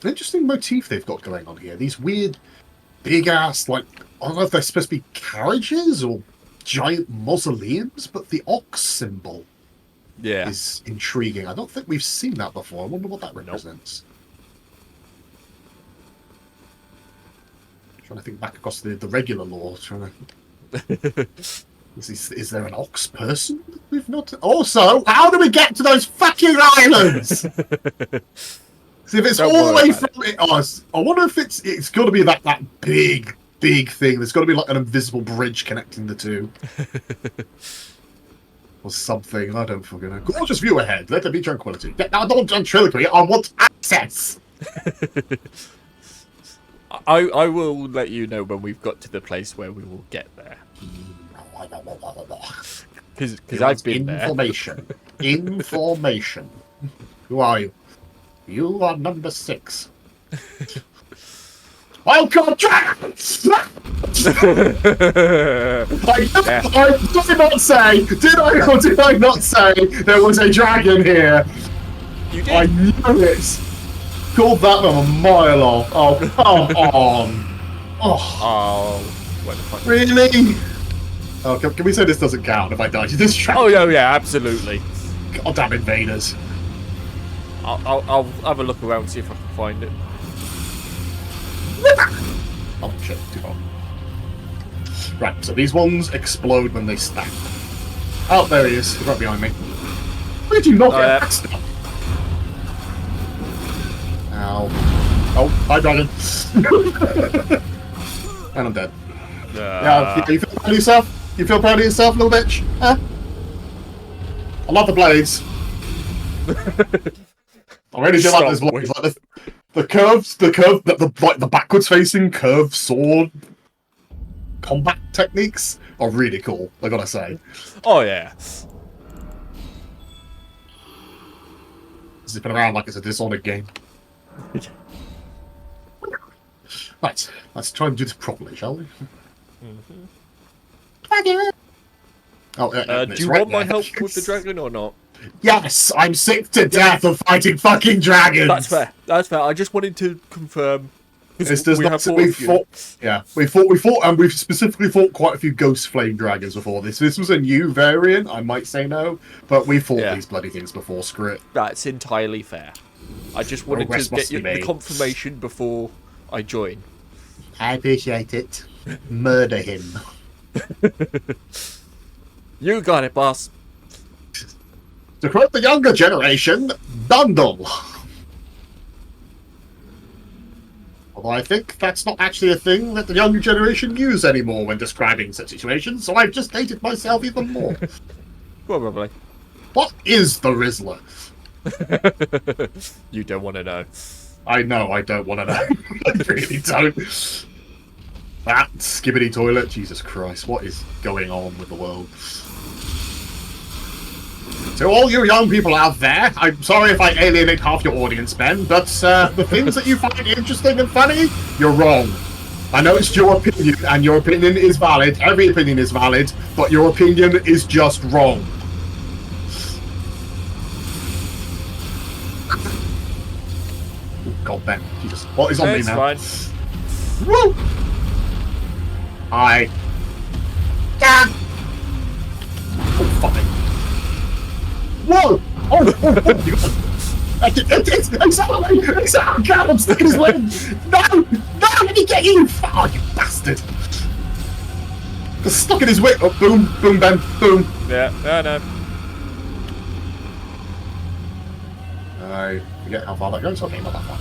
interesting motif they've got going on here. These weird... big-ass, like, I don't know if they're supposed to be carriages or giant mausoleums, but the ox symbol is intriguing. I don't think we've seen that before. I wonder what that represents. Trying to think back across the regular lore. Trying to... is there an ox person we've not... Also, how do we get to those fucking islands? See, if it's all the way from us, I wonder if it's got to be that big thing. There's got to be like an invisible bridge connecting the two, or something. I don't fucking know. Gorgeous view ahead. Let there be tranquility. I don't want tranquility. I want access. I will let you know when we've got to the place where we will get there. Because I've been information. Information. Who are you? You are number 6. Welcome, dragons! I did not say, did I or did I not say there was a dragon here? You did. I knew it. Called that one a mile off. Oh, come on. Oh, what the fuck? Really? Oh, can we say this doesn't count if I die to this dragon? Oh, yeah, absolutely. Goddamn invaders. I'll have a look around and see if I can find it. Oh shit, too far. Right, so these ones explode when they stack. Oh, there he is. He's right behind me. Where did you not get axed up? Ow. Oh, hi, dragon. And I'm dead. Yeah, you feel proud of yourself? You feel proud of yourself, little bitch? Huh? I love the blades. I really do like this blades. Like the backwards facing curved sword combat techniques are really cool, I gotta say. Oh yeah. Zipping around like it's a Dishonored game. Right, let's try and do this properly, shall we? Oh, do you want my help with the dragon or not? Yes, I'm sick to death of fighting fucking dragons. That's fair. That's fair. I just wanted to confirm. We fought, and we've specifically fought quite a few ghost flame dragons before this. This was a new variant, I might say no, but we fought these bloody things before. Screw it. That's entirely fair. I just wanted to get you the confirmation before I join. I appreciate it. Murder him. You got it, boss. To quote the younger generation, Dundle. Although I think that's not actually a thing that the younger generation use anymore when describing such situations, so I've just dated myself even more. Probably. What is the Rizzler? You don't want to know. I know, I don't want to know. I really don't. That skibbity toilet, Jesus Christ, what is going on with the world? To all you young people out there, I'm sorry if I alienate half your audience, Ben, but the things that you find interesting and funny, you're wrong. I know it's your opinion, and your opinion is valid. Every opinion is valid, but your opinion is just wrong. Oh, God, Ben, Jesus, what is on me now? Fine. Woo! I. Oh, fuck me. Whoa! Oh, you got exactly! God, I'm stuck in his leg! No! No, let me get you! Oh, you bastard! Stuck in his wick. Oh, boom, boom, bam, boom. Yeah, no. I forget how far that goes. Okay, not that far.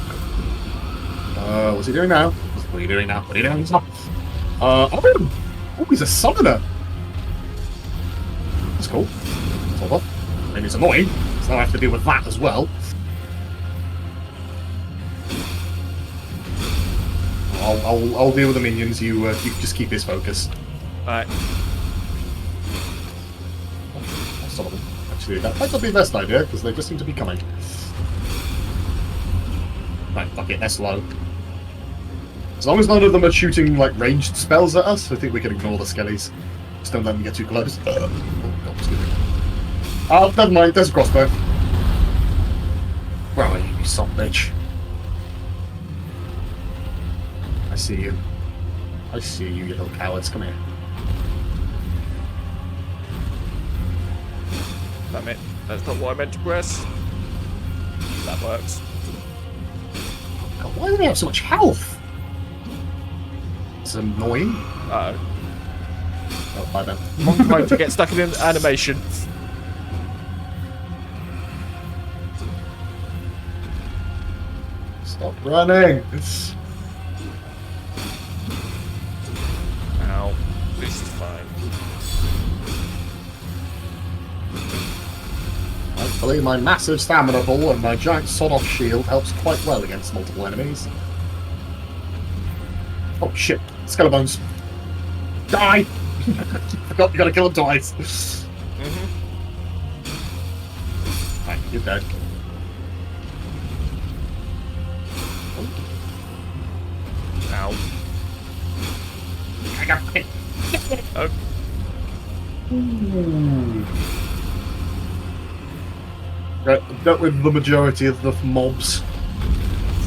What's he doing now? What are you doing now? What are you doing now? Oh, he's a summoner. That's cool. Sort of. I mean, it's annoying, so I have to deal with that as well. I'll deal with the minions. You just keep his focus. Alright. Some of them actually. That might not be the best idea because they just seem to be coming. Right, fuck it. They're slow. As long as none of them are shooting like ranged spells at us, I think we can ignore the skellies. Just don't let them get too close. Oh, God, excuse me. Oh, never mind. There's a crossbow. Where are you son of a bitch? I see you. I see you, you little cowards. Come here. Damn it. That's not what I meant to press. That works. God, why do they have so much health? It's annoying. Uh-oh. Oh, bye then. Wrong time to get stuck in an animation. Stop running. Ow. This is fine. Thankfully, my massive stamina ball and my giant sawed-off shield helps quite well against multiple enemies. Oh shit! Skelebones! Die! Forgot you gotta kill them twice. Right, you're dead. Ow. I got it. Oh. Right, dealt with the majority of the mobs.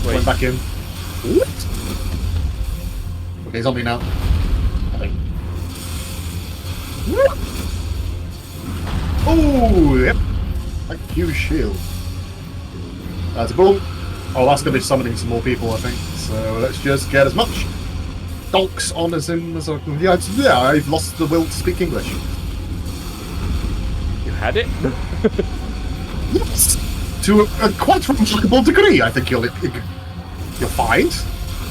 Sweet. Went back in. What? Okay, zombie now. I think. Oh, yep. Like huge shield. That's a boom. Oh, that's going to be summoning some more people, I think. So let's just get as much donks on as him as I can. Yeah, I've lost the will to speak English. You had it? Yes! To a quite remarkable degree, I think you'll find,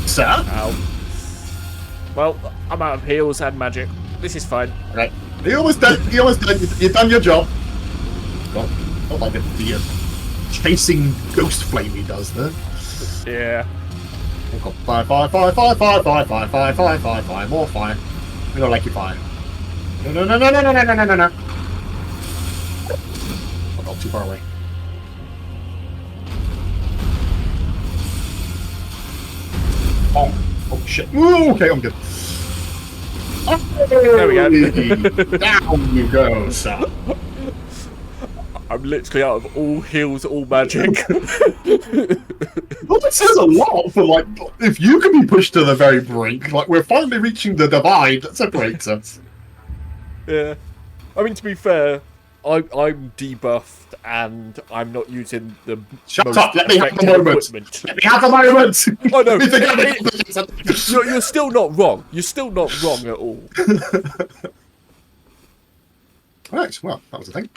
sir. Ow. Well, I'm out of heals and magic. This is fine. Right. You're almost done. You're almost done. You've done your job. God, not like the chasing ghost flame he does there. Yeah. Oh God. Fire, more fire. We don't like you fire. No. Oh God, too far away. Oh shit. Ooh, okay, I'm good. There we go. Down you go, sir. I'm literally out of all heals, all magic. Well, that says a lot for, like, if you can be pushed to the very brink, like, we're finally reaching the divide that separates us. Yeah. I mean, to be fair, I'm debuffed and I'm not using the Shut most up, let me have the effective moment. equipment. Let me have the moment. Oh no, You think I'm you're still not wrong. You're still not wrong at all. Right, well, that was the thing.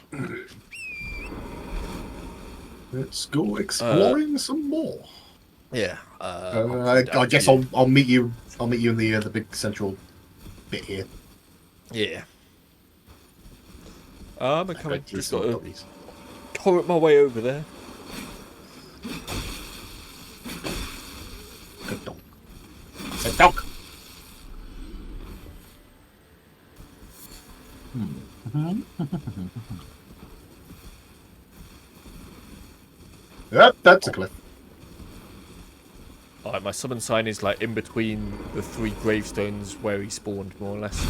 Let's go exploring some more. Yeah. I guess I'll meet you. I'll meet you in the big central bit here. Yeah. I'm coming. Just got to These. torrent my way over there. Good dog. I said dog. Yep, that's a cliff. Alright, my summon sign is like in between the 3 gravestones where he spawned, more or less.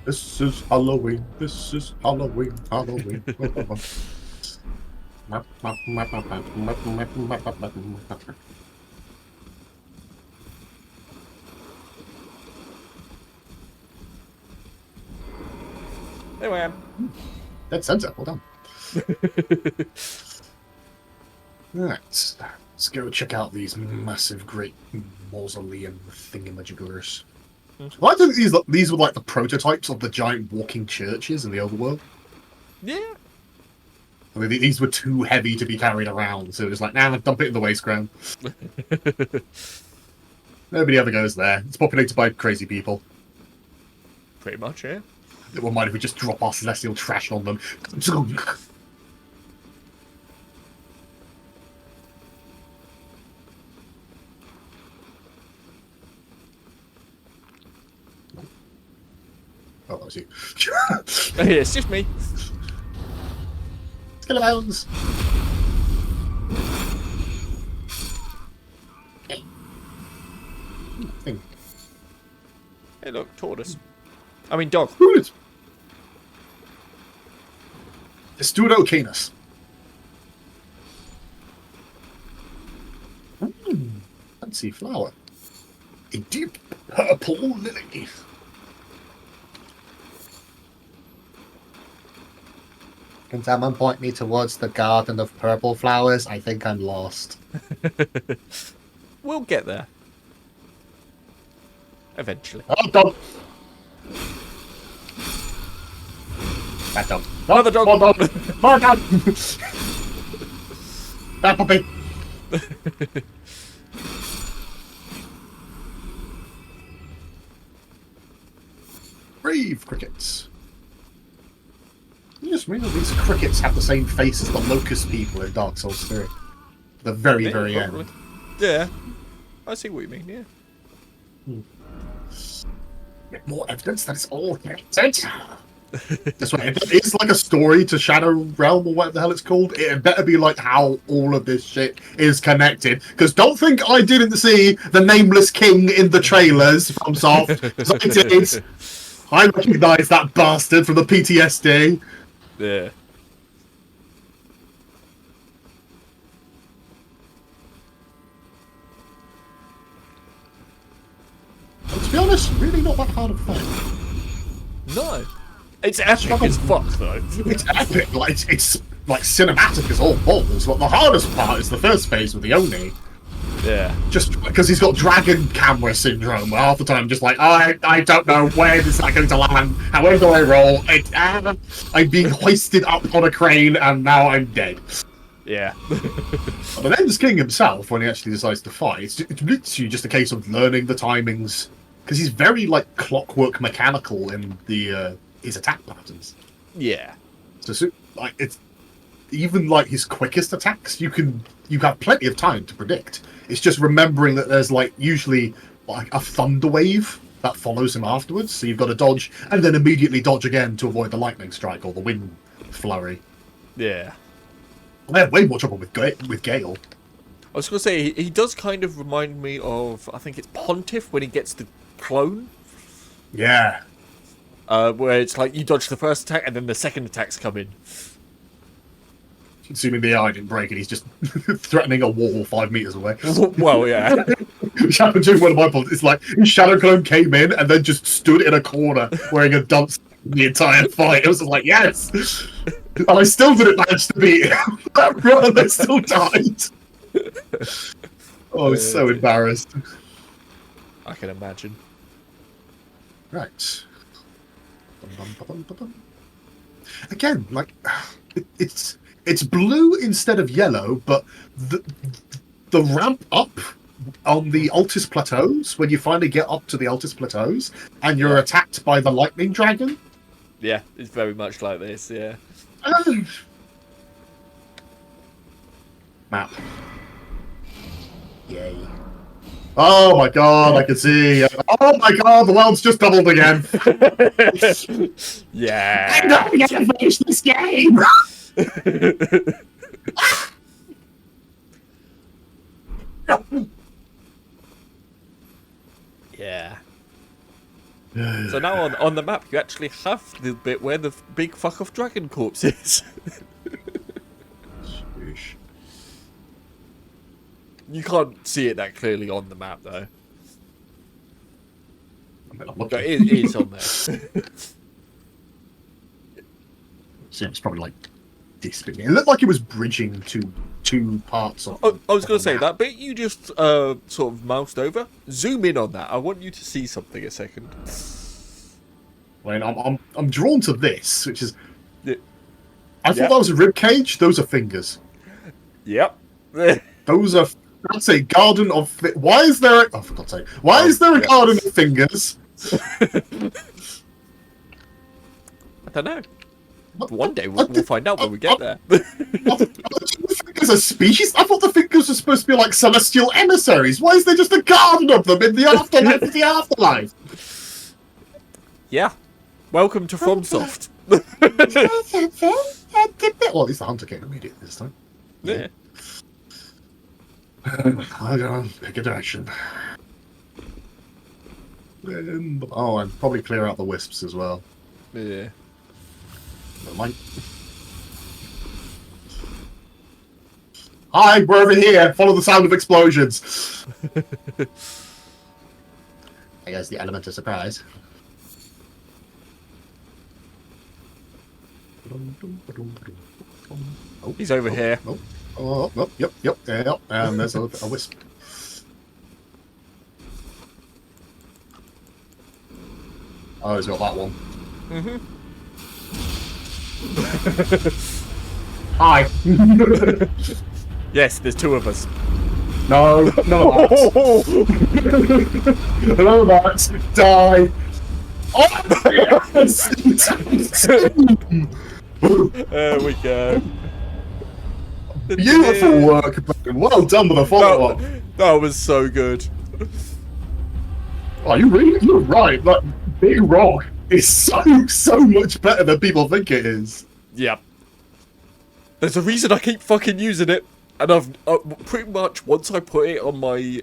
This is Halloween. This is Halloween. Halloween. There I am. Dead center. Well done. Right. Let's go check out these massive, great mausoleum thingamajiggers. Well, I think these were like the prototypes of the giant walking churches in the old world. Yeah. I mean, these were too heavy to be carried around, so it was like, nah, dump it in the waste ground. Nobody ever goes there. It's populated by crazy people. Pretty much, yeah. It won't mind if we just drop our celestial trash on them. Oh, that was you. Yeah, it's just me. Skeletons! Thing. Hey, look, tortoise. I mean, dog. Good. Estudo canis. Fancy flower. A deep purple lily. Can someone point me towards the garden of purple flowers? I think I'm lost. We'll get there. Eventually. Oh, dog! That dog. Another dog. More dog! More dog! That puppy! Brave crickets. You just realize these crickets have the same face as the locust people in Dark Souls 3. The very, very probably. end. Yeah. I see what you mean, yeah. Get more evidence that it's all connected. That's right. If it's like a story to Shadow Realm or whatever the hell it's called, it better be like how all of this shit is connected. Because don't think I didn't see the Nameless King in the trailers from Soft. 'Cause I did. I recognise that bastard from the PTSD. Yeah. But to be honest, really not that hard of a fight. No. It's epic as fuck, though. It's epic. Like it's like cinematic as all balls. But the hardest part is the first phase with the Oni. Yeah. Just because he's got dragon camera syndrome, where half the time I'm just like, I don't know where this is going to land. However do I roll? I'm being hoisted up on a crane, and now I'm dead. Yeah. But then there's King himself, when he actually decides to fight, it's literally just a case of learning the timings, because he's very like clockwork mechanical in the his attack patterns. Yeah. So like it's even like his quickest attacks, you have plenty of time to predict. It's just remembering that there's like usually like a thunder wave that follows him afterwards, so you've got to dodge and then immediately dodge again to avoid the lightning strike or the wind flurry. Yeah. I had way more trouble with Gale. I was going to say, he does kind of remind me of, I think it's Pontiff when he gets the clone. Yeah. Where it's like you dodge the first attack and then the second attacks come in. Assuming the eye didn't break and he's just threatening a wall 5 meters away. Well, yeah. Which happened during one of my points. It's like his Shadow Clone came in and then just stood in a corner wearing a dunce the entire fight. It was like, yes! And I still didn't manage to beat him. That run, I still died. Oh, I was so embarrassed. I can imagine. Right. Again, like, it's blue instead of yellow, but the ramp up on the Altus Plateaus, when you finally get up to the Altus Plateaus, and you're attacked by the Lightning Dragon. Yeah, it's very much like this, yeah. Map. Yay. Oh my god, I can see. Oh my god, the world's just doubled again. Yeah. I'm not gonna finish this game! Yeah. So now on the map, you actually have the bit where the big fuck off dragon corpse is. You can't see it that clearly on the map, though. But it is on there. So it's probably like this bit. It looked like it was bridging two parts of. Oh, I was going to say, that bit you just sort of moused over, zoom in on that. I want you to see something a second. I mean, I'm drawn to this, which is. Yeah. I thought that was a rib cage. Those are fingers. Yep. Those are. That's a garden of. Why is there? Oh, for God's sake! Why is there a garden of fingers? I don't know. One day we'll find out when we get there. The fingers are species. I thought the fingers were supposed to be like celestial emissaries. Why is there just a garden of them in the afterlife of the afterlife? Yeah. Welcome to FromSoft. Well, at least the hunter came immediately this time. Yeah. I'll go pick a direction. Oh, and probably clear out the wisps as well. Yeah. Never mind. Hi, we're over here. Follow the sound of explosions. I guess the element of surprise. Oh, He's over here. Yep. And there's a wisp. Oh, he's got that one. Hi. Yes, there's two of us. No, hello, Max. Die. Oh, There we go. beautiful work, Ben. Well done with the follow-up. That was so good. Oh, you're right. That big rock is so much better than people think it is. Yep. There's a reason I keep fucking using it, and I've pretty much once I put it on my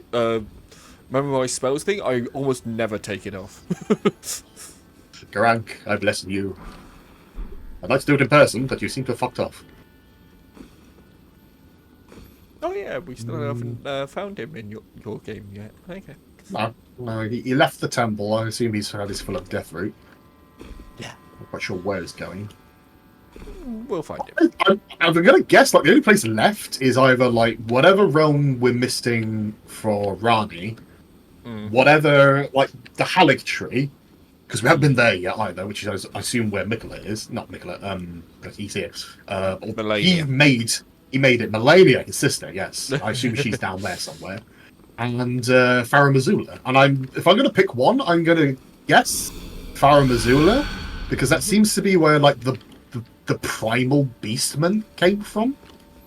memorize spells thing, I almost never take it off. Garank, I bless you. I'd like to do it in person, but you seem to have fucked off. Oh yeah, we still haven't found him in your game yet. Okay. No, he left the temple. I assume he's had his full of death root. Yeah. Not quite sure where he's going. We'll find him. I'm gonna guess like the only place left is either like whatever realm we're missing for Rani, whatever like the Halleck tree, because we haven't been there yet either, which is I assume where Mikola is. Not Mikola. He's here. Melania. He made it. Melania, his sister. Yes, I assume she's down there somewhere. And Farah Missoula. And if I'm gonna pick one, I'm gonna guess Farah Missoula, because that seems to be where like the primal beastmen came from.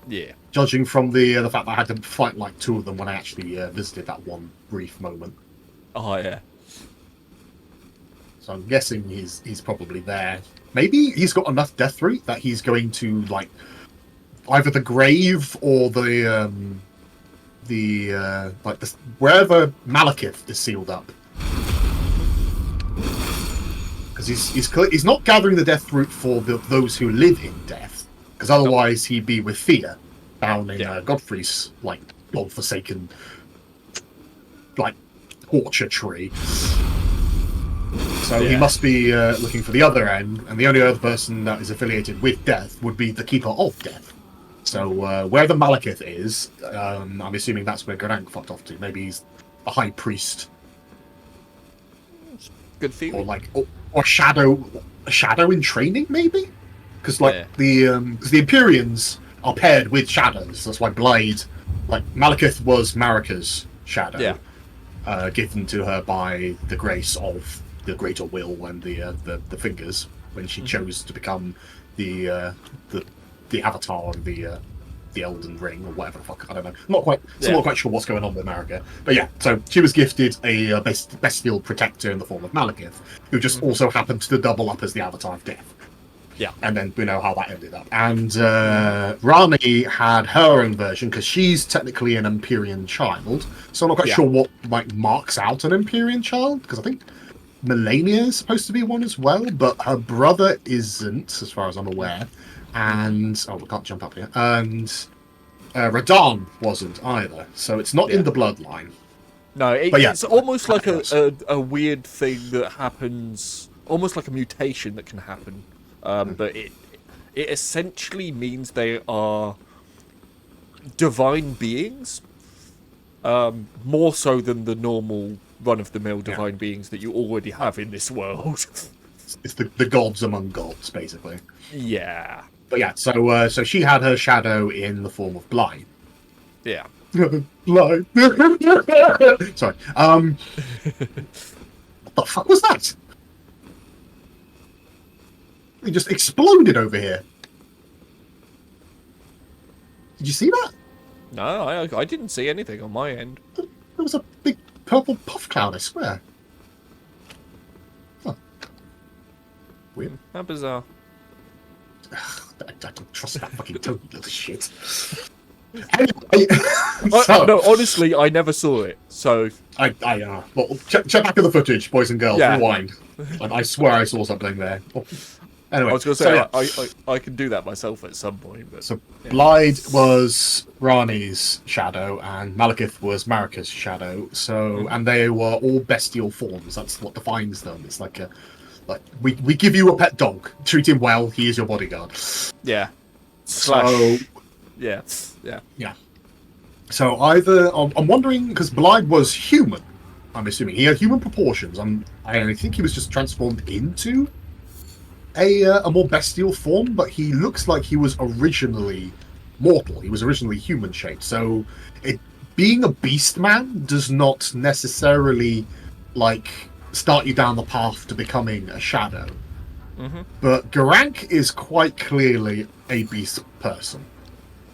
Yeah. Judging from the fact that I had to fight like two of them when I actually visited that one brief moment. Oh yeah. So I'm guessing he's probably there. Maybe he's got enough death root that he's going to like either the grave or the wherever Malekith is sealed up. Because he's not gathering the death root for those who live in death, because otherwise he'd be with Fear down in Godfrey's like godforsaken like torture tree. So he must be looking for the other end, and the only other person that is affiliated with death would be the Keeper of Death. So where the Malekith is, I'm assuming that's where Garank fucked off to. Maybe he's a high priest. Good theory. Or like, or a shadow in training, maybe? Because like the Empyreans are paired with shadows. That's why Blade, like Malekith was Marika's shadow, given to her by the grace of the Greater Will and the Fingers when she chose to become the avatar of the Elden Ring or whatever the fuck, I don't know. Not quite sure what's going on with Marika. But yeah, so she was gifted a bestial protector in the form of Malekith, who just also happened to double up as the Avatar of Death. Yeah. And then we know how that ended up. And Rani had her own version, because she's technically an Empyrean child. So I'm not quite sure what like marks out an Empyrean child, because I think Melania is supposed to be one as well, but her brother isn't, as far as I'm aware. And we can't jump up here. And Radahn wasn't either, so it's not in the bloodline. No, it's almost like a weird thing that happens, almost like a mutation that can happen. But it essentially means they are divine beings, more so than the normal run-of-the-mill divine beings that you already have in this world. It's the gods among gods, basically. Yeah. But yeah, so she had her shadow in the form of Blind. Yeah. Blind. Sorry. What the fuck was that? It just exploded over here. Did you see that? No, I didn't see anything on my end. There was a big purple puff cloud, I swear. Huh. Weird. How bizarre. I don't trust that fucking Tony, little shit. Anyway, No, honestly, I never saw it, so... well, check back in the footage, boys and girls, Yeah. rewind. I swear I saw something there. Anyway, I was going to say, I can do that myself at some point, but... So Blide was Rani's shadow, and Malekith was Marika's shadow. So, and they were all bestial forms. That's what defines them. It's like we give you a pet dog, treat him well. He is your bodyguard. Yeah. So Yeah. yeah. So either I'm wondering because Blide was human. I'm assuming he had human proportions. I think he was just transformed into a more bestial form, but he looks like he was originally mortal. He was originally human shaped. So being a beast man does not necessarily start you down the path to becoming a shadow. Mm-hmm. But Garank is quite clearly a beast person.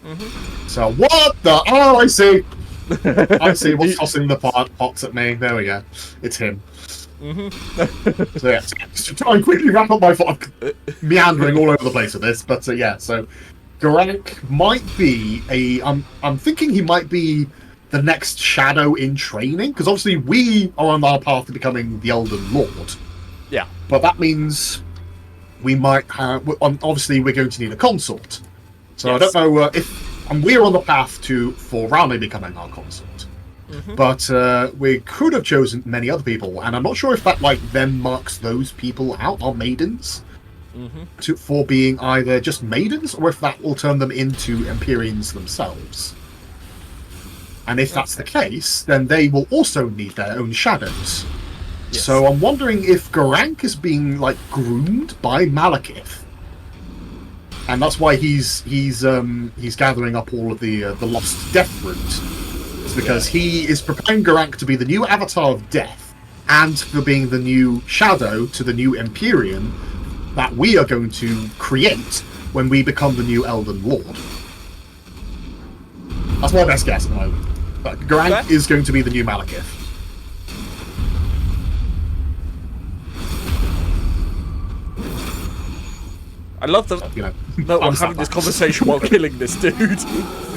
Mm-hmm. So what the? Oh, I see. I see what's tossing the pots at me. There we go. It's him. Mm-hmm. So yeah, to try and quickly wrap up my thought, I'm meandering all over the place with this, but yeah. So Garank might be I'm thinking he might be the next shadow in training, because obviously we are on our path to becoming the Elden Lord. Yeah. But that means we might have. Obviously, we're going to need a consort. So Yes. I don't know if we're on the path for Rami becoming our consort. Mm-hmm. But we could have chosen many other people, and I'm not sure if that then marks those people out, our maidens, for being either just maidens, or if that will turn them into Empyreans themselves. And if that's the case, then they will also need their own shadows. Yes. So I'm wondering if Garank is being groomed by Malekith, and that's why he's gathering up all of the lost death root. It's because he is preparing Garank to be the new avatar of death, and for being the new shadow to the new Empyrean that we are going to create when we become the new Elden Lord. That's my best guess at the moment. But Garank is going to be the new Malekith. I love that. No, I'm having this conversation while killing this dude.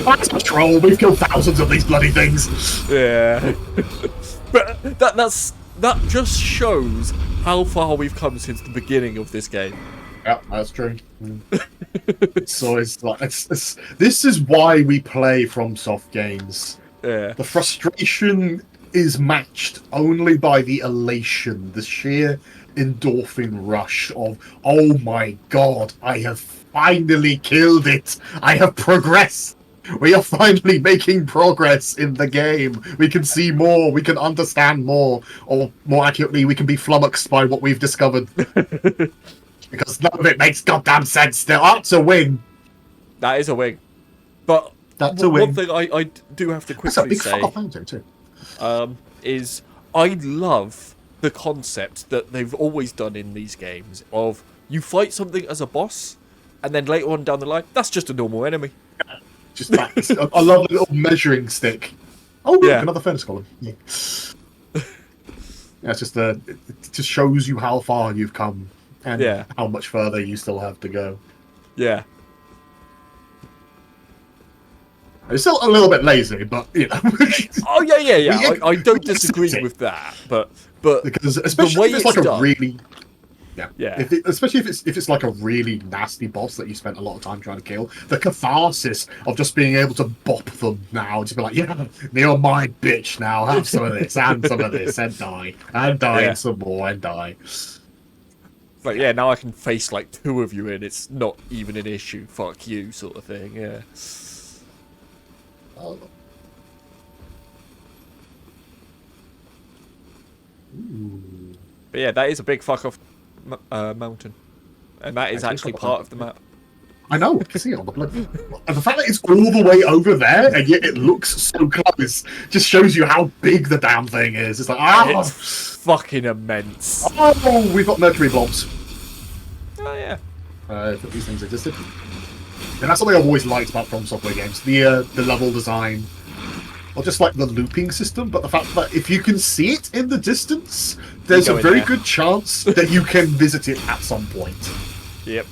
That's a troll. We've killed thousands of these bloody things. Yeah. But that just shows how far we've come since the beginning of this game. Yeah, that's true. So this is why we play FromSoft games. Yeah. The frustration is matched only by the elation, the sheer endorphin rush of, oh my god, I have finally killed it. I have progressed. We are finally making progress in the game. We can see more. We can understand more. Or more accurately, we can be flummoxed by what we've discovered. Because none of it makes goddamn sense still. Oh, it's a win. That is a wing. But That's a win. one thing I do have to That's a quickly big say fuck off mountain too. is I love the concept that they've always done in these games of you fight something as a boss, and then later on down the line, that's just a normal enemy. Just that. I love the little measuring stick. Oh, look, Yeah. another furnace column. Yeah. Yeah, it's just it just shows you how far you've come and Yeah. how much further you still have to go. Yeah. It's still a little bit lazy, but Oh yeah. We- I don't we disagree accept it. with that, but because the especially way if it's like it's a done- really Yeah. especially if it's like a really nasty boss that you spent a lot of time trying to kill, the catharsis of just being able to bop them now, just be like, yeah, you're my bitch now, have some of this and some of this and die Yeah. and some more and die. Like, yeah, now I can face like 2 of you in. It's not even an issue. Fuck you, sort of thing. Yeah. Oh. Ooh. But yeah, that is a big fuck off mountain, and that is actually part of the map. I know, I can see it on the blood. And the fact that it's all the way over there, and yet it looks so close, just shows you how big the damn thing is. It's like, It's fucking immense. oh, we've got mercury blobs. Oh yeah. If these things existed. And that's something I've always liked about From Software games. The level design. Not just like the looping system, but the fact that if you can see it in the distance, there's a very good chance that you can visit it at some point. Yep.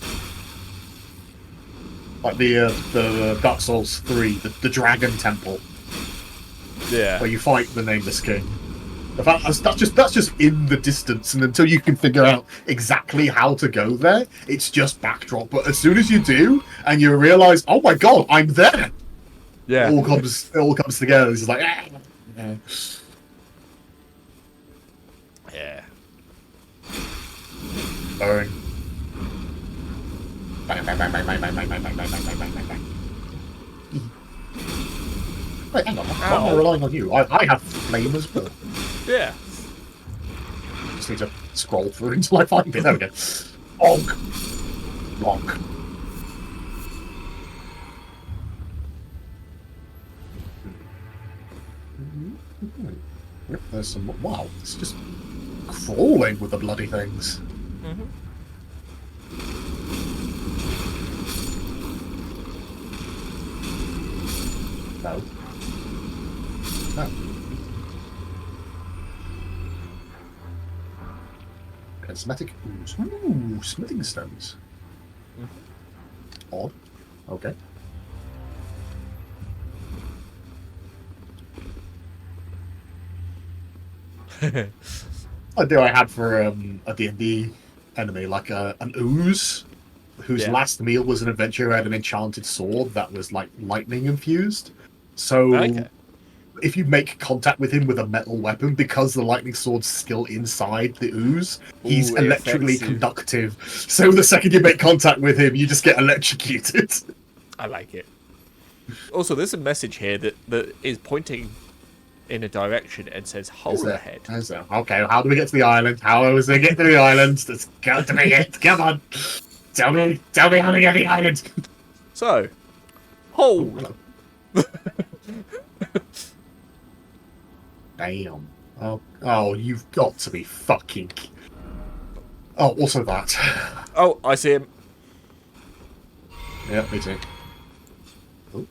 Like the Dark Souls 3, the Dragon Temple. Yeah. Where you fight the Nameless King. The fact that's just in the distance, and until you can figure out exactly how to go there, it's just backdrop. But as soon as you do, and you realise, oh my god, I'm there. Yeah. It all comes together. It's just like, yeah. Yeah. Burn. Bang, bang, bang, bang, bang, bang, bang, bang, bang, bang, bang, bang, bang, bang. Wait, hang on. I'm not relying on you. I have flame as well. Yeah. Just need to scroll through until I find it. There we go. Bonk. Bonk. Yep, there's some. Wow, it's just crawling with the bloody things. Mm-hmm. No. No. Cosmetic ooze. Ooh, smithing stones. Odd. Okay. I had for a D&D enemy, like an ooze, whose last meal was an adventurer who had an enchanted sword that was like lightning infused. So if you make contact with him with a metal weapon, because the lightning sword's still inside the ooze, he's electrically conductive. So the second you make contact with him, you just get electrocuted. I like it. Also, there's a message here that is pointing in a direction and says hole ahead. Okay, how do we get to the island? How is it get to the island? That's got to be it. Come on. Tell me how to get to the island. So, hole. Damn. Oh, you've got to be fucking... Oh, also that. Oh, I see him. Yeah, me too. Oh.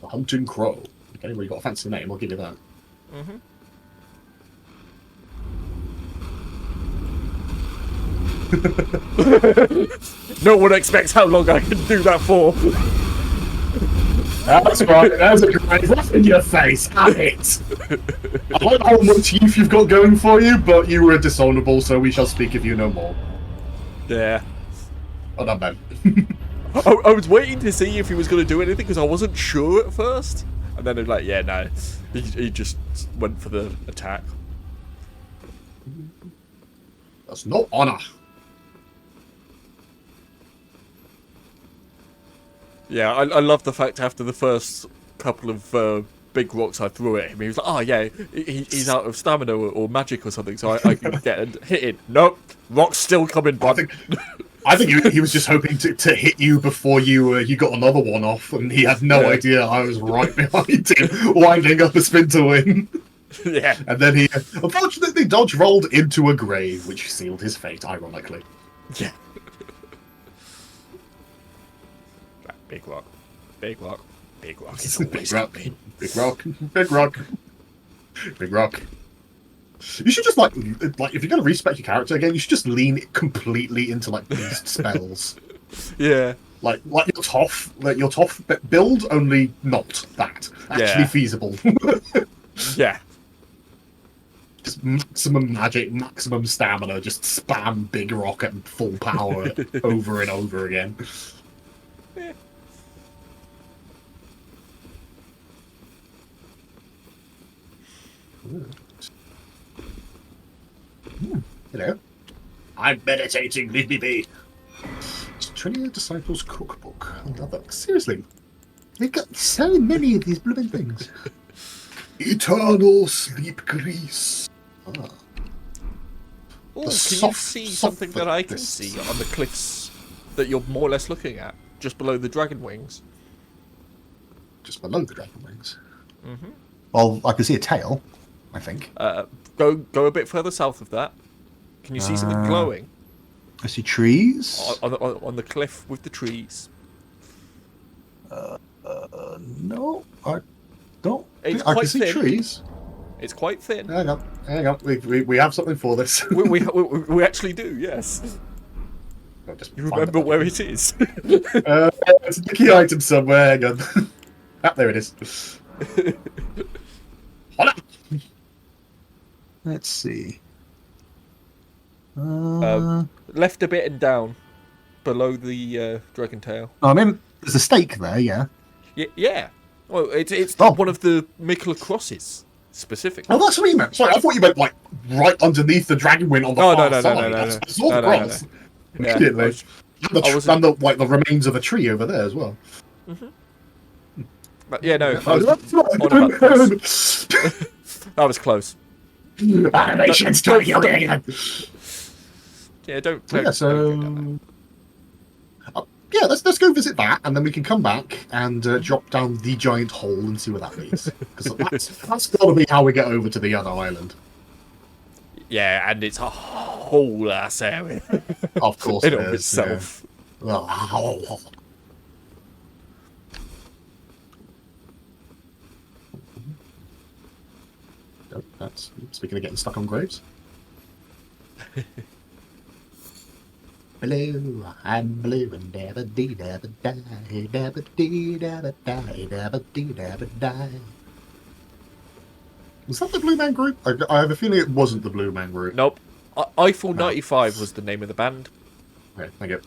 The Hunting Crow. Okay, well, you got a fancy name, I'll give you that. Mm-hmm. No one expects how long I can do that for. That's right, there's a great laugh in your face, have it! I don't know how much youth you've got going for you, but you were dishonourable, so we shall speak of you no more. Yeah. Oh, not bad. I was waiting to see if he was going to do anything, because I wasn't sure at first. And then it was like, yeah, no. He just went for the attack. That's no honour. Yeah, I love the fact after the first couple of big rocks I threw at him, he was like, oh yeah, he's out of stamina or magic or something, so I can get a hit in. Nope, rock's still coming, bud. I think he was just hoping to hit you before you got another one off, and he had no idea I was right behind him, winding up a spin to win. Yeah. And then he, unfortunately, dodge rolled into a grave, which sealed his fate, ironically. Yeah. Big rock. Big rock. Big rock. It's always big rock. Big rock. Big rock. Big rock. You should just like if you're gonna respec your character again, you should just lean completely into like beast spells. Yeah. Like your Toff build, only not that. Actually feasible. Yeah. Just maximum magic, maximum stamina, just spam big rock at full power over and over again. Yeah. You know, I'm meditating, leave me be. Trinity Disciples Cookbook. Another. Seriously, they've got so many of these blooming things. Eternal Sleep Grease. Ah. Oh, can you see something that I can see on the cliffs that you're more or less looking at, just below the dragon wings? Just below the dragon wings. Mm-hmm. Well, I can see a tail, I think. Go a bit further south of that. Can you see something glowing? I see trees. On the cliff with the trees. No, I don't. It's I can quite see thin. trees. It's quite thin. Hang on. We have something for this. we actually do, yes. You remember where it is? It's a key item somewhere. Hang on. There it is. Hold on. Let's see. Left a bit and down, below the dragon tail. I mean, there's a stake there, yeah. Yeah. Well, it's Oh. one of the Mikla crosses, specifically. Oh, that's what you meant. Sorry, I thought you meant like right underneath the dragon wing on the far no. side. I saw the cross. Yeah, Immediately. And the remains of a tree over there as well. But yeah, no. That was close. Animation studio again. Yeah, don't Yeah, go so down yeah, let's go visit that, and then we can come back and drop down the giant hole and see where that leads. Because that's got to be how we get over to the other island. there. Yeah, and it's a whole ass area Of course, in it and of is, itself. yeah. Oh. Oh, that's speaking of getting stuck on graves. Blue, I'm blue and never dee never die, never dee never die, never dee never die. Was that the Blue Man Group? I have a feeling it wasn't the Blue Man Group. Nope. Eiffel 95 was the name of the band. Okay, thank you.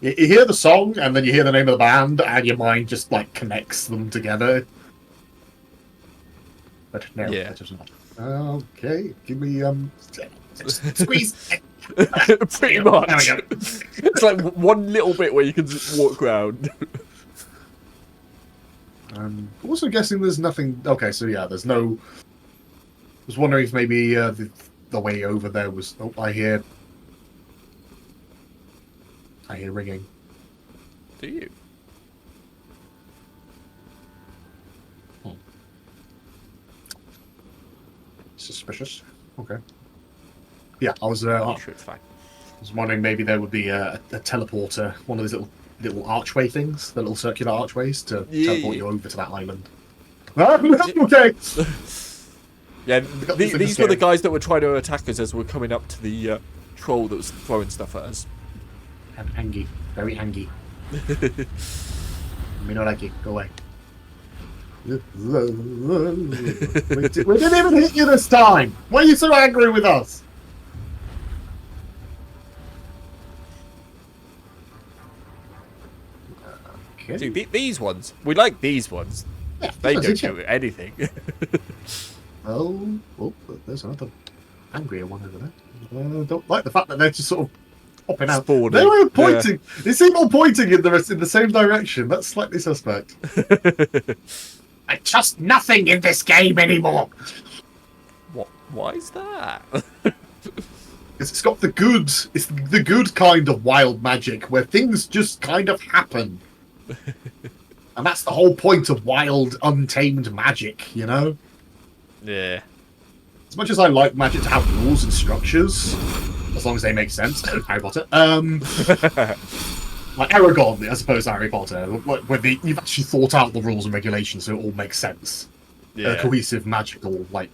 You hear the song and then you hear the name of the band and your mind just like connects them together. But no, Yeah. that doesn't matter. Okay, give me squeeze. Pretty much. There we go. It's like one little bit where you can just walk around. Also guessing there's nothing. Okay, so yeah, there's no. I was wondering if maybe the way over there was. Oh, I hear ringing. Do you? Suspicious. Okay. Yeah, I was. I'm sure it's fine. I was wondering maybe there would be a teleporter, one of those little archway things, the little circular archways to teleport you over to that island. Okay. Yeah, this in these the were the game. guys that were trying to attack us as we were coming up to the troll that was throwing stuff at us. I'm angry, very angry. Me not like it. Go away. We didn't even hit you this time. Why are you so angry with us? Okay. Dude, these ones, we like these ones. Yeah, They that's don't it, yeah. do anything. Oh, there's another angrier one over there. I don't like the fact that they're just sort of popping out. Spawning, They were pointing. They seem all pointing in the same direction. That's slightly suspect. I trust nothing in this game anymore. What? Why is that? It's got the good. It's the good kind of wild magic where things just kind of happen. And that's the whole point of wild, untamed magic, you know? Yeah. As much as I like magic to have rules and structures, as long as they make sense, Harry Potter. Like Aragon, as opposed to Harry Potter, where you've actually thought out the rules and regulations so it all makes sense. Yeah. A cohesive, magical, like,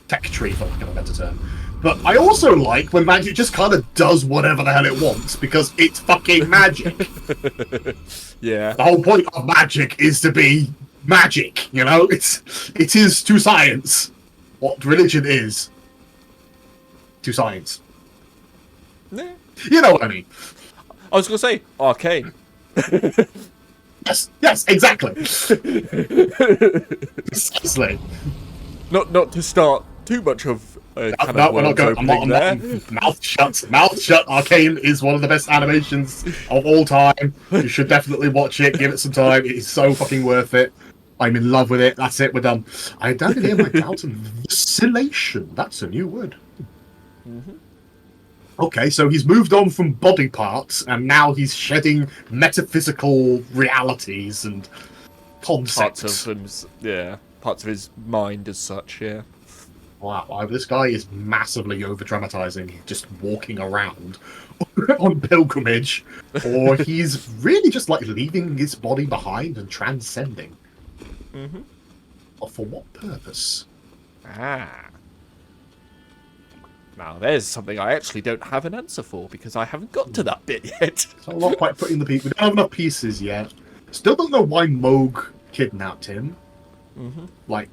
tech tree, for lack of a better term. But I also like when magic just kind of does whatever the hell it wants, because it's fucking magic. Yeah. The whole point of magic is to be magic, you know? It is to science what religion is to science. Yeah. You know what I mean? I was gonna say arcane. Yes, exactly. Precisely. Not to start too much of No, we're not going. Mouth shut. Mouth shut. Arcane is one of the best animations of all time. You should definitely watch it. Give it some time. It is so fucking worth it. I'm in love with it. That's it. We're done. I don't hear my doubt of vacillation. That's a new word. Okay, so he's moved on from body parts, and now he's shedding metaphysical realities and concepts. Parts of his mind as such. Yeah. Wow, this guy is massively over-dramatizing, just walking around on pilgrimage, or he's really just like leaving his body behind and transcending. Or for what purpose? Now, there's something I actually don't have an answer for, because I haven't got to that bit yet. So I'm not quite putting the pieces. We don't have enough pieces yet. Still don't know why Moog kidnapped him. Like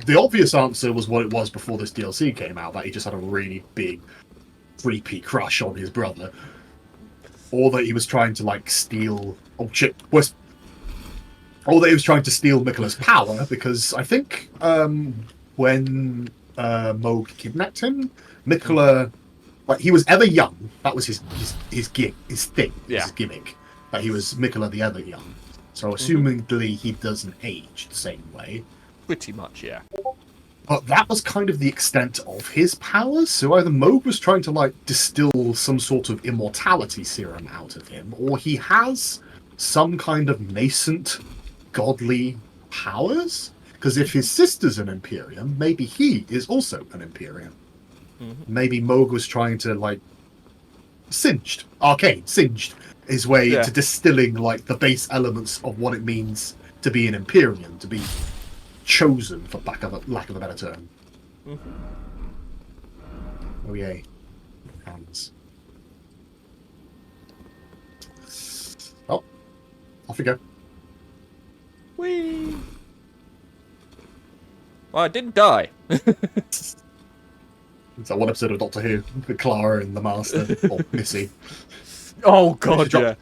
the obvious answer was what it was before this DLC came out, that he just had a really big, creepy crush on his brother. Or that he was trying to, like, steal... Or that he was trying to steal Miquella's power, because I think when Moog kidnapped him, Miquella, like, he was ever young. That was his thing, his gimmick. That he was Miquella the ever young. So assumingly he doesn't age the same way. Pretty much, yeah. But that was kind of the extent of his powers. So either Moog was trying to, like, distill some sort of immortality serum out of him, or he has some kind of nascent godly powers. Because if his sister's an Imperium, maybe he is also an Imperium. Maybe Moog was trying to, like, singed his way to distilling, like, the base elements of what it means to be an Imperium, to be chosen, for lack of a better term. Oh yay. Hands. Oh. Off we go. Whee! Well, I didn't die. It's that one episode of Doctor Who with Clara and the Master, or Missy. Oh god, yeah.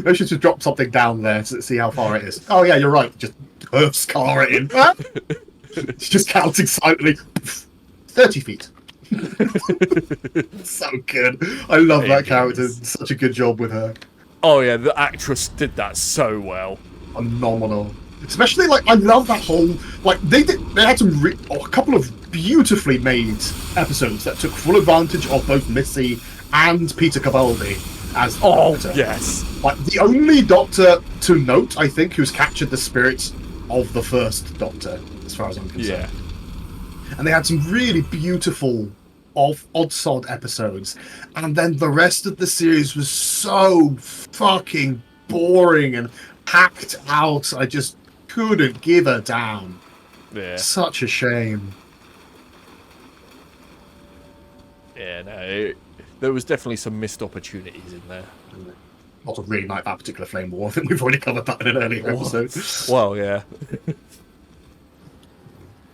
I should just drop something down there to see how far it is. Oh yeah, you're right. Just earths Clara in. She's just counting silently. 30 feet. So good. I love that character. Such a good job with her. Oh yeah, the actress did that so well. Phenomenal. Especially, like, I love that whole, like, they had a couple of beautifully made episodes that took full advantage of both Missy and Peter Capaldi as the Doctor. Yes. Like, the only Doctor to note, I think, who's captured the spirit of the first Doctor, as far as I'm concerned. Yeah. And they had some really beautiful odd-sod episodes. And then the rest of the series was so fucking boring and packed out. I just couldn't give a damn. Yeah. Such a shame. Yeah, no, there was definitely some missed opportunities in there. Not a really like that particular Flame War. I think we've already covered that in an earlier episode. Well, yeah.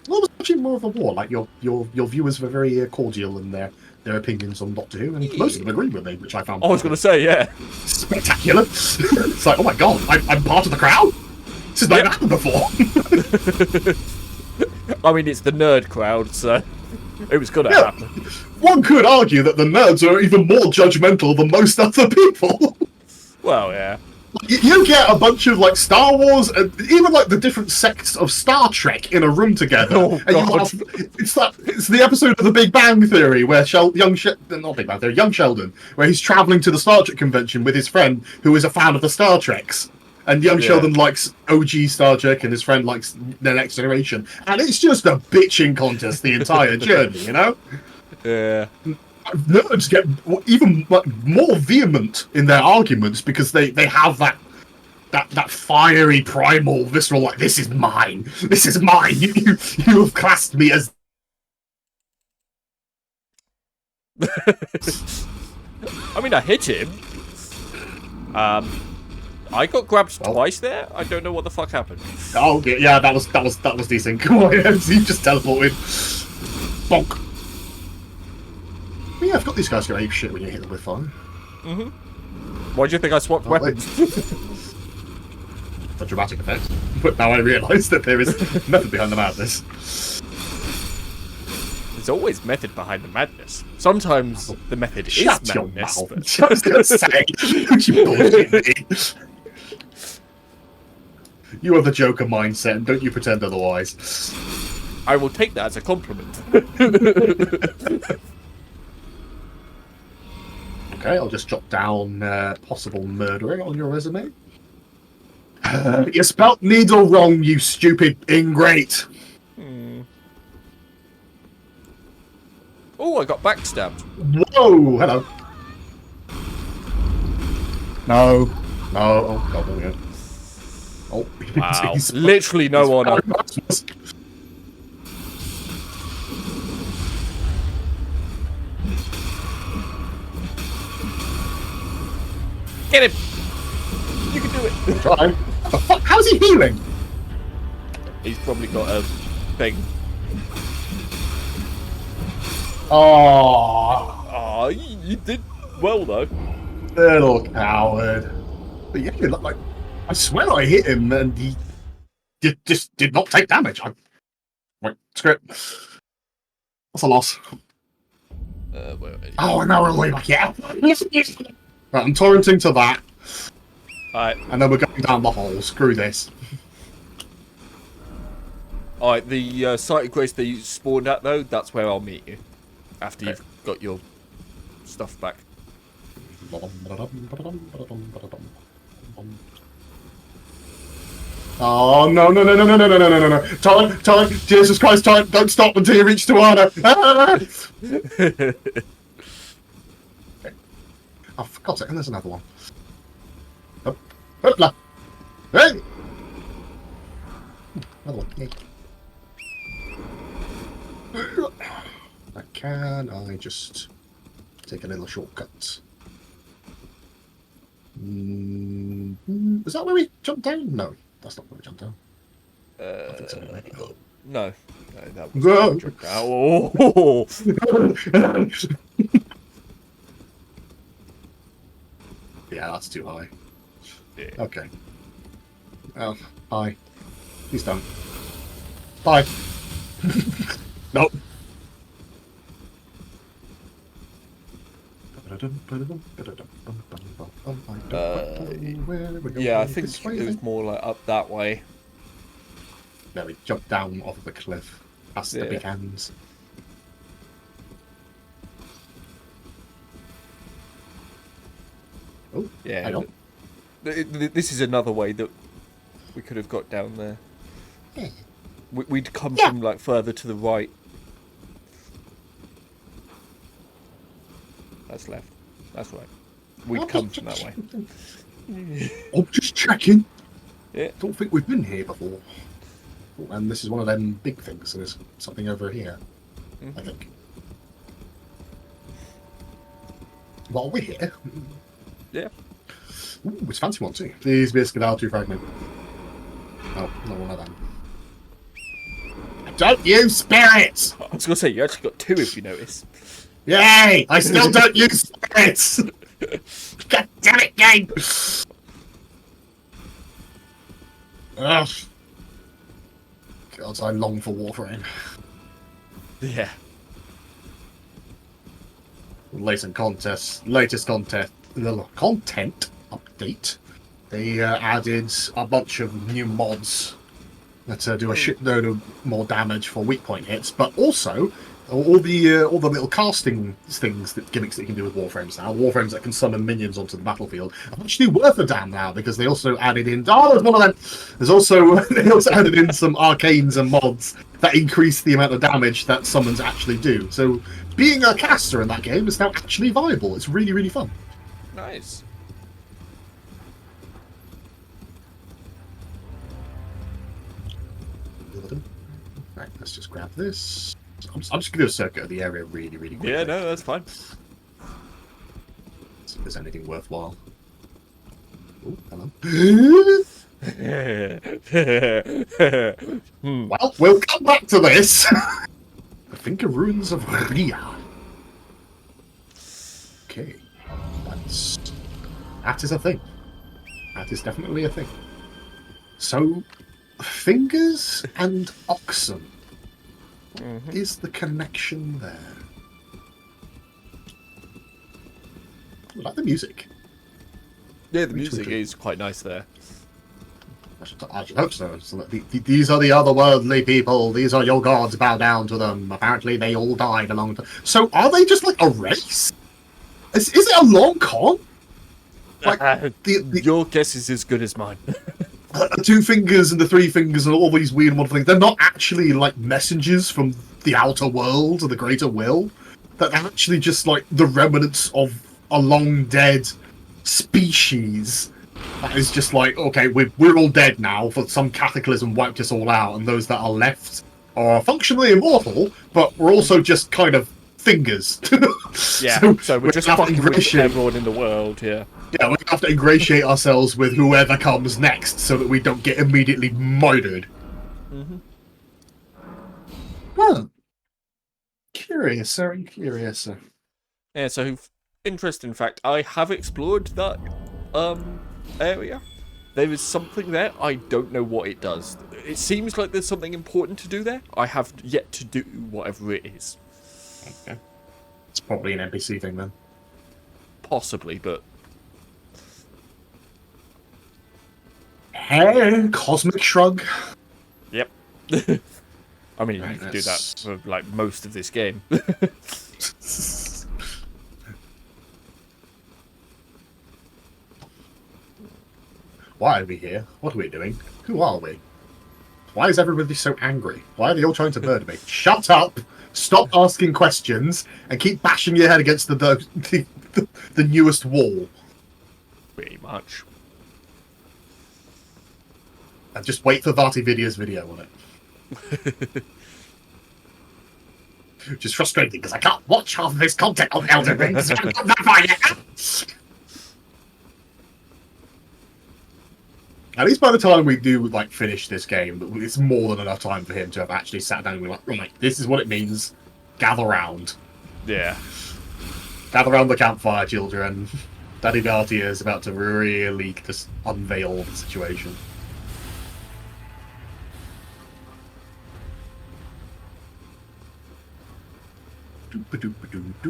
Well, it was actually more of a war. Like, your viewers were very cordial in their opinions on Doctor Who, and most of them agreed with me, which I found. I was going to say, yeah. Spectacular. It's like, oh my god, I'm part of the crowd? This has never happened before. I mean, it's the nerd crowd, so it was going to happen. One could argue that the nerds are even more judgmental than most other people. Well, yeah. You get a bunch of, like, Star Wars and even, like, the different sects of Star Trek in a room together. Oh, and you have, it's the episode of The Big Bang Theory where young Sheldon, where he's traveling to the Star Trek convention with his friend who is a fan of the Star Treks. And young Sheldon likes OG Star Trek, and his friend likes The Next Generation. And it's just a bitching contest the entire journey, you know? Yeah. Nerds get even, like, more vehement in their arguments because they have that fiery, primal, visceral, like, this is mine. This is mine. You have classed me as... I mean, I hit him. I got grabbed twice there. I don't know what the fuck happened. Oh yeah, that was decent. Come on, you just teleported. Bonk. Well, yeah, I've got these guys go ape shit when you hit them with fire. Why do you think I swapped weapons? For dramatic effect. But now I realise that there is method behind the madness. There's always method behind the madness. Sometimes the method Shut is your madness. mouth. But... I was gonna say, don't you bullshit me. You have the Joker mindset, and don't you pretend otherwise. I will take that as a compliment. Okay, I'll just jot down possible murderer on your resume. You spelt needle wrong, you stupid ingrate. Oh, I got backstabbed. Whoa, hello. No. No, oh, God, there we go. Oh, Wow. he's- Literally no one up. Get him! You can do it! Try. What the fuck? How's he healing? He's probably got a thing. Oh, Oh, you did well though. little coward. But yeah, you look like. I swear I hit him and he just did not take damage. Wait, screw it. That's a loss. Where are you? Oh, now we're way back. Yeah. Right, I'm torrenting to that, Alright, and then we're going down the hole. Screw this. alright, the site of grace that you spawned at though, that's where I'll meet you. After you've got your stuff back. Oh no no no no no no no no no no! Time! Jesus Christ! Time! Don't stop until you reach Tuana. Ah! Oh, for God's sake! And there's another one. Oh, hoopla! Hey! Another one. Yay. Can I just take a little shortcut? Is that where we jumped down? No, that's not where we jumped down. I think so, anyway. No, that was Whoa. Oh, Yeah, that's too high. yeah. Okay. Oh, hi. Please don't. Bye. Nope. Yeah, I think it was more like up that way. There we jump down off of the cliff. Past the Yeah. big hands. Oh, Yeah. hang on. This is another way that we could have got down there. Yeah. We'd come Yeah. from like further to the right. That's left. That's right. We'd come from that way. I'm just checking. Yeah. Don't think we've been here before. Oh, and this is one of them big things, so there's something over here, I think. While we're here... Yeah. Ooh, it's a fancy one too. Please be a Skedaddle fragment. No, not one of them. Don't use spirits! I was gonna say you actually got two if you notice. Yay! I still don't use spirits! God damn it, game! Ugh. God, I long for Warframe. Yeah. Latest content update. They added a bunch of new mods that do a shitload of more damage for weak point hits, but also all the little casting things, that gimmicks that you can do with Warframes now. Warframes that can summon minions onto the battlefield are actually worth a damn now because they also added in. Oh, there's one of them. There's also they also added in some arcanes and mods that increase the amount of damage that summons actually do. So being a caster in that game is now actually viable. It's really, really fun. Nice. Right, let's just grab this. I'm just going to do a circuit of the area really, really quickly. Yeah, no, that's fine. See if there's anything worthwhile. Oh, hello. Well, we'll come back to this. I think of ruins of Ria. Okay, that is a thing. That is definitely a thing. So, fingers and oxen. Is the connection there? I like the music. Yeah, the music is quite nice there. I should hope so. These are the otherworldly people. These are your gods. Bow down to them. Apparently, they all died a long time. So, are they just like a race? Is it a long con? Like Your guess is as good as mine. the two fingers and the three fingers and all these weird and wonderful things. They're not actually like messengers from the outer world or the greater will. They're actually just like the remnants of a long dead species. That is just like, okay, we're all dead now, for some cataclysm wiped us all out, and those that are left are functionally immortal, but we're also just kind of fingers. Yeah, so we're just fucking with everyone in the world, yeah. Yeah, we have to ingratiate ourselves with whoever comes next so that we don't get immediately murdered. Huh. Curious, very curious. Yeah, so, interesting fact, I have explored that area. There is something there, I don't know what it does. It seems like there's something important to do there. I have yet to do whatever it is. Okay. It's probably an NPC thing then. Possibly, but... Hey, cosmic shrug. Yep. I mean, you can do that for, like, most of this game. Why are we here? What are we doing? Who are we? Why is everybody so angry? Why are they all trying to murder me? Shut up! Stop asking questions and keep bashing your head against the newest wall. Pretty much. And just wait for VOD video on it. Which is frustrating because I can't watch half of this content on Elden Ring because I haven't got that far yet. At least by the time we do like finish this game, it's more than enough time for him to have actually sat down and be like, right, this is what it means. Gather round. Yeah. Gather round the campfire, children. Daddy Gartier is about to really just unveil the situation. I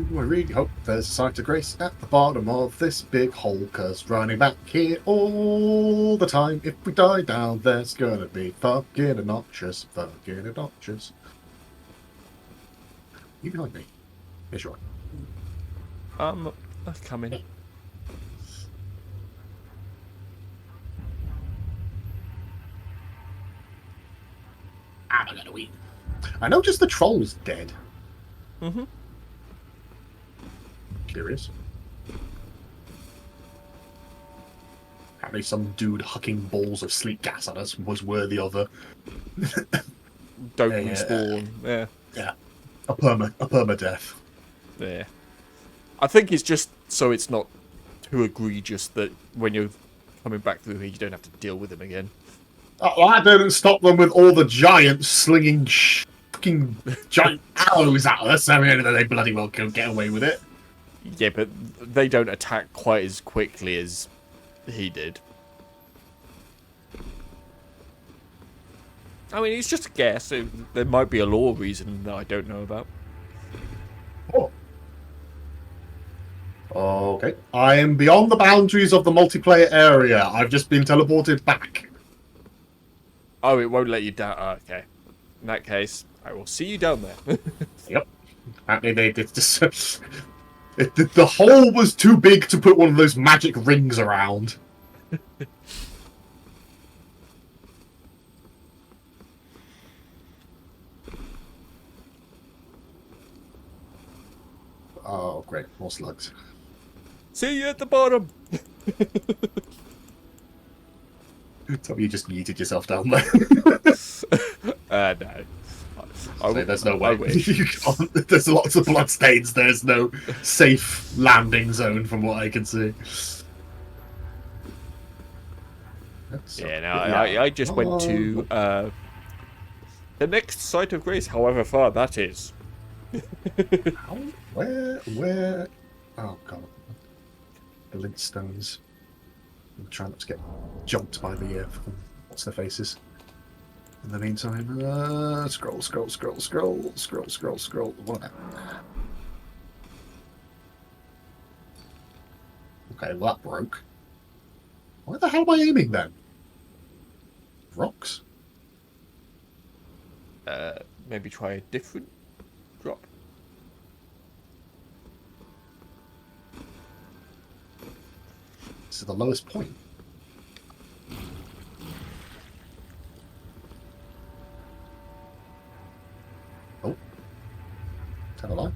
really hope there's a sight of grace at the bottom of this big hole, cause running back here all the time, if we die down there's gonna be fucking obnoxious, fucking obnoxious. You behind me? Yes, you're right. I'm coming. I'm gonna win. I noticed the troll's dead. Mm-hmm. Curious. Apparently some dude hucking balls of sleep gas at us was worthy of a... Don't spawn. Yeah. Yeah. A permadeath. Yeah. I think it's just so it's not too egregious that when you're coming back through here, you don't have to deal with him again. That didn't stop them with all the giants slinging fucking giant arrows at us. I mean, they bloody well could get away with it. Yeah, but they don't attack quite as quickly as he did. I mean, it's just a guess. There might be a lore reason that I don't know about. Oh. Okay. I am beyond the boundaries of the multiplayer area. I've just been teleported back. Oh, it won't let you down. Oh, okay. In that case, I will see you down there. Yep. Apparently they did just... the hole was too big to put one of those magic rings around. Oh, great. More slugs. See you at the bottom. Tell me you just yeeted yourself down there. No. There's no way. You can't. There's lots of bloodstains. There's no safe landing zone from what I can see. Yeah, no, I just went to the next site of grace, however far that is. How? Where? Oh, God. The Lintstones. I'm trying not to get jumped by the, what's their faces? the meantime, scroll. Whatever. Okay, well, that broke. Why the hell am I aiming then? Rocks? Maybe try a different drop. This is the lowest point. Oh. Tell a lie.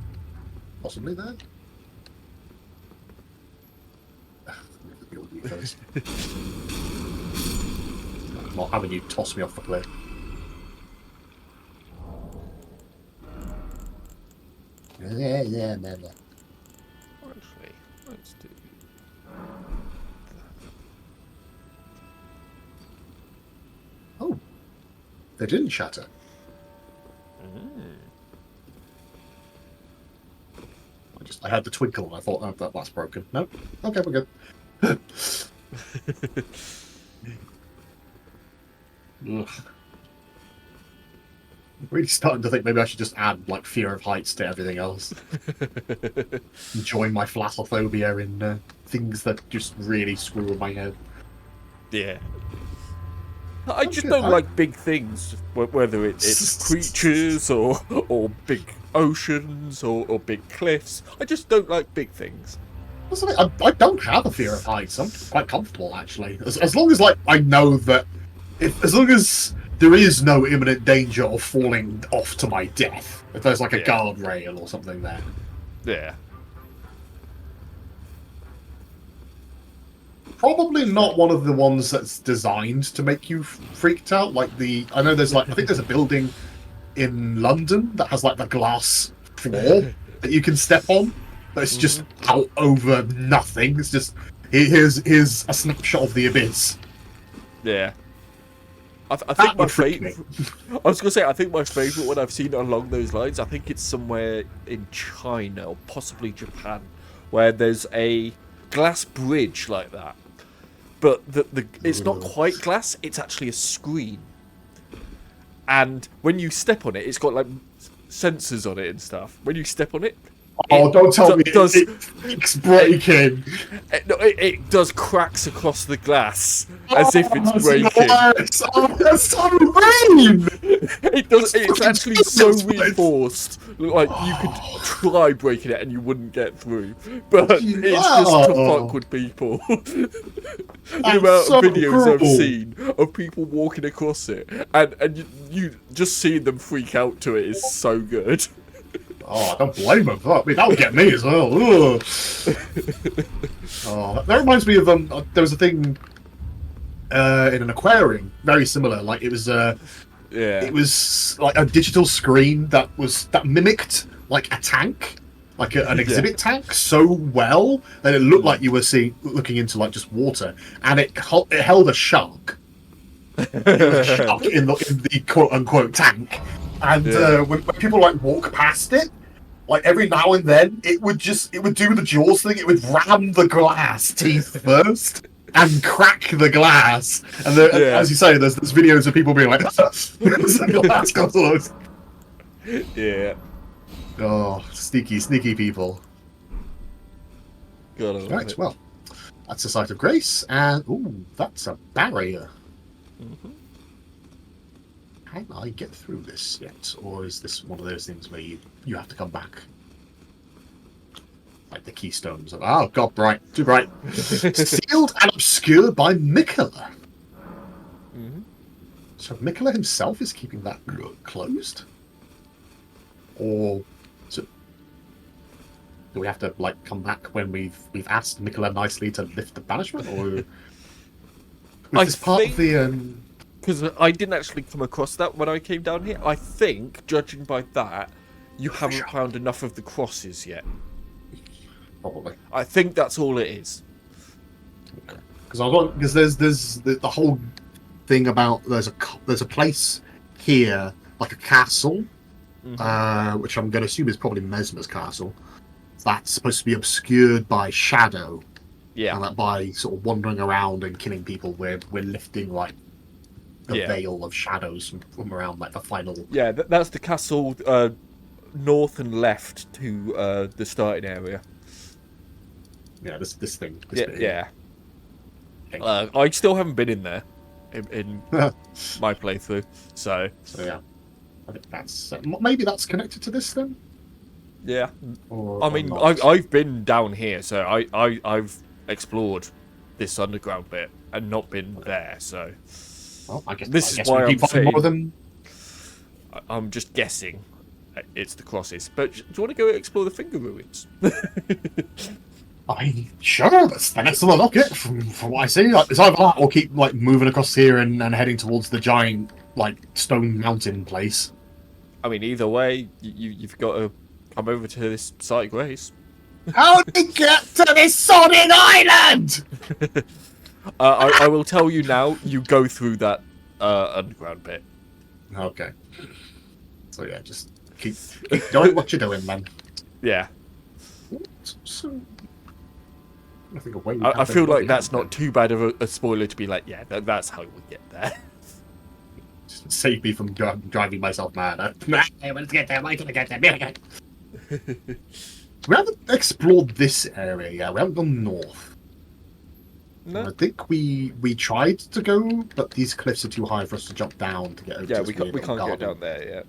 Possibly there. I'm not having you toss me off the cliff. Yeah. Actually, let's do Oh. They didn't shatter. I had the twinkle and I thought, oh, that's broken. No? Okay, we're good. Ugh. I'm really starting to think maybe I should just add like fear of heights to everything else. Join my flassophobia in things that just really screw with my head. Yeah. I just don't like big things, whether it's creatures or big oceans or big cliffs. I just don't like big things. I don't have a fear of heights. I'm quite comfortable actually, as long as like I know that as long as there is no imminent danger of falling off to my death. If there's like a guardrail or something there. Yeah. Probably not one of the ones that's designed to make you freaked out. Like I know there's like, I think there's a building in London that has like the glass floor that you can step on. But it's just out over nothing. It's just, here's a snapshot of the abyss. Yeah. I think my favourite... I was going to say, I think my favourite one I've seen along those lines, I think it's somewhere in China or possibly Japan, where there's a glass bridge like that. But it's not quite glass, it's actually a screen. And when you step on it, it's got like sensors on it and stuff. When you step on it, don't tell me it's breaking. It does cracks across the glass as if it's breaking. Nice. Oh, that's so mean. It does. It's actually so reinforced. Like you could try breaking it and you wouldn't get through. But it's just to fuck with people. The amount of videos I've seen of people walking across it and you just seeing them freak out to it is so good. Oh, I don't blame him. I mean, that would get me as well. Oh, that reminds me of there was a thing in an aquarium, very similar. Like it was like a digital screen that mimicked like a tank, like an exhibit tank, so well that it looked like you were looking into like just water, and it held a shark. It was a shark in the quote unquote tank. And when people like walk past it, like every now and then, it would do the Jaws thing. It would ram the glass teeth first and crack the glass. And as you say, there's videos of people being like, the glass comes close. Yeah. Oh, sneaky people. Right, well, that's a site of grace, and that's a barrier. Mm-hmm. Can I get through this yet, or is this one of those things where you have to come back? Like the keystones of god, bright, too bright. Sealed and obscured by Mikola. Mm-hmm. So Mikola himself is keeping that closed, or do we have to like come back when we've asked Mikola nicely to lift the banishment, or was this part of the? Because I didn't actually come across that when I came down here. I think, judging by that, you haven't found enough of the crosses yet. Probably. I think that's all it is. Okay. Because there's the whole thing about there's a place here, like a castle, which I'm going to assume is probably Mesmer's castle. That's supposed to be obscured by shadow. Yeah. And that by sort of wandering around and killing people, we're lifting like Yeah. veil of shadows from around like the final. Yeah, that's the castle north and left to the starting area. Yeah, this thing. This Yeah, bit yeah. here. I still haven't been in there in my playthrough, so So yeah, I think that's maybe that's connected to this then. yeah. Or, I or mean, not. I've been down here, so I've explored this underground bit and not been there, so Well, I guess this I is guess why we keep I'm finding more saying- than. I'm just guessing it's the crosses. But do you want to go explore the finger ruins? I mean, sure, that's the next level. Look, from what I see, like, it's either that or keep like moving across here and heading towards the giant like stone mountain place. I mean, either way, you've got to come over to this site of grace. How did we get to this sodding island? I will tell you now. You go through that underground bit. Okay. So yeah, just keep doing what you're doing, man. Yeah, So, I think away. I feel like that's not too bad of a spoiler to be like, yeah, that's how we get there. Just save me from driving myself mad. Hey, let's get there. We're gonna get there. We haven't explored this area yet. We haven't gone north. No. I think we tried to go, but these cliffs are too high for us to jump down to get over. Yeah, to we this can't weird go garden down there yet.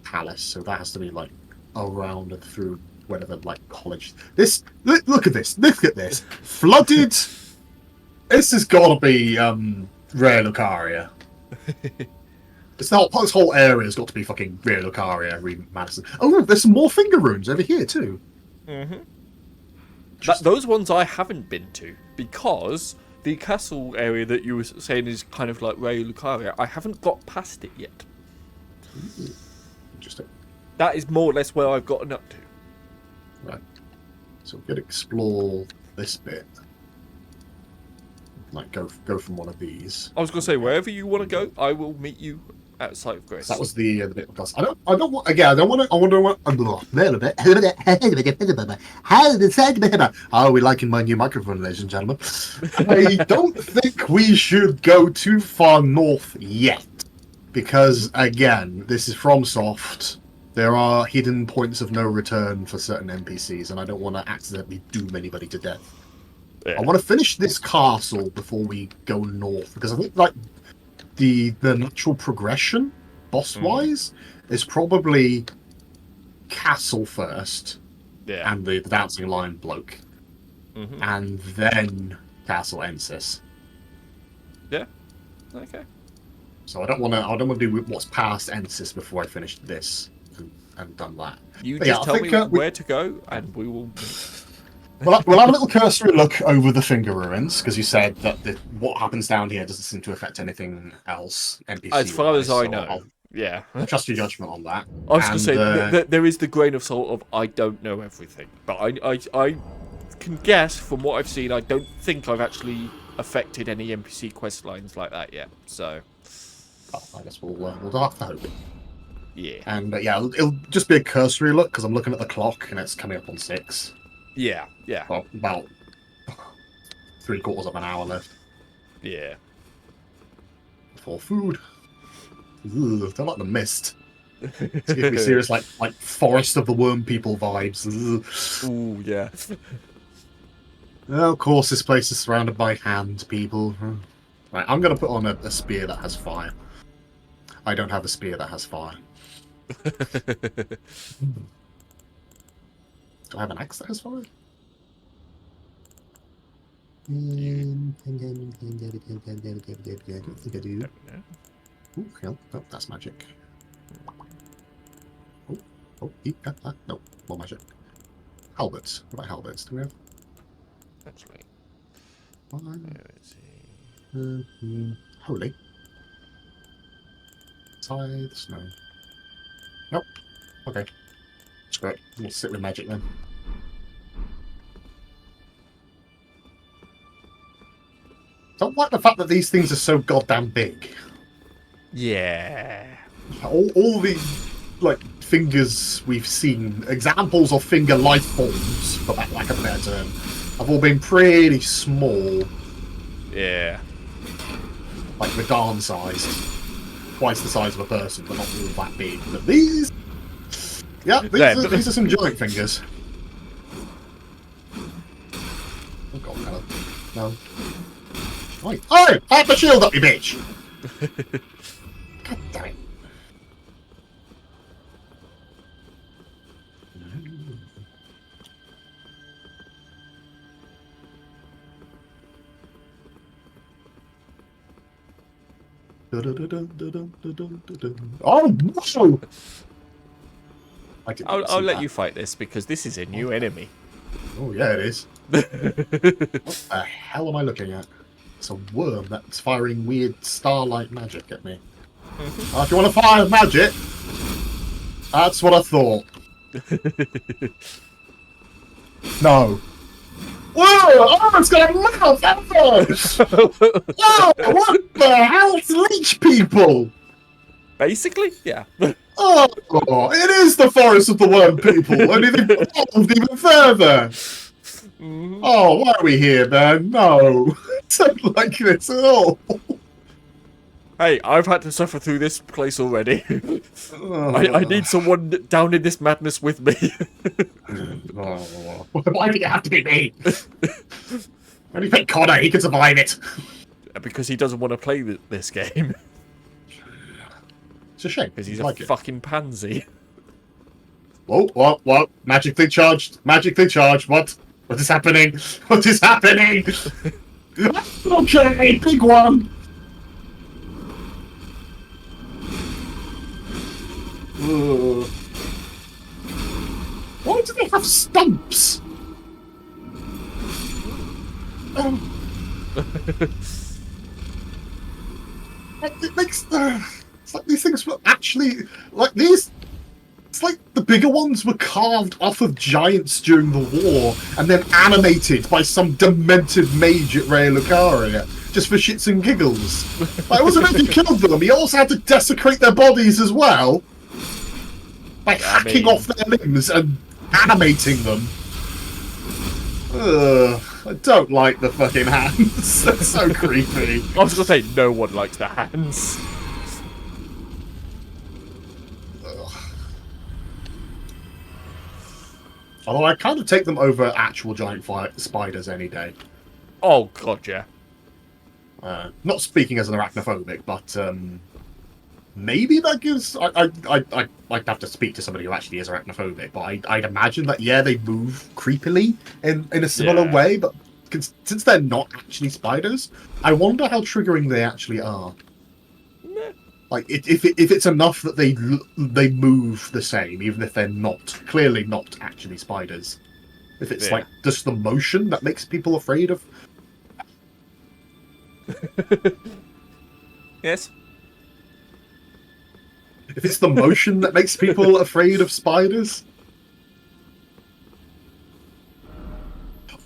palace, so that has to be like around and through whatever like college. This look at this flooded. This has got to be rare Lucaria. This whole area's got to be fucking rare Lucaria, Madison. Oh, there's some more finger runes over here too. Mm-hmm. Those ones I haven't been to because the castle area that you were saying is kind of like Ray Lucaria. I haven't got past it yet. Interesting. That is more or less where I've gotten up to. Right. So we could explore this bit. Like go from one of these. I was going to say, wherever you want to go, I will meet you at Site of Grace. That was the bit of I don't want again. I don't want to. I wonder what. How are we liking my new microphone, ladies and gentlemen? I don't think we should go too far north yet, because again, this is FromSoft. There are hidden points of no return for certain NPCs, and I don't want to accidentally doom anybody to death. Yeah. I want to finish this castle before we go north, because I think like the natural progression, boss wise, is probably castle first, Yeah. and the dancing lion bloke, Mm-hmm. and then castle Ensis. Yeah. Okay. So I don't want to do what's past Ensis before I finish this and done that. You But just yeah, I tell think, me we- where to go, and we will. We'll have a little cursory look over the finger ruins, because you said that what happens down here doesn't seem to affect anything else. NPC As far as I so know. Yeah. I'll trust your judgment on that. I was going to say, And, there is the grain of salt of I don't know everything. But I can guess from what I've seen, I don't think I've actually affected any NPC quest lines like that yet. So, I guess we'll have to hope. yeah. And yeah, it'll just be a cursory look, because I'm looking at the clock and it's coming up on 6. Yeah, yeah, Well, about 3/4 of an hour left yeah. for food. Ugh, I like the mist. It's giving me serious like Forest of the Worm People vibes. Ugh. Ooh, yeah. Well, of course, this place is surrounded by hand people. Right, I'm going to put on a spear that has fire. I don't have a spear that has fire. Do I have an axe that has fire? I don't think I do. Ooh, no, that's magic. No, more magic. Halberds. What about halberds? Do we have Actually, one? let's see. Holy. Scythes? No. Nope. Okay. Screw it. We'll sit with magic then. Don't like the fact that these things are so goddamn big. Yeah. All the like fingers we've seen, examples of finger life forms, for that lack of a better term, have all been pretty small. Yeah. like Radahn sized, twice the size of a person, but not all that big. But these, yeah, these are some giant fingers. Oh god, no, no. Oi, oi! Have the shield up, you bitch! God damn it. Oh no! I'll let you fight this because this is a new enemy. Oh yeah, it is. What the hell am I looking at? It's a worm that's firing weird starlight magic at me. If you want to fire magic, that's what I thought. No. Whoa! Oh, it's got a mouth! Oh, what the hell? It's leech people! Basically, yeah. Oh, it is the forest of the worm people, only they've evolved even further. Oh, why are we here, man? No, I don't like this at all. Hey, I've had to suffer through this place already. Oh. I need someone down in this madness with me. Oh. Why did it have to be me? When you pick Connor, he can survive it. Because he doesn't want to play this game. It's a shame. Because he's like a fucking pansy. Whoa, what? Magically charged. Magically charged. What? What is happening? What is happening? Okay, big one. Ugh. Why do they have stumps? It makes it's like these things were actually like these. It's like the bigger ones were carved off of giants during the war and then animated by some demented mage at Raya Lucaria just for shits and giggles. Like, it wasn't if he killed them, he also had to desecrate their bodies as well by hacking off their limbs and animating them. Ugh, I don't like the fucking hands. They're so creepy. I was gonna say no one likes the hands. Although I kind of take them over actual giant spiders any day. Oh god, yeah. Not speaking as an arachnophobic, but maybe that gives. I'd have to speak to somebody who actually is arachnophobic, but I'd imagine that yeah, they move creepily in a similar way. But since they're not actually spiders, I wonder how triggering they actually are. Like if it's enough that they move the same, even if they're clearly not actually spiders. If it's like just the motion that makes people afraid of. Yes. If it's the motion that makes people afraid of spiders.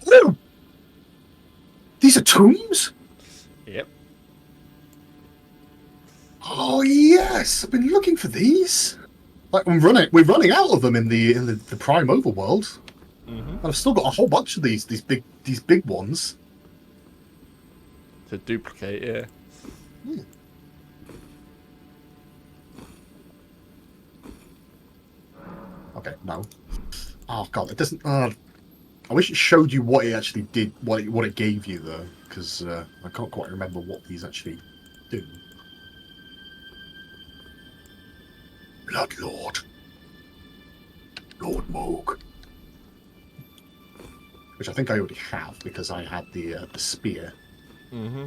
Oh! These are tombs? Yep. Oh yes, I've been looking for these. Like we're running out of them in the prime overworld. And I've still got a whole bunch of these big ones. To duplicate, yeah. Okay, no. Oh god, it doesn't. I wish it showed you what it actually did, what it gave you though, because I can't quite remember what these actually do. Blood Lord, Lord Moog, which I think I already have because I had the spear. Mm-hmm.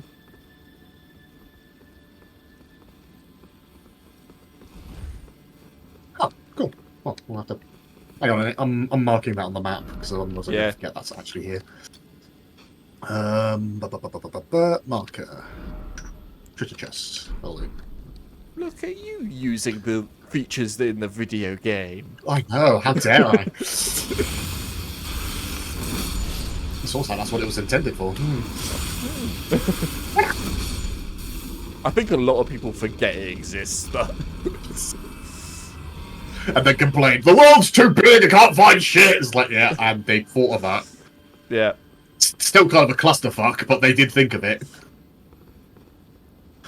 Oh, cool. Well, we'll have to. Hang on a minute. I'm marking that on the map because otherwise I'm gonna forget that's actually here. Marker. Treasure chest. Building. Look at you using the features in the video game. I know. How dare I? It's also that's what it was intended for. I think a lot of people forget it exists, though. And then complain, the world's too big, I can't find shit. It's like, yeah, and they thought of that. Yeah. Still kind of a clusterfuck, but they did think of it.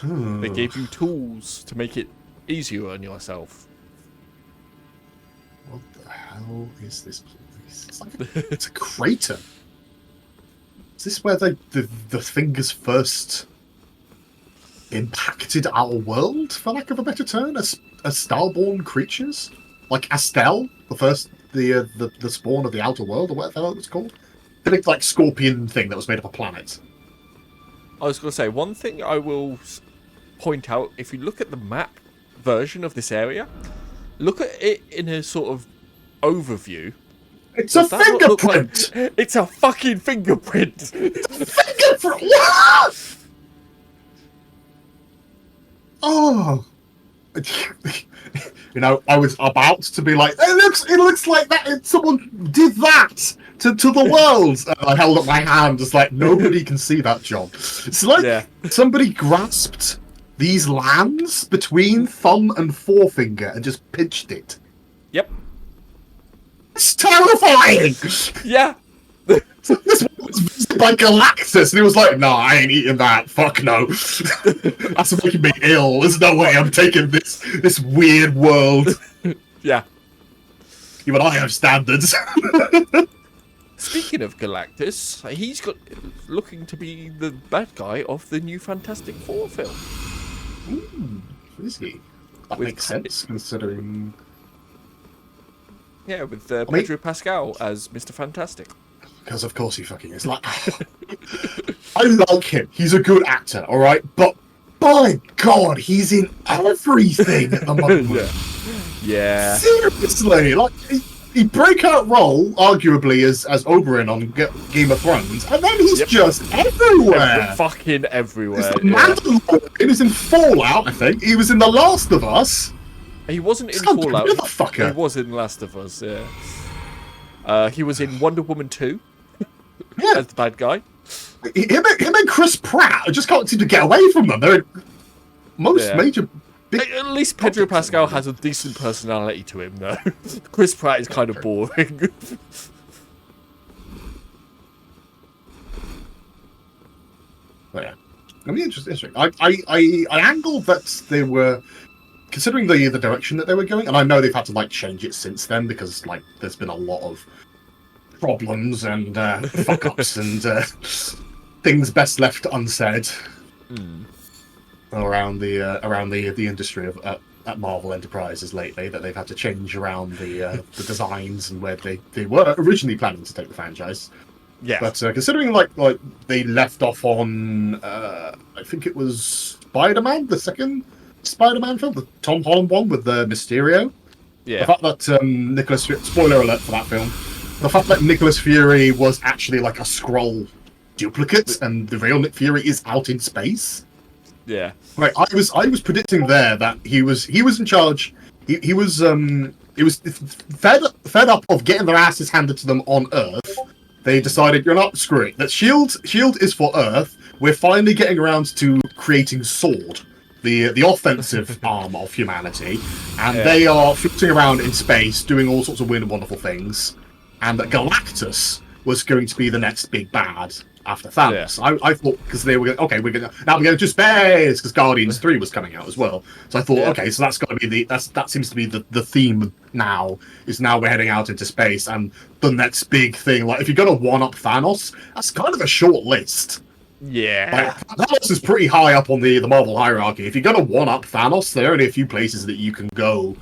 They gave you tools to make it easier on yourself. What the hell is this place? It's a crater. Is this where the fingers first impacted our world, for lack of a better term, as starborn creatures? Like Astel, the spawn of the outer world, or whatever it was called? The big, like, scorpion thing that was made of a planet. I was going to say, one thing I will point out, if you look at the map version of this area, look at it in a sort of overview. It's a fingerprint! It's a fucking fingerprint! Fingerprint! What? Oh. You know, I was about to be like, it looks like that someone did that to the world. And I held up my hand, just like, nobody can see that, John. It's like somebody grasped these lands between thumb and forefinger and just pinched it. Yep. It's terrifying! Yeah. This was visited by Galactus, and he was like, "No, I ain't eating that. Fuck no. That's making me ill. There's no way I'm taking this weird world." Yeah. Even I have standards. Speaking of Galactus, he's looking to be the bad guy of the new Fantastic Four film. Ooh, is he? That makes sense, considering... Yeah, with Pedro Pascal as Mr. Fantastic. Because of course he fucking is. Like, I like him. He's a good actor, all right. But by God, he's in everything at the moment. Yeah. Seriously, like he breakout role, arguably as Oberyn on Game of Thrones, and then he's just everywhere. Fucking everywhere. He's the Mandalorian. He was in Fallout, I think. He was in The Last of Us. He wasn't in Fallout. Motherfucker. He was in Last of Us. Yeah. He was in Wonder Woman 2. Yeah. As the bad guy. Him and Chris Pratt just can't seem to get away from them. They're most major. At least Pedro Pascal has a decent personality to him, though. Chris Pratt is kind of boring. But yeah, I mean, interesting. I angled that they were considering the direction that they were going, and I know they've had to like change it since then because like there's been a lot of problems and fuck ups and things best left unsaid around the industry of at Marvel Enterprises lately, that they've had to change around the designs and where they were originally planning to take the franchise. Yeah. But considering like they left off on I think it was Spider-Man, the second Spider-Man film, the Tom Holland one with the Mysterio. Yeah. The fact that spoiler alert for that film. The fact that Nicholas Fury was actually like a Skrull duplicate, and the real Nick Fury is out in space. Yeah. Right. I was predicting there that he was in charge. He was fed up of getting their asses handed to them on Earth. They decided, you're not, screw it. That Shield is for Earth. We're finally getting around to creating Sword, the offensive arm of humanity, and they are floating around in space doing all sorts of weird and wonderful things. And that Galactus was going to be the next big bad after Thanos. Yeah. I thought, because they were going, okay, we're going to space, because Guardians 3 was coming out as well. So I thought, okay, so that's got to be that seems to be the theme now, is now we're heading out into space, and the next big thing, like if you're going to one-up Thanos, that's kind of a short list. Yeah. Like, Thanos is pretty high up on the Marvel hierarchy. If you're going to one-up Thanos, there are only a few places that you can go.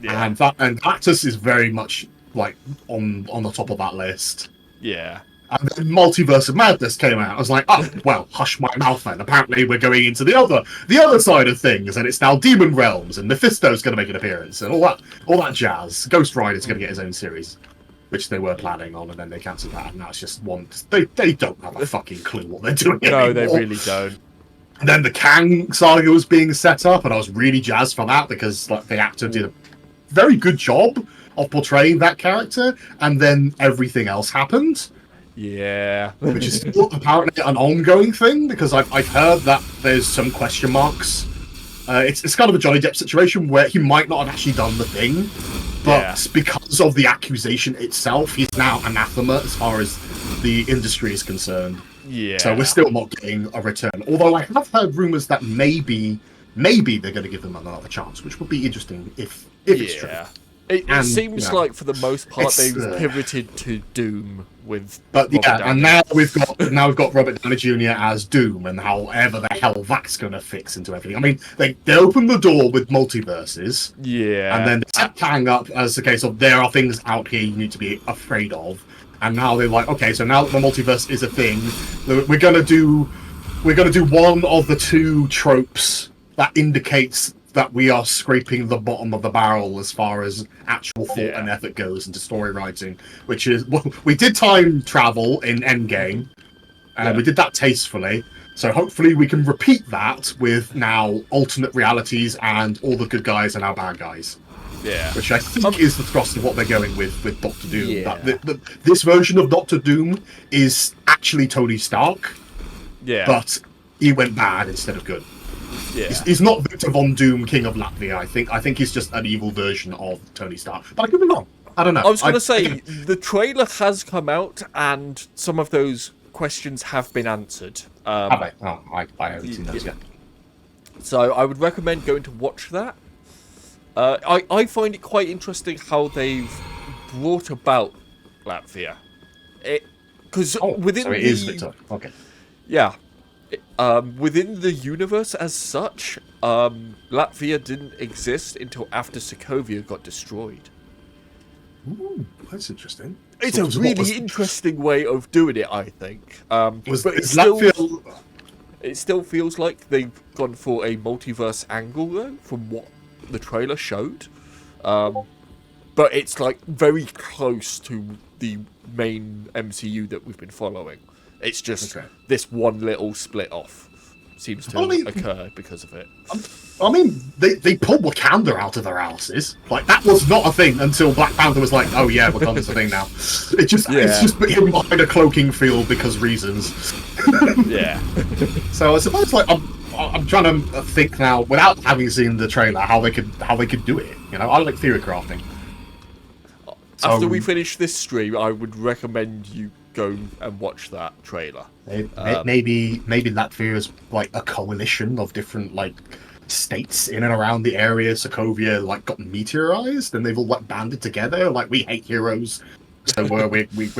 Yeah. And Galactus is very much like on the top of that list. Yeah. And then Multiverse of Madness came out. I was like, oh well, hush my mouth then. Apparently we're going into the other side of things, and it's now Demon Realms, and Mephisto's going to make an appearance, and all that jazz. Ghost Rider's going to get his own series, which they were planning on, and then they cancelled that, and now it's just one. They don't have a fucking clue what they're doing anymore. No, they really don't. And then the Kang saga was being set up, and I was really jazzed for that because like the actor did a very good job of portraying that character, and then everything else happened. Yeah. Which is still apparently an ongoing thing, because I've heard that there's some question marks. It's kind of a Johnny Depp situation where he might not have actually done the thing, but because of the accusation itself, he's now anathema as far as the industry is concerned. Yeah. So we're still not getting a return. Although I have heard rumors that maybe they're going to give them another chance, which would be interesting if it's true. It seems like for the most part it's, they've pivoted to Doom with. But Robert yeah, Downey. and now we've got Robert Downey Jr. as Doom, and however the hell that's going to fix into everything. I mean, they opened the door with multiverses, and then they set Kang up as the case of there are things out here you need to be afraid of, and now they're like, okay, so now that the multiverse is a thing, we're gonna do one of the two tropes that indicates that we are scraping the bottom of the barrel as far as actual thought and effort goes into story writing, which is, well, we did time travel in Endgame, and we did that tastefully, so hopefully we can repeat that with now alternate realities and all the good guys and our bad guys. Yeah. Which I think is the thrust of what they're going with Doctor Doom. Yeah. This version of Doctor Doom is actually Tony Stark, but he went bad instead of good. Yeah. He's not Victor Von Doom, King of Latvia. I think he's just an evil version of Tony Stark. But I could be wrong. I don't know. I was going to say, the trailer has come out, and some of those questions have been answered. Have they? Oh, I haven't seen those yet. So I would recommend going to watch that. I find it quite interesting how they've brought about Latvia. Because within so it is Victor. Okay. Yeah. Within the universe as such, Latvia didn't exist until after Sokovia got destroyed. Ooh, that's interesting. It's a really interesting way of doing it, I think. But it still feels like they've gone for a multiverse angle, though, from what the trailer showed. But it's like very close to the main MCU that we've been following. It's just this one little split off seems to occur because of it. I mean, they pulled Wakanda out of their houses. Like, that was not a thing until Black Panther was like, oh yeah, Wakanda's a thing now. It's just him behind a cloaking field because reasons. Yeah. So I suppose, like, I'm trying to think now, without having seen the trailer, how they could do it. You know, I like theory crafting. After we finish this stream, I would recommend you go and watch that trailer. Maybe Latvia is like a coalition of different like states in and around the area. Sokovia like got meteorized, and they've all like banded together. Like, we hate heroes, so we're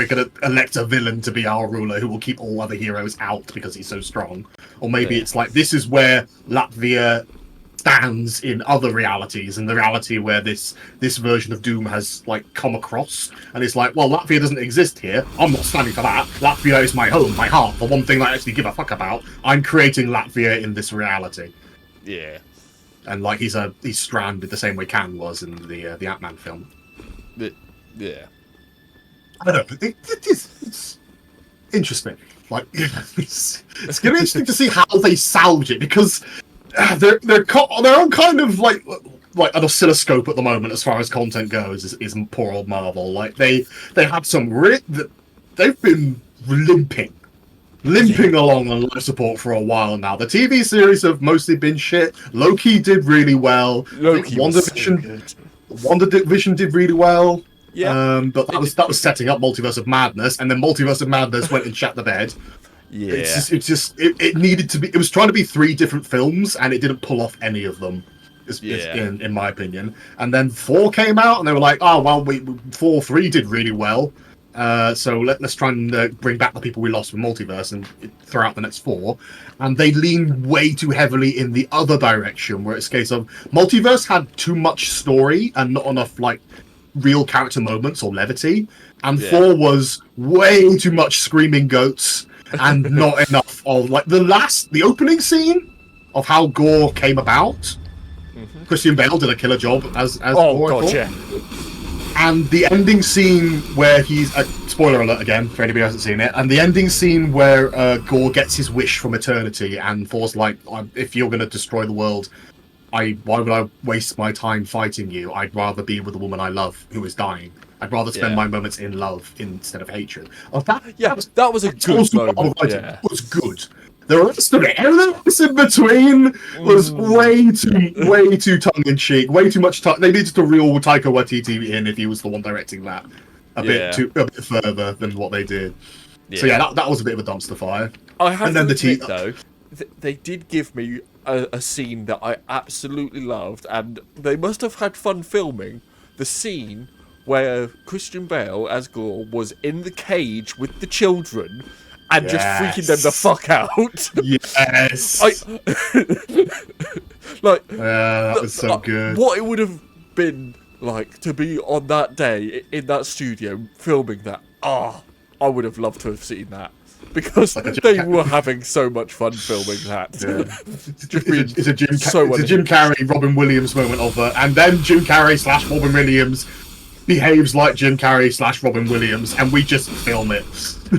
gonna elect a villain to be our ruler who will keep all other heroes out because he's so strong. Or maybe it's like this is where Latvia stands in other realities, and the reality where this version of Doom has like come across, and it's like, well, Latvia doesn't exist here. I'm not standing for that. Latvia is my home, my heart, the one thing that I actually give a fuck about. I'm creating Latvia in this reality. Yeah. And like he's stranded the same way Kang was in the Ant-Man film. Yeah. I don't know. It's interesting. Like, it's gonna be interesting to see how they salvage it, because they're on kind of like an oscilloscope at the moment as far as content goes. Is poor old Marvel. Like, they had some they've been limping along on life support for a while now. The TV series have mostly been shit. Loki did really well. WandaVision did really well. Yeah. But that was setting up Multiverse of Madness, and then Multiverse of Madness went and shat the bed. Yeah. It needed to be. It was trying to be 3 different films, and it didn't pull off any of them. In my opinion. And then 4 came out, and they were like, "Oh well, 3 did really well. So let's try and bring back the people we lost from Multiverse and throw out the next 4." And they leaned way too heavily in the other direction, where it's a case of Multiverse had too much story and not enough like real character moments or levity, and 4 was way too much screaming goats and not enough of like the opening scene of how Gore came about. Christian Bale did a killer job as Gore. God, yeah. And the ending scene where he's spoiler alert again for anybody who hasn't seen it, and the ending scene where Gore gets his wish from eternity, and Thor's like, if you're going to destroy the world, why would I waste my time fighting you? I'd rather be with the woman I love who is dying. I'd rather spend my moments in love instead of hatred. That was a good moment. It was good. The rest of it, everything in between, was way too tongue-in-cheek, way too much. They needed to reel Taika Waititi in if he was the one directing that a bit further than what they did. So yeah, that was a bit of a dumpster fire. I have And to then the admit, tea- though, they did give me a scene that I absolutely loved, and they must have had fun filming the scene where Christian Bale as Gore was in the cage with the children and just freaking them the fuck out. Yes. Like, that was so good. What it would have been like to be on that day in that studio filming that. I would have loved to have seen that. Because they were having so much fun filming that. Yeah. It's a Jim so Carrey, Robin Williams moment of and then Jim Carrey / Robin Williams behaves like Jim Carrey / Robin Williams, and we just film it.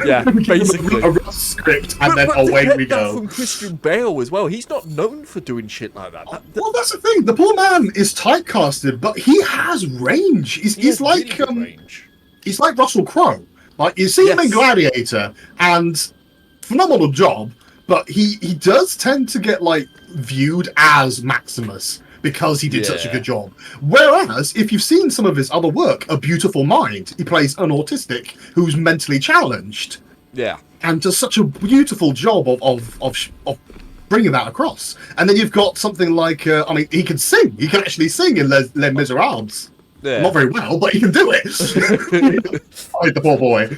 Yeah, basically. A rough script, and then away we go. From Christian Bale as well. He's not known for doing shit like that. Well, that's the thing. The poor man is typecasted, but he has range. He's like range. He's like Russell Crowe. Like, you see him in Gladiator, and phenomenal job, but he does tend to get, like, viewed as Maximus because he did such a good job. Whereas, if you've seen some of his other work, A Beautiful Mind, he plays an autistic who's mentally challenged. Yeah. And does such a beautiful job of bringing that across. And then you've got something like, he can sing. He can actually sing in Les Miserables. Yeah. Not very well, but he can do it. The poor boy.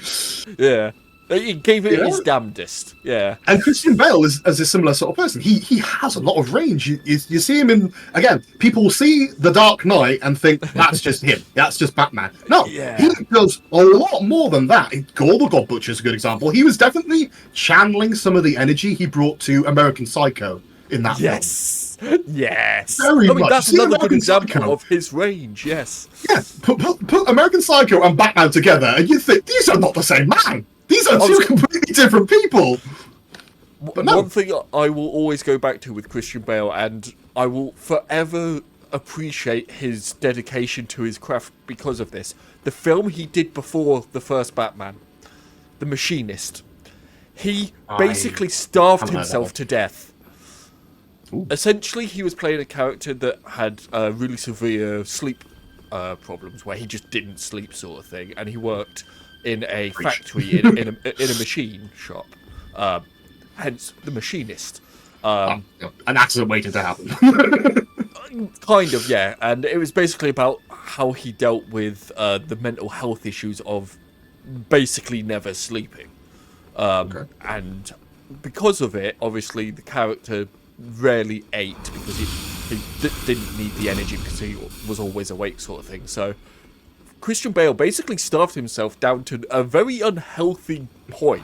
Yeah. He gave it his damnedest. Yeah. And Christian Bale is a similar sort of person. He has a lot of range. You see him in, again, people see The Dark Knight and think that's just him. That's just Batman. No, he does a lot more than that. Gore the God Butcher is a good example. He was definitely channeling some of the energy he brought to American Psycho in that film. Yes. Very much. That's another good example Psycho. of his range, yes. Yeah, put American Psycho and Batman together, and you think, these are not the same man. These are two completely different people. But no. One thing I will always go back to with Christian Bale, and I will forever appreciate his dedication to his craft because of this. The film he did before the first Batman, The Machinist, he basically starved himself to death. Ooh. Essentially, he was playing a character that had really severe sleep problems, where he just didn't sleep, sort of thing, and he worked in a factory in a machine shop. Hence, The Machinist. An accident waiting to happen. Kind of, yeah. And it was basically about how he dealt with the mental health issues of basically never sleeping. And because of it, obviously, the character rarely ate because he didn't need the energy because he was always awake, sort of thing. So Christian Bale basically starved himself down to a very unhealthy point.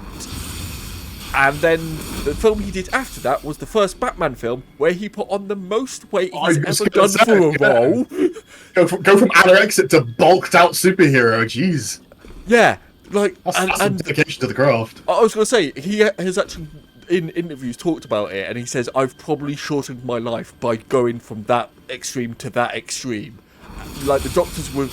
And then the film he did after that was the first Batman film, where he put on the most weight he's ever done for a role. Go from anorexic to bulked out superhero. Jeez. Yeah, like that's some dedication to the craft. I was going to say, he has actually in interviews talked about it, and he says, I've probably shortened my life by going from that extreme to that extreme. Like, the doctors were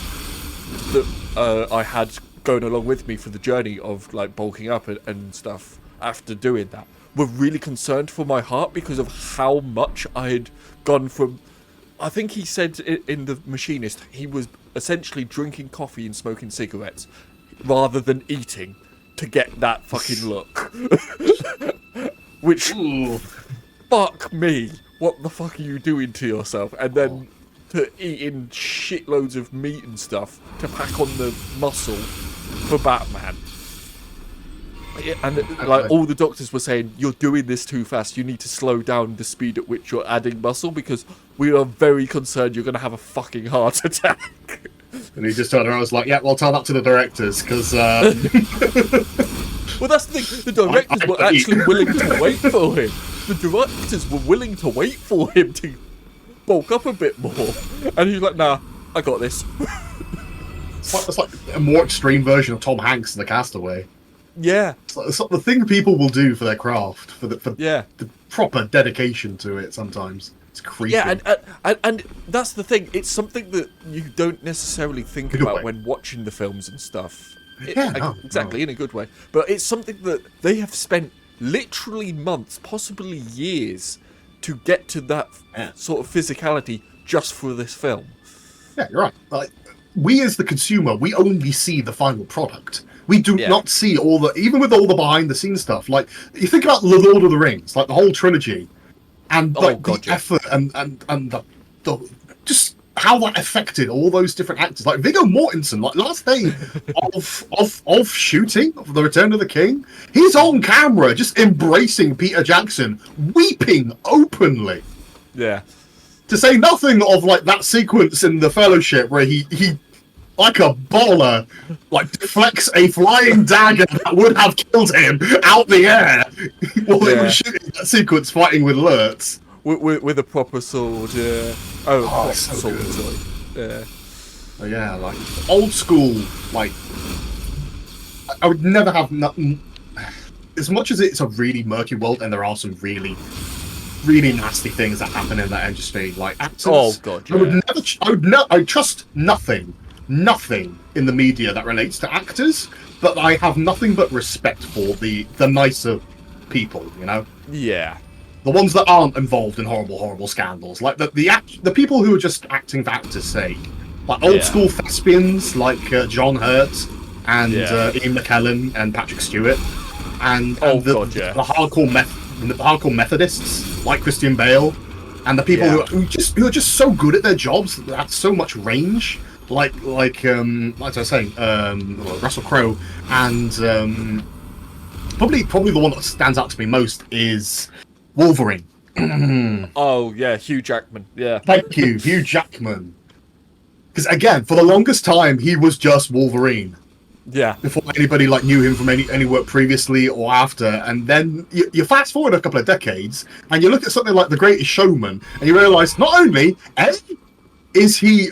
that I had going along with me for the journey of like bulking up and stuff after doing that were really concerned for my heart because of how much I had gone from. I think he said in The Machinist he was essentially drinking coffee and smoking cigarettes rather than eating to get that fucking look. Which, fuck me, what the fuck are you doing to yourself? And then to eating shitloads of meat and stuff to pack on the muscle for Batman. And like all the doctors were saying, you're doing this too fast. You need to slow down the speed at which you're adding muscle because we are very concerned you're going to have a fucking heart attack. And he just turned around and was like, yeah, well, tell that to the directors because... Well, that's the thing. The directors were actually willing to wait for him. The directors were willing to wait for him to bulk up a bit more. And he was like, nah, I got this. It's like a more extreme version of Tom Hanks in The Castaway. Yeah. It's like the thing people will do for their craft, for the proper dedication to it sometimes. It's creepy. Yeah, and that's the thing. It's something that you don't necessarily think about when watching the films and stuff. Exactly, in a good way. But it's something that they have spent literally months, possibly years, to get to that sort of physicality just for this film. Yeah, you're right. Like, we as the consumer, we only see the final product. We do Yeah. not see all the, even with all the behind the scenes stuff. Like you think about the Lord of the Rings, like the whole trilogy, and Oh, like God, the yeah. effort and the just how that affected all those different actors. Like Viggo Mortensen, like last day of shooting of The Return of the King, he's on camera just embracing Peter Jackson, weeping openly. Yeah. To say nothing of like that sequence in the Fellowship where he like a baller, like deflects a flying dagger that would have killed him out the air while they Yeah. were shooting that sequence fighting with Lurtz. With a proper sword, yeah. Oh, proper so sword, good. sorry. Yeah. Oh, yeah, like old school, like I would never have nothing. As much as it's a really murky world, and there are some really, really nasty things that happen in that industry, like actors. Oh, God, yeah. I would trust nothing in the media that relates to actors, but I have nothing but respect for the nicer people, you know? Yeah. The ones that aren't involved in horrible scandals. Like the people who are just acting for actors' sake. Like old school thespians like John Hurt and Ian McKellen and Patrick Stewart. And the hardcore Methodists like Christian Bale. And the people who are just so good at their jobs, that have so much range. Like I was saying, Russell Crowe, and probably the one that stands out to me most is Wolverine. Oh yeah, Hugh Jackman. Yeah. Thank you, Hugh Jackman. Because again, for the longest time, he was just Wolverine. Yeah. Before anybody like knew him from any work previously or after, and then you fast forward a couple of decades, and you look at something like The Greatest Showman, and you realise not only is he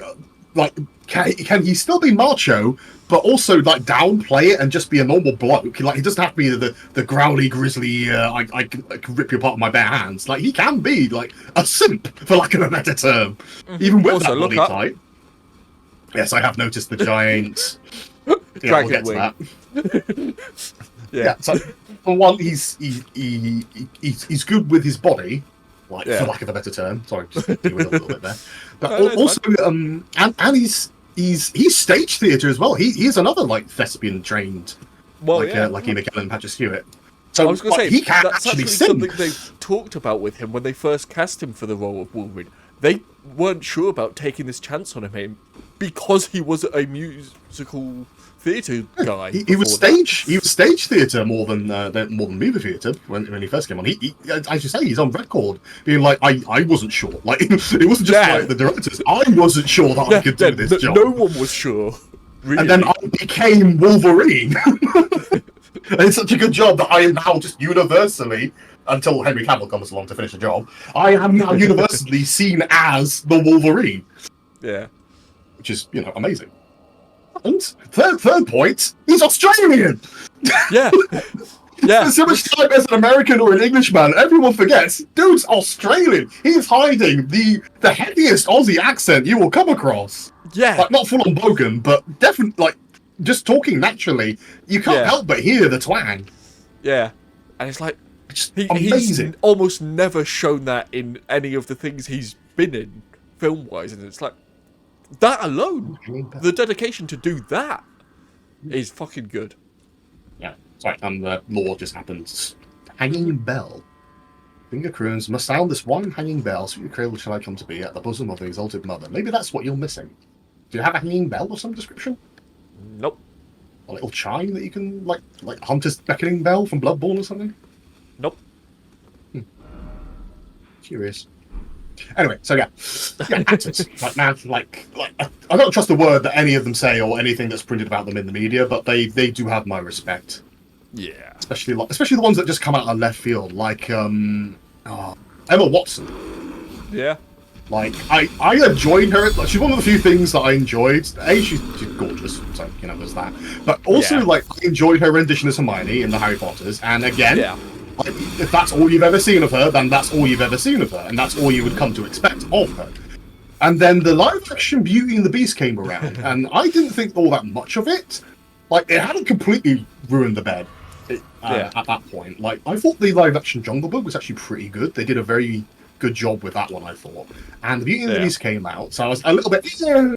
like can he still be macho, but also like downplay it and just be a normal bloke. Like he doesn't have to be the growly, grizzly. I can rip you apart with my bare hands. Like he can be like a simp, for lack of a better term, even with Also, that body type. Yes, I have noticed the giant. Yeah, we'll get to that. Yeah. So for one, he's good with his body, like for lack of a better term. Sorry, just a little bit there. But also, and he's stage theatre as well. He is another like thespian trained, like Ian McKellen and Patrick Stewart. So I was going to say he can that's actually actually sing. something they talked about with him when they first cast him for the role of Wolverine. They weren't sure about taking this chance on him because he was a musical theatre guy. He was stage theatre more than movie theatre when he first came on. He as you say, he's on record being like, I wasn't sure. Like it wasn't just like the directors. I wasn't sure that I could do this job. No one was sure. Really. And then I became Wolverine. And it's such a good job that I am now just universally, until Henry Cavill comes along to finish the job, I am now universally seen as the Wolverine. Yeah. Which is, amazing. And third point, he's Australian! Yeah. Yeah. So much time as an American or an Englishman, everyone forgets, dude's Australian. He's hiding the heaviest Aussie accent you will come across. Yeah. Like, not full on bogan, but definitely, like, just talking naturally, you can't help but hear the twang. Yeah. And it's like, amazing. He's almost never shown that in any of the things he's been in, film-wise, and it's like, that alone, the dedication to do that is fucking good. Yeah, sorry, the law just happens. Hanging bell. Finger croons must sound this one hanging bell, so your cradle shall I come to be at the bosom of the exalted mother. Maybe that's what you're missing. Do you have a hanging bell of some description? Nope. A little chime that you can, like Hunter's beckoning bell from Bloodborne or something? Nope. Curious. Anyway, so yeah, actors. like I don't trust a word that any of them say or anything that's printed about them in the media, but they do have my respect. Yeah. Especially the ones that just come out of left field, like Emma Watson. Yeah. Like I enjoyed her. Like, she's one of the few things that I enjoyed. She's gorgeous, so there's that. But also, like, I enjoyed her rendition as Hermione in the Harry Potters. And again, like, if that's all you've ever seen of her, then that's all you've ever seen of her, and that's all you would come to expect of her. And then the live-action Beauty and the Beast came around, and I didn't think all that much of it. Like, it hadn't completely ruined the bed at that point. Like, I thought the live-action Jungle Book was actually pretty good. They did a very good job with that one, I thought. And the Beauty and the Beast came out, so I was a little bit.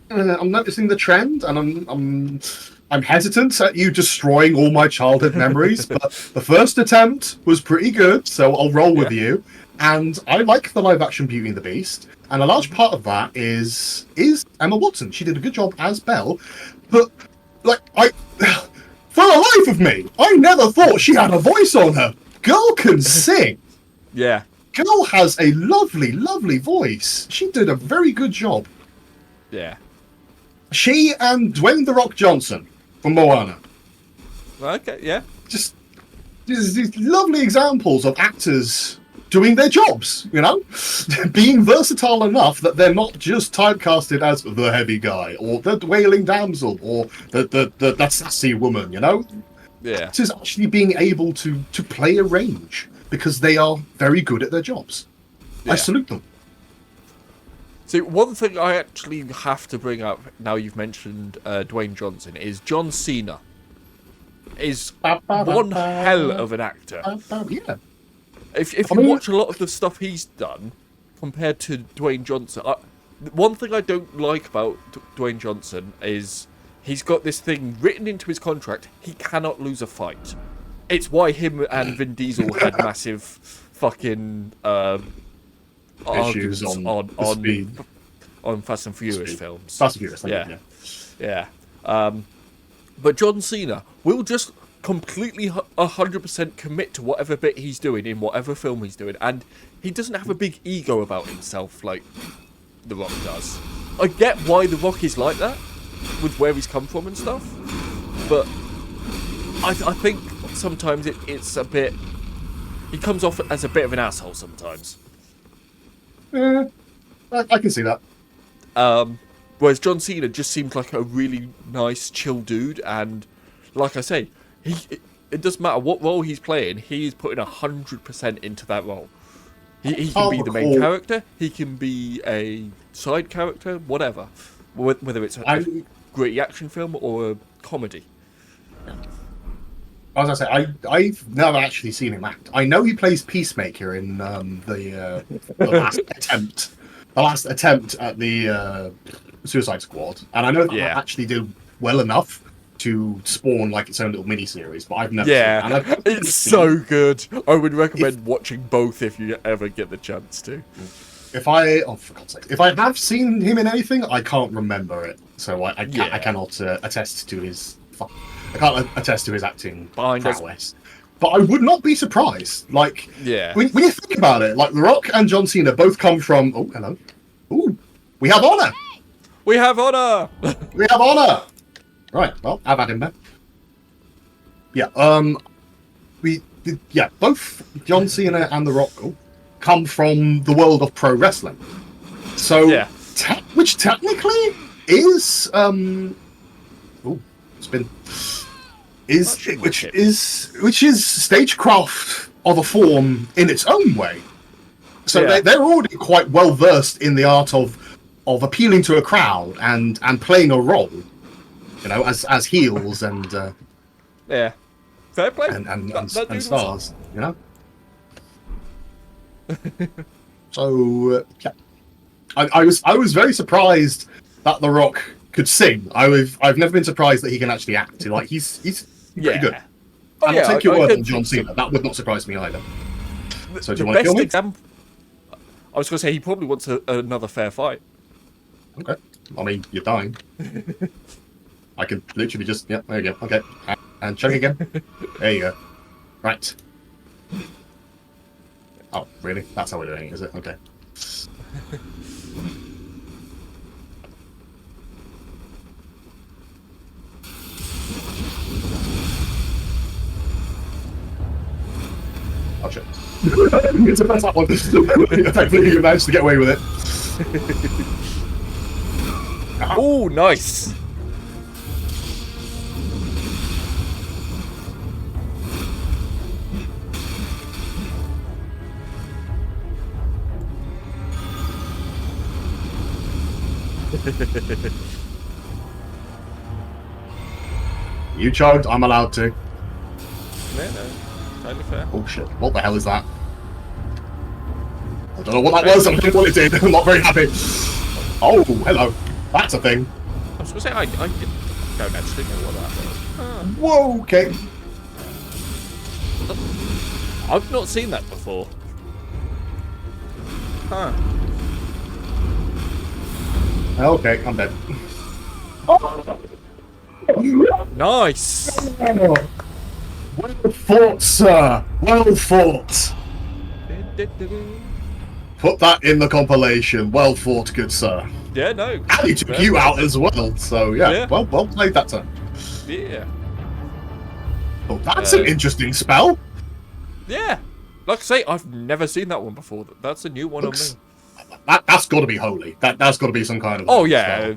I'm noticing the trend, and I'm hesitant at you destroying all my childhood memories, but the first attempt was pretty good, so I'll roll with you. And I like the live-action Beauty and the Beast, and a large part of that is Emma Watson. She did a good job as Belle, but like for the life of me, I never thought she had a voice on her. Girl can sing. Yeah. Girl has a lovely, lovely voice. She did a very good job. Yeah. She and Dwayne "The Rock" Johnson from Moana. Okay, yeah. Just these lovely examples of actors doing their jobs, you know? Being versatile enough that they're not just typecasted as the heavy guy, or the wailing damsel, or the sassy woman, you know? Yeah. Actors actually being able to play a range, because they are very good at their jobs. Yeah. I salute them. See, one thing I actually have to bring up, now you've mentioned Dwayne Johnson, is John Cena. Is one hell of an actor. Yeah. If you watch a lot of the stuff he's done, compared to Dwayne Johnson, one thing I don't like about Dwayne Johnson is he's got this thing written into his contract, he cannot lose a fight. It's why him and Vin Diesel had massive fucking Issues arguments on Fast and Furious films. Fast and Furious, yeah. Yeah. But John Cena will just completely 100% commit to whatever bit he's doing in whatever film he's doing, and he doesn't have a big ego about himself like The Rock does. I get why The Rock is like that, with where he's come from and stuff, but I think sometimes it's a bit... He comes off as a bit of an asshole sometimes. I can see that. Whereas John Cena just seems like a really nice, chill dude, and like I say, it doesn't matter what role he's playing, he's putting 100% into that role. He can be the main character, he can be a side character, whatever. Whether it's a gritty action film or a comedy. As I say, I've never actually seen him act. I know he plays Peacemaker in the last attempt at the Suicide Squad, and I know that actually did well enough to spawn like its own little mini-series, but I've never seen it. It's so good. I would recommend watching both if you ever get the chance to. For God's sake, if I have seen him in anything, I can't remember it, so I cannot attest to his. I can't attest to his acting prowess. But I would not be surprised. Like, when you think about it, like The Rock and John Cena both come from. Oh, hello. Ooh, we have honor. We have honor. We have honor. Right. Well, I've had him there. Yeah. Both John Cena and The Rock come from the world of pro wrestling. So, which technically is which is stagecraft of a form in its own way. So they're already quite well versed in the art of appealing to a crowd and playing a role, you know, as heels and fair play and stars, you know. So I was very surprised that The Rock could sing. I've never been surprised that he can actually act. Like he's pretty good. And I'll take your word on John Cena. That would not surprise me either. So do you want to kill me? I was going to say he probably wants another fair fight. Okay. I mean, you're dying. I can literally just there you go. Okay. And check again. There you go. Right. Oh, really? That's how we're doing it, is it? Okay. Oh shit. It's a mess up one. Thankfully you managed to get away with it. Oh, nice! You chugged, I'm allowed to. No, totally fair. Oh shit, what the hell is that? I don't know what that was, I don't know what it did, I'm not very happy. Oh, hello. That's a thing. I was going to say, don't actually know what that was. Whoa, okay. I've not seen that before. Huh. Okay, I'm dead. Nice! Well fought, sir. Well fought. Put that in the compilation. Well fought, good sir. Yeah, no. And he took you out as well, so yeah. Well played that time. Yeah. Oh, that's an interesting spell. Yeah. Like I say, I've never seen that one before. That's a new one on me. That's got to be holy. That's got to be some kind of. Oh yeah.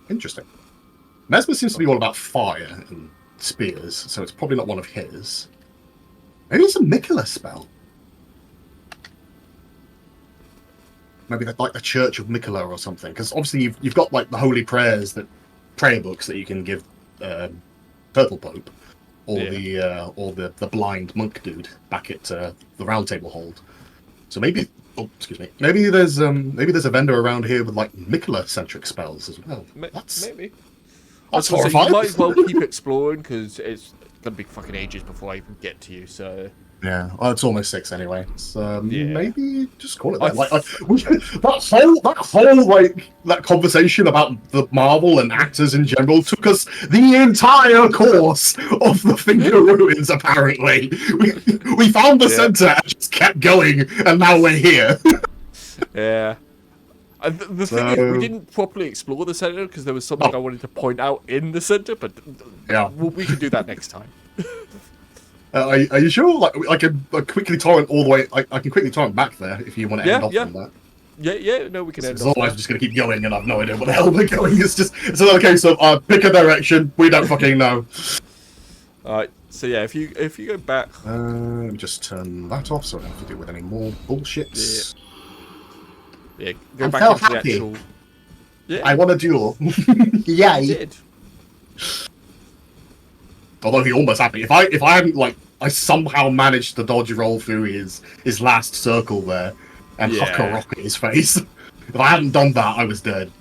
Interesting. Mesmer seems to be all about fire and spears, so it's probably not one of his. Maybe it's a Mikola spell. Maybe like the Church of Mikola or something. Because obviously you've got like the holy prayers, prayer books that you can give Purple Pope, or the blind monk dude back at the Round Table Hold. So maybe, maybe there's a vendor around here with like Mikola centric spells as well. Maybe. That's So horrifying. you might as well keep exploring because it's gonna be fucking ages before I even get to you. So yeah, well, it's almost 6 anyway. So maybe just call it that. That whole like that conversation about the Marvel and actors in general took us the entire course of the Finger Ruins. Apparently, we found the center and just kept going, and now we're here. yeah. The thing is, we didn't properly explore the center because there was something I wanted to point out in the center, but we can do that next time. Are you sure? Like, I can quickly torrent all the way. I can quickly torrent back there if you want to end off on that. Yeah. No, we can end off. Otherwise, I'm just going to keep going, and I've no idea what the hell we're going. It's another case of pick a direction. We don't fucking know. All right. So yeah, if you go back, let me just turn that off so I don't have to deal with any more bullshits. Yeah, go back into the actual. Yeah, I want a duel. Yeah, you did. Although he almost had me. If I hadn't I somehow managed to dodge roll through his last circle there and huck a rock at his face. If I hadn't done that, I was dead.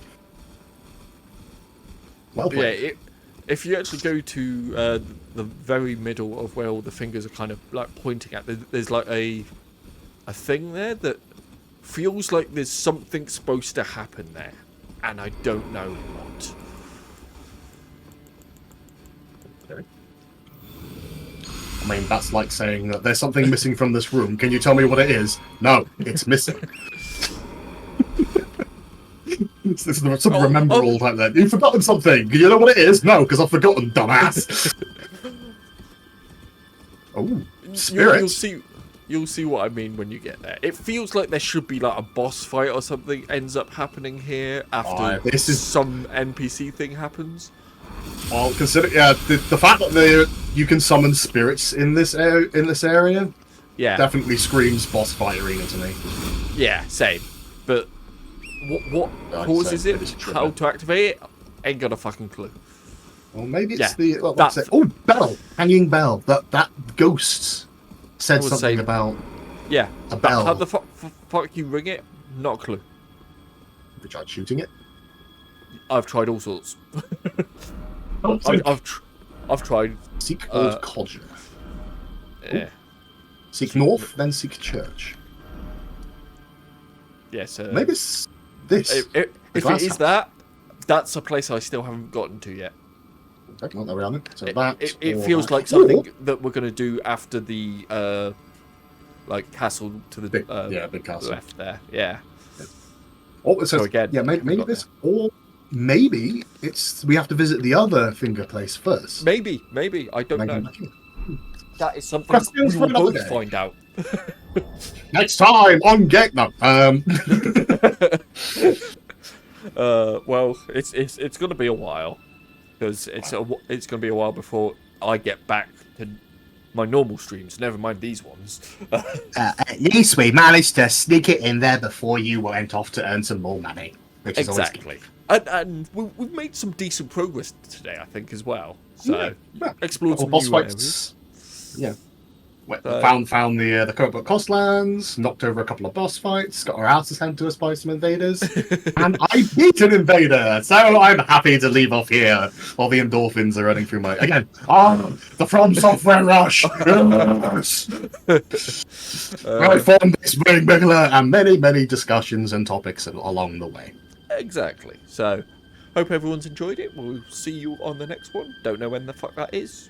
Well played. Yeah, if you actually go to the very middle of where all the fingers are kind of like pointing at, there's like a thing there that feels like there's something supposed to happen there, and I don't know what. Okay. I mean, that's like saying that there's something missing from this room. Can you tell me what it is? No, it's missing. This is some remember all type there. You've forgotten something. You know what it is? No, because I've forgotten, dumbass. Oh, spirits. You'll see what I mean when you get there. It feels like there should be like a boss fight or something ends up happening here after some NPC thing happens. Well, consider the fact that you can summon spirits in this area. Yeah, definitely screams boss fight arena to me. Yeah, same. But what causes it? How to activate it? Ain't got a fucking clue. Well, maybe it's bell, hanging bell. That ghost said something about a bell. How the fuck you ring it? Not a clue. Have you tried shooting it? I've tried all sorts. I've tried. Seek old codger. Yeah. Seek north, then seek church. Yes. Maybe it's this. If it is that, that's a place I still haven't gotten to yet. Okay, well, there we are. So it feels like something that we're going to do after the castle to the big castle left there. Yeah. Oh, it says, so again, maybe this, or maybe we have to visit the other finger place first. Maybe I don't know. That is something we will both find out. Next time on Get No. Well, it's going to be a while because it's going to be a while before I get back to my normal streams. Never mind these ones. At least we managed to sneak it in there before you went off to earn some more money. Which is exactly. And we've made some decent progress today, I think, as well. So explored some new areas. Yeah. Found the Cobalt Coastlands, knocked over a couple of boss fights, got our asses handed to us by some invaders, and I beat an invader. So I'm happy to leave off here while the endorphins are running through my the From Software rush. Yes. I formed this big regular and many discussions and topics along the way. Exactly. So, hope everyone's enjoyed it. We'll see you on the next one. Don't know when the fuck that is.